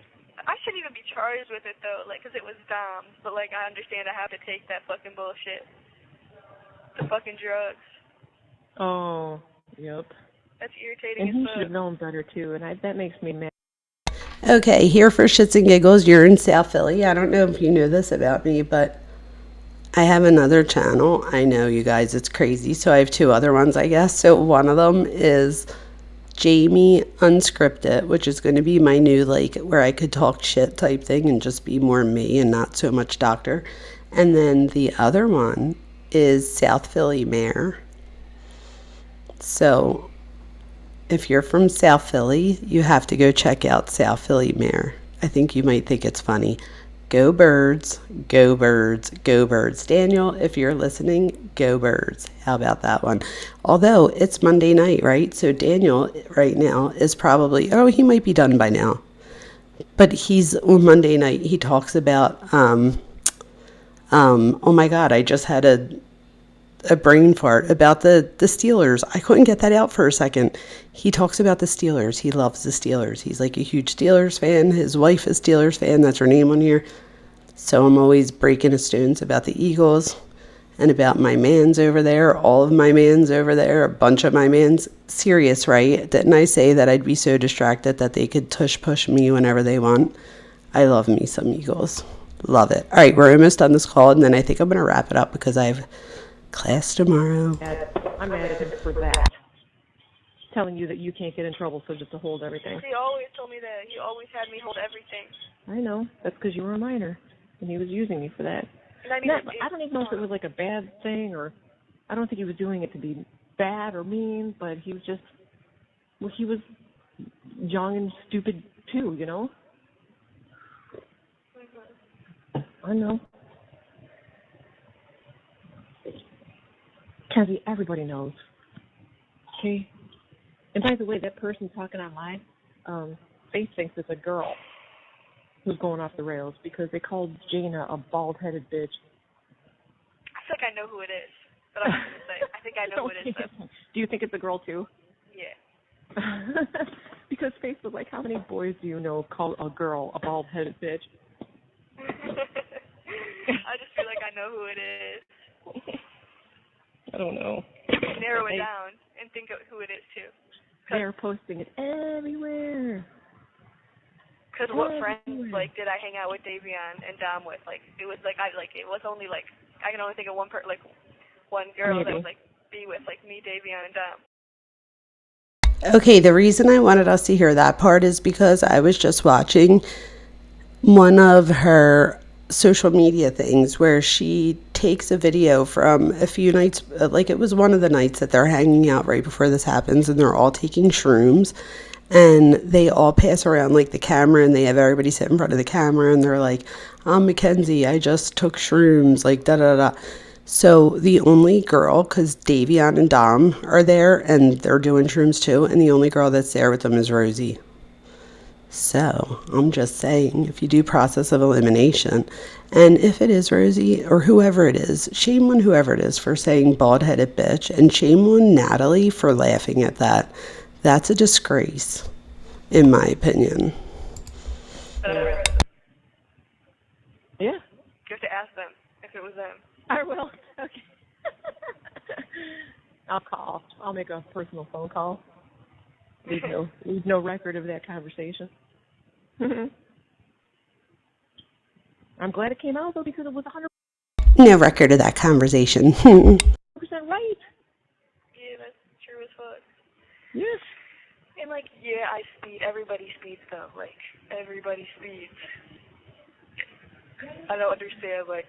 I shouldn't even be charged with it though, like, 'cause it was Dom. But like, I understand I have to take that fucking bullshit. The fucking drugs. Oh, yep. That's irritating And as he fuck. should have known better too, and that makes me mad. Okay, here for shits and giggles, you're in South Philly. I don't know if you know this about me, but I have another channel. I know, you guys, it's crazy. So I have two other ones, I guess. So one of them is Jamie Unscripted, which is going to be my new, like, where I could talk shit type thing and just be more me and not so much doctor. And then the other one is South Philly Mayor. So if you're from South Philly, you have to go check out South Philly Mayor. I think you might think it's funny. Go Birds, go Birds, go Birds. Daniel, if you're listening, go Birds. How about that one? Although it's Monday night, right? So Daniel right now is probably, he might be done by now. But he's on Monday night. He talks about, oh my God, I just had a brain fart about the Steelers. I couldn't get that out for a second. He talks about the Steelers. He loves the Steelers. He's like a huge Steelers fan. His wife is Steelers fan. That's her name on here. So I'm always breaking his stones about the Eagles and about my mans over there, all of my mans over there, a bunch of my mans. Serious, right? Didn't I say that I'd be so distracted that they could tush push me whenever they want? I love me some Eagles. Love it. All right, we're almost done this call, and then I think I'm going to wrap it up because I have class tomorrow. I'm mad at him for that. Telling you that you can't get in trouble, so just to hold everything. He always told me that. He always had me hold everything. I know. That's because you were a minor, and he was using me for that. And I mean, I don't even know if it was like a bad thing, or I don't think he was doing it to be bad or mean, but he was just, well, he was young and stupid too, you know? I know. Kenzie, everybody knows. Okay? And by the way, that person talking online, Faith thinks it's a girl who's going off the rails because they called Jaina a bald-headed bitch. I feel like I know who it is, but I'm not going to say. I think I know who it is, though. Do you think it's a girl, too? Yeah. Because Faith was like, how many boys do you know call a girl a bald-headed bitch? I just feel like I know who it is. I don't know. Narrow it down and think of who it is, too. They're posting it everywhere. Because what friends, like, did I hang out with Davion and Dom with? Like, it was, like, it was only, like, I can only think of one girl that was, like, be with, like, me, Davion, and Dom. Okay, the reason I wanted us to hear that part is because I was just watching one of her social media things where she takes a video from a few nights, like it was one of the nights that they're hanging out right before this happens, and they're all taking shrooms, and they all pass around like the camera, and they have everybody sit in front of the camera, and they're like, I'm Mackenzie, I just took shrooms, like da da da. So the only girl, because Davion and Dom are there and they're doing shrooms too, and the only girl that's there with them is Rosie. So I'm just saying, if you do process of elimination, and if it is Rosie or whoever it is, shame on whoever it is for saying bald-headed bitch, and shame on Natalie for laughing at that. That's a disgrace, in my opinion. Yeah. You have to ask them if it was them. I will. Okay. I'll call. I'll make a personal phone call. Leave no record of that conversation. I'm glad it came out, though, because it was 100% No record of that conversation. right. Yeah, that's true as fuck. Yes. And, like, yeah, I speed. Everybody speeds, though. Like, everybody speeds. I don't understand, like,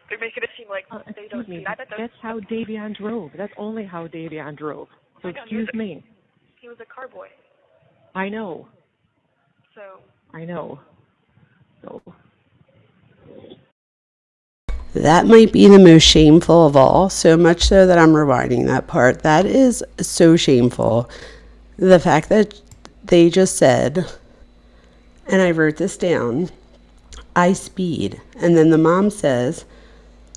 they're making it seem like they don't speed. That's how Davion drove. That's only how Davion drove. So excuse me. He was a car boy. I know. So. I know. So. That might be the most shameful of all, so much so that I'm rewinding that part. That is so shameful. The fact that they just said, and I wrote this down, I speed. And then the mom says,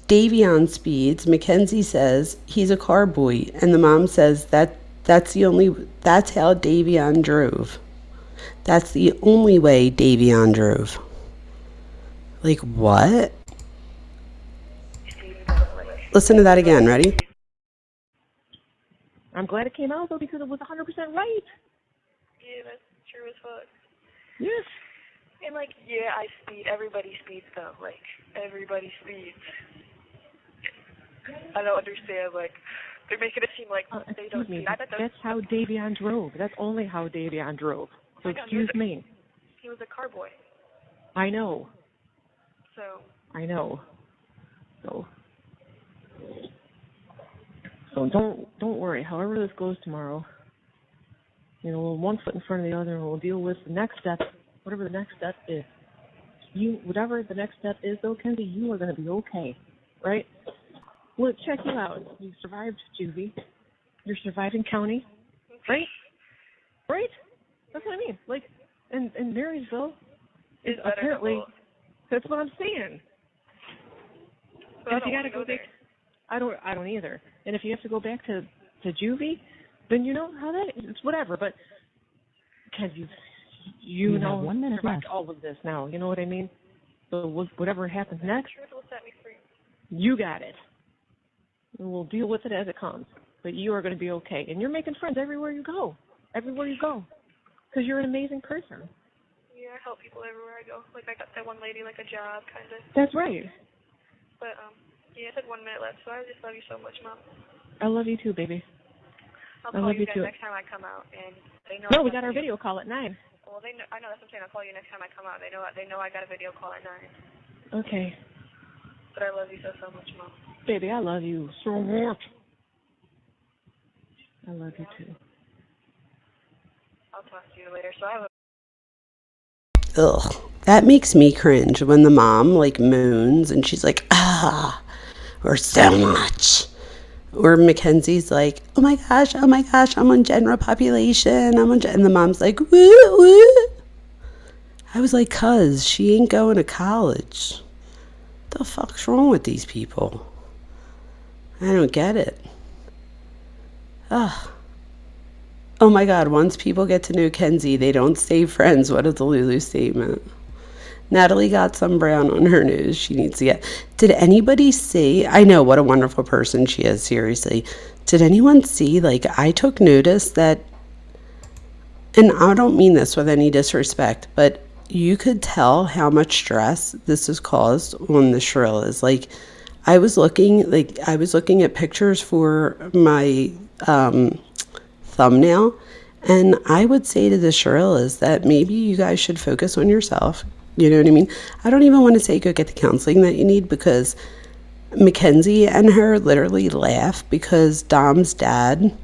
Davion speeds. Mackenzie says, he's a car boy. And the mom says, that's how Davion drove. That's the only way Davion drove. Like, what? Listen to that again. Ready? I'm glad it came out, though, because it was 100% right. Yeah, that's true as fuck. Yes. And, like, yeah, I speed. Everybody speeds, though. Like, everybody speeds. I don't understand, like, they're making it seem like they don't speed. That's how Davion drove. That's only how Davion drove. So excuse me. He was a car boy. I know. So. I know. So don't worry. However this goes tomorrow, we'll one foot in front of the other, and we'll deal with the next step, whatever the next step is. Whatever the next step is, though, Kenzie, you are going to be okay, right? Well, check you out. You survived juvie. You're surviving county, right? Right? That's what I mean. Like, and Marysville is apparently. That's what I'm saying. But if you got to go back, I don't either. And if you have to go back to juvie, then you know how that is. It's whatever. But because you know 1 minute left. All of this now. You know what I mean? So whatever happens next, Truth will set me free. You got it. And we'll deal with it as it comes. But you are going to be okay. And you're making friends everywhere you go. Everywhere you go. Because you're an amazing person. Yeah, I help people everywhere I go. Like, I got that one lady, like, a job, kind of. That's right. But, yeah, I said 1 minute left, so I just love you so much, Mom. I love you too, baby. I'll call you guys next time I come out, and they know. No, we got our video call at 9. Well, they know. I know, that's what I'm saying. I'll call you next time I come out. They know I got a video call at 9. Okay. But I love you so much, Mom. Baby, I love you so much. I love you too. I'll talk to you later. So I have a... Ugh, that makes me cringe when the mom like moans and she's like, or so much. Or Mackenzie's like, oh my gosh, I'm on general population. And the mom's like, woo, woo. I was like, cuz, she ain't going to college. What the fuck's wrong with these people? I don't get it. Ugh. Oh my God, once people get to know Kenzie, they don't stay friends. What is the Lulu statement? Natalie got some brown on her nose. She needs to get... Did anybody see... I know, what a wonderful person she is, seriously. Did anyone see, like, I took notice that... And I don't mean this with any disrespect, but you could tell how much stress this has caused on the Shirillas. Like, I was looking at pictures for my... thumbnail, and I would say to the Shirillas that maybe you guys should focus on yourself. You know what I mean? I don't even want to say go get the counseling that you need, because Mackenzie and her literally laugh because Dom's dad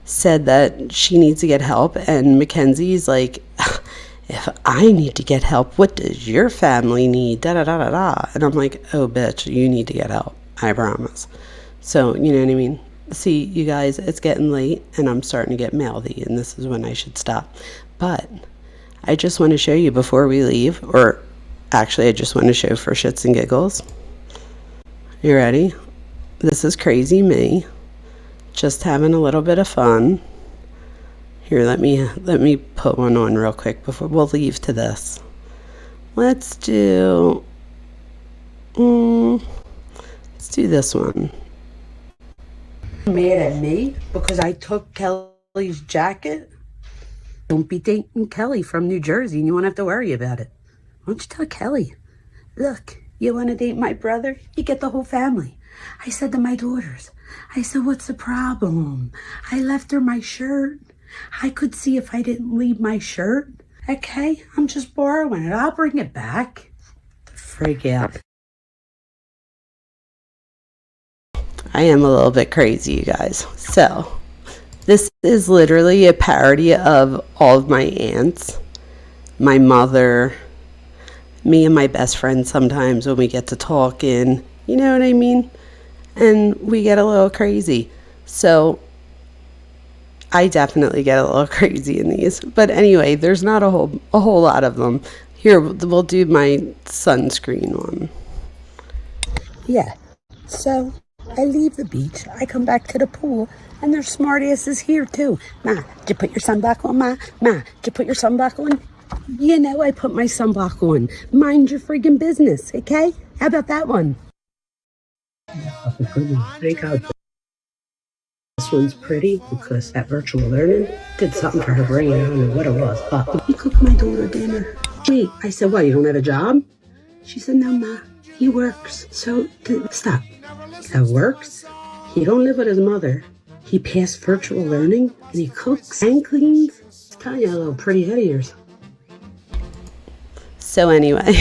said that she needs to get help, and Mackenzie's like, if I need to get help, what does your family need? Da da da da da. And I'm like, oh bitch, you need to get help, I promise. So you know what I mean? See, you guys, it's getting late and I'm starting to get mouthy, and this is when I should stop. But I just want to show you before we leave, or actually I just want to show for shits and giggles. You ready? This is crazy me, just having a little bit of fun. Here, let me put one on real quick before we'll leave to this. Let's do this one. Mad at me because I took Kelly's jacket? Don't be dating Kelly from New Jersey and you won't have to worry about it. Why don't you tell Kelly, look, you want to date my brother? You get the whole family. I said to my daughters, I said, what's the problem? I left her my shirt. I could see if I didn't leave my shirt. Okay, I'm just borrowing it. I'll bring it back. Freak out. I am a little bit crazy, you guys. So, this is literally a parody of all of my aunts, my mother, me and my best friend sometimes when we get to talking, you know what I mean? And we get a little crazy. So, I definitely get a little crazy in these. But anyway, there's not a whole lot of them. Here, we'll do my sunscreen one. Yeah, so... I leave the beach, I come back to the pool, and there's smart asses here too. Ma, did you put your sunblock on, Ma? Ma, did you put your sunblock on? You know I put my sunblock on. Mind your friggin' business, okay? How about that one? Thank God this one's pretty, because that virtual learning did something for her brain. I don't know what it was, but he cooked my daughter dinner. Wait, I said, what, you don't have a job? She said, no, Ma, he works. So, stop. That works? He don't live with his mother. He passed virtual learning, and he cooks and cleans. It's telling you a little pretty head of yours. So anyway,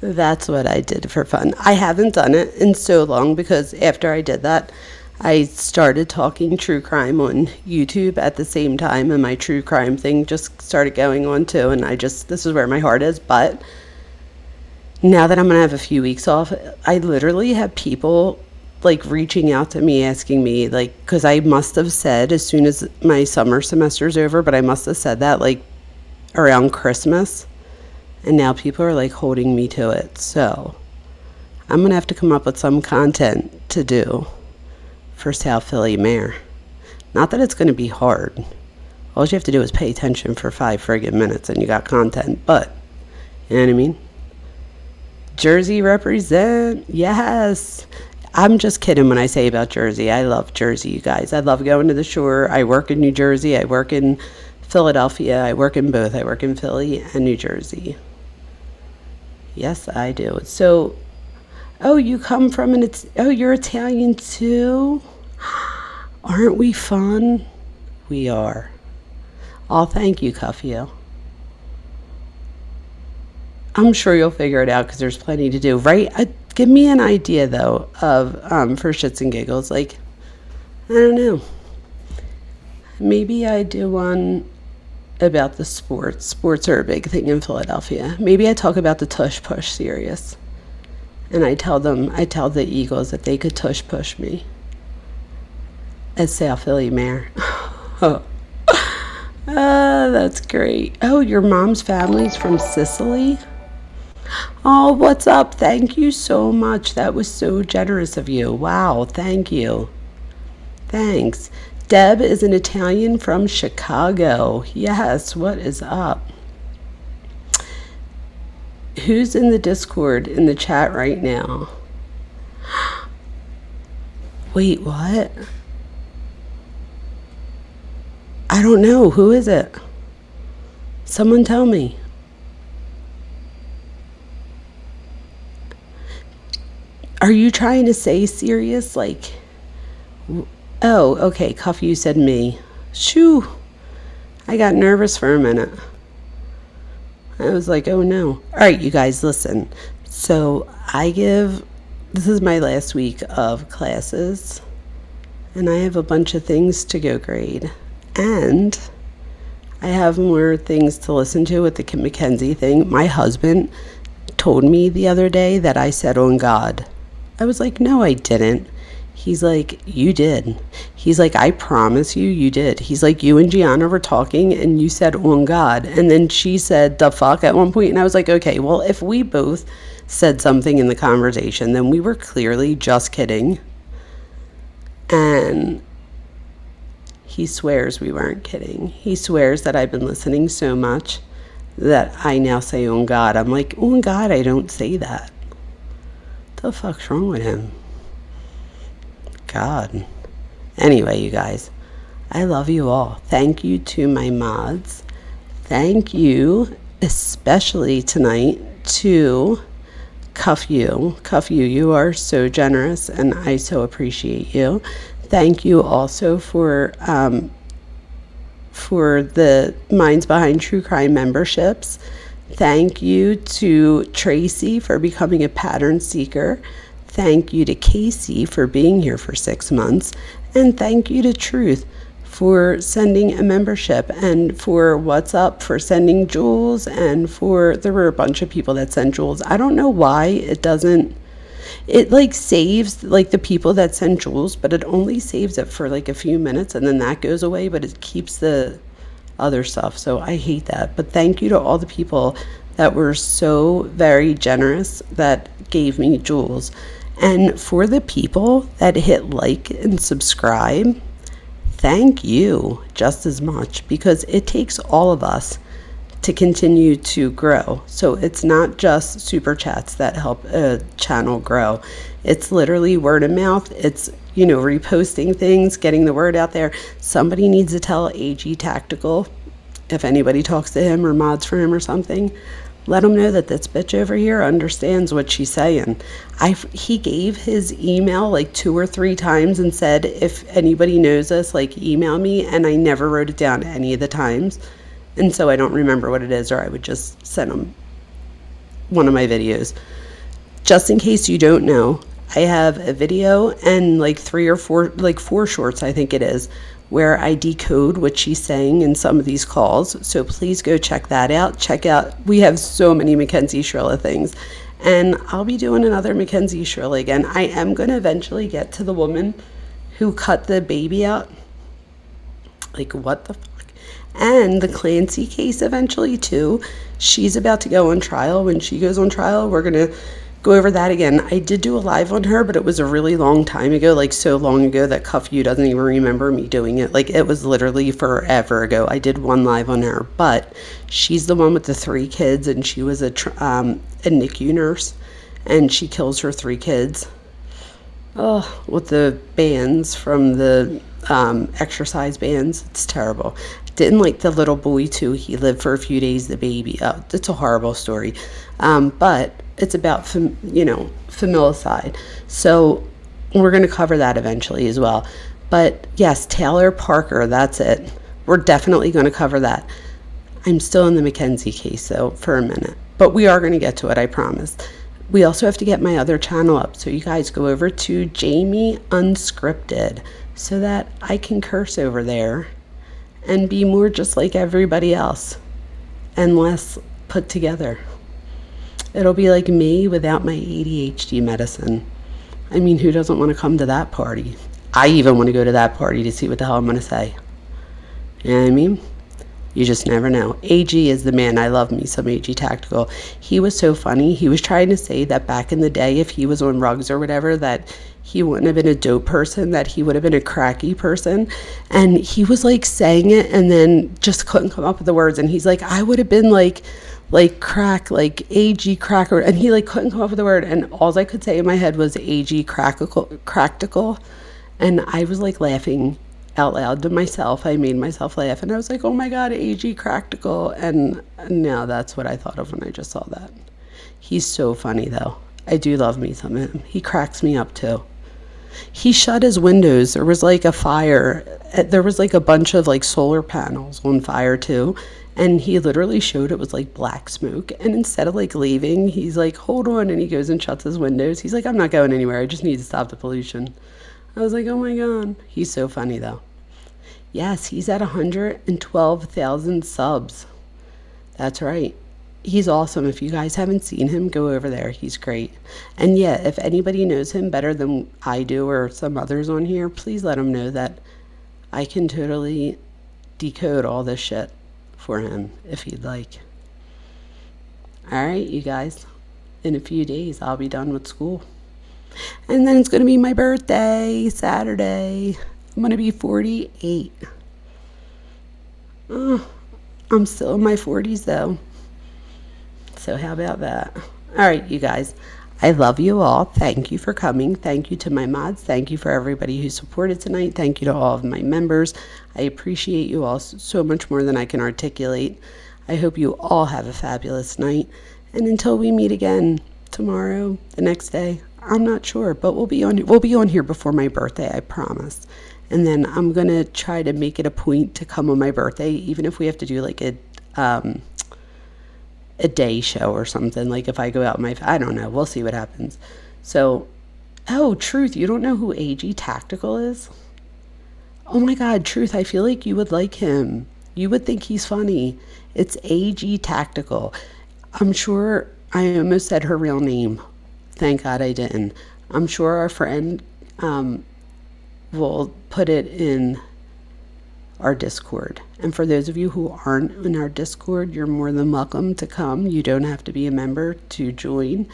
that's what I did for fun. I haven't done it in so long, because after I did that, I started talking true crime on YouTube at the same time, and my true crime thing just started going on too, and this is where my heart is. But now that I'm going to have a few weeks off, I literally have people like reaching out to me asking me, like, because I must have said as soon as my summer semester's over, but I must have said that like around Christmas, and now people are like holding me to it. So I'm going to have to come up with some content to do for South Philly Mayor. Not that it's going to be hard. All you have to do is pay attention for 5 friggin' minutes and you got content, but you know what I mean? Jersey represent. Yes. I'm just kidding when I say about Jersey. I love Jersey, you guys. I love going to the shore. I work in New Jersey. I work in Philadelphia. I work in both. I work in Philly and New Jersey. Yes, I do. So, oh, you come from you're Italian too? Aren't we fun? We are. Oh, thank you, Cuffio. I'm sure you'll figure it out because there's plenty to do, right? Give me an idea, though, of for shits and giggles. Like, I don't know. Maybe I do one about the sports. Sports are a big thing in Philadelphia. Maybe I talk about the tush push series. And I tell the Eagles that they could tush push me as South Philly mayor. Oh, that's great. Oh, your mom's family's from Sicily? Oh, what's up? Thank you so much. That was so generous of you. Wow, thank you. Thanks. Deb is an Italian from Chicago. Yes, what is up? Who's in the Discord in the chat right now? Wait, what? I don't know. Who is it? Someone tell me. Are you trying to say serious? Like, oh, okay, Cuff, you said me. Shoo. I got nervous for a minute. I was like, oh no. All right, you guys, listen. So this is my last week of classes, and I have a bunch of things to go grade. And I have more things to listen to with the Mackenzie thing. My husband told me the other day that I said on God. I was like, no, I didn't. He's like, you did. He's like, I promise you did. He's like, you and Gianna were talking and you said on God. And then she said the fuck at one point. And I was like, okay, well, if we both said something in the conversation, then we were clearly just kidding. And he swears we weren't kidding. He swears that I've been listening so much that I now say on God. I'm like, on God, I don't say that. The fuck's wrong with him? God. Anyway, you guys, I love you all. Thank you to my mods. Thank you, especially tonight, to Cuff You. Cuff You, you are so generous, and I so appreciate you. Thank you also for the Minds Behind True Crime memberships. Thank you to Tracy for becoming a pattern seeker. Thank you to Casey for being here for 6 months. And thank you to Truth for sending a membership, and for What's Up for sending jewels, and there were a bunch of people that sent jewels. I don't know why it like saves like the people that send jewels, but it only saves it for like a few minutes and then that goes away, but it keeps the other stuff. So I hate that. But thank you to all the people that were so very generous that gave me jewels. And for the people that hit like and subscribe, thank you just as much, because it takes all of us to continue to grow. So it's not just super chats that help a channel grow. It's literally word of mouth. It's, reposting things, getting the word out there. Somebody needs to tell AG Tactical, if anybody talks to him or mods for him or something, let him know that this bitch over here understands what she's saying. He gave his email like 2 or 3 times and said, if anybody knows us, like email me, and I never wrote it down any of the times. And so I don't remember what it is, or I would just send him one of my videos. Just in case you don't know, I have a video and like 3 or 4, like 4 shorts, I think it is, where I decode what she's saying in some of these calls. So please go check that out. We have so many Mackenzie Shirilla things. And I'll be doing another Mackenzie Shirilla again. I am going to eventually get to the woman who cut the baby out. Like, what the fuck? And the Clancy case eventually too. She's about to go on trial. When she goes on trial, we're going to go over that again. I did do a live on her, but it was a really long time ago, like so long ago that Cuff You doesn't even remember me doing it. Like, it was literally forever ago. I did one live on her, but she's the one with the 3 kids, and she was a NICU nurse, and she kills her 3 kids. Oh, with the bands from the exercise bands. It's terrible. Didn't like the little boy too. He lived for a few days, the baby. Oh, it's a horrible story. But it's about, familicide. So we're going to cover that eventually as well. But yes, Taylor Parker, that's it. We're definitely going to cover that. I'm still in the Mackenzie case, though, for a minute. But we are going to get to it, I promise. We also have to get my other channel up. So you guys go over to Jamie Unscripted so that I can curse over there and be more just like everybody else and less put together. It'll be like me without my ADHD medicine. I mean, who doesn't want to come to that party? I even want to go to that party to see what the hell I'm going to say. You know what I mean? You just never know. AG is the man. I love me some AG Tactical. He was so funny. He was trying to say that back in the day, if he was on rugs or whatever, that he wouldn't have been a dope person, that he would have been a cracky person. And he was like saying it and then just couldn't come up with the words. And he's like, I would have been like crack, like AG cracker. And he like couldn't come up with the word. And all I could say in my head was AG cractical. And I was like laughing out loud to myself. I made myself laugh and I was like, oh my god, AG Cractical. And now that's what I thought of when I just saw that. He's so funny though. I do love me some of him. He cracks me up too. He shut his windows. There was like a fire. There was like a bunch of like solar panels on fire too, and he literally showed it was like black smoke. And instead of like leaving, he's like, hold on, and he goes and shuts his windows. He's like, I'm not going anywhere, I just need to stop the pollution. I was like, oh my god. He's so funny though. Yes, he's at 112,000 subs. That's right. He's awesome. If you guys haven't seen him, go over there. He's great. And yeah, if anybody knows him better than I do or some others on here, please let him know that I can totally decode all this shit for him if he'd like. All right, you guys. In a few days, I'll be done with school. And then it's going to be my birthday, Saturday. I'm going to be 48. I'm still in my 40s, though. So how about that? All right, you guys. I love you all. Thank you for coming. Thank you to my mods. Thank you for everybody who supported tonight. Thank you to all of my members. I appreciate you all so much more than I can articulate. I hope you all have a fabulous night. And until we meet again tomorrow, the next day, I'm not sure, but we'll be on here before my birthday, I promise. And then I'm going to try to make it a point to come on my birthday, even if we have to do like a day show or something. Like if I go out I don't know. We'll see what happens. So, oh, Truth, you don't know who AG Tactical is? Oh my God, Truth, I feel like you would like him. You would think he's funny. It's AG Tactical. I'm sure I almost said her real name. Thank God I didn't. I'm sure our friend will put it in our Discord. And for those of you who aren't in our Discord, you're more than welcome to come. You don't have to be a member to join.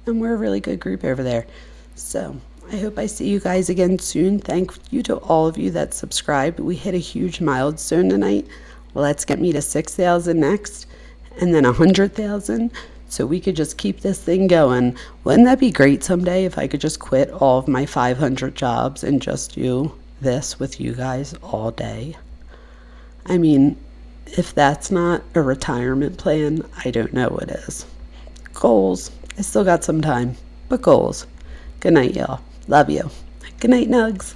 And we're a really good group over there. So I hope I see you guys again soon. Thank you to all of you that subscribed. We hit a huge milestone tonight. Let's get me to 6,000 next. And then 100,000. So we could just keep this thing going. Wouldn't that be great someday if I could just quit all of my 500 jobs and just do this with you guys all day? I mean, if that's not a retirement plan, I don't know what is. Goals. I still got some time, but goals. Good night, y'all. Love you. Good night, Nugs.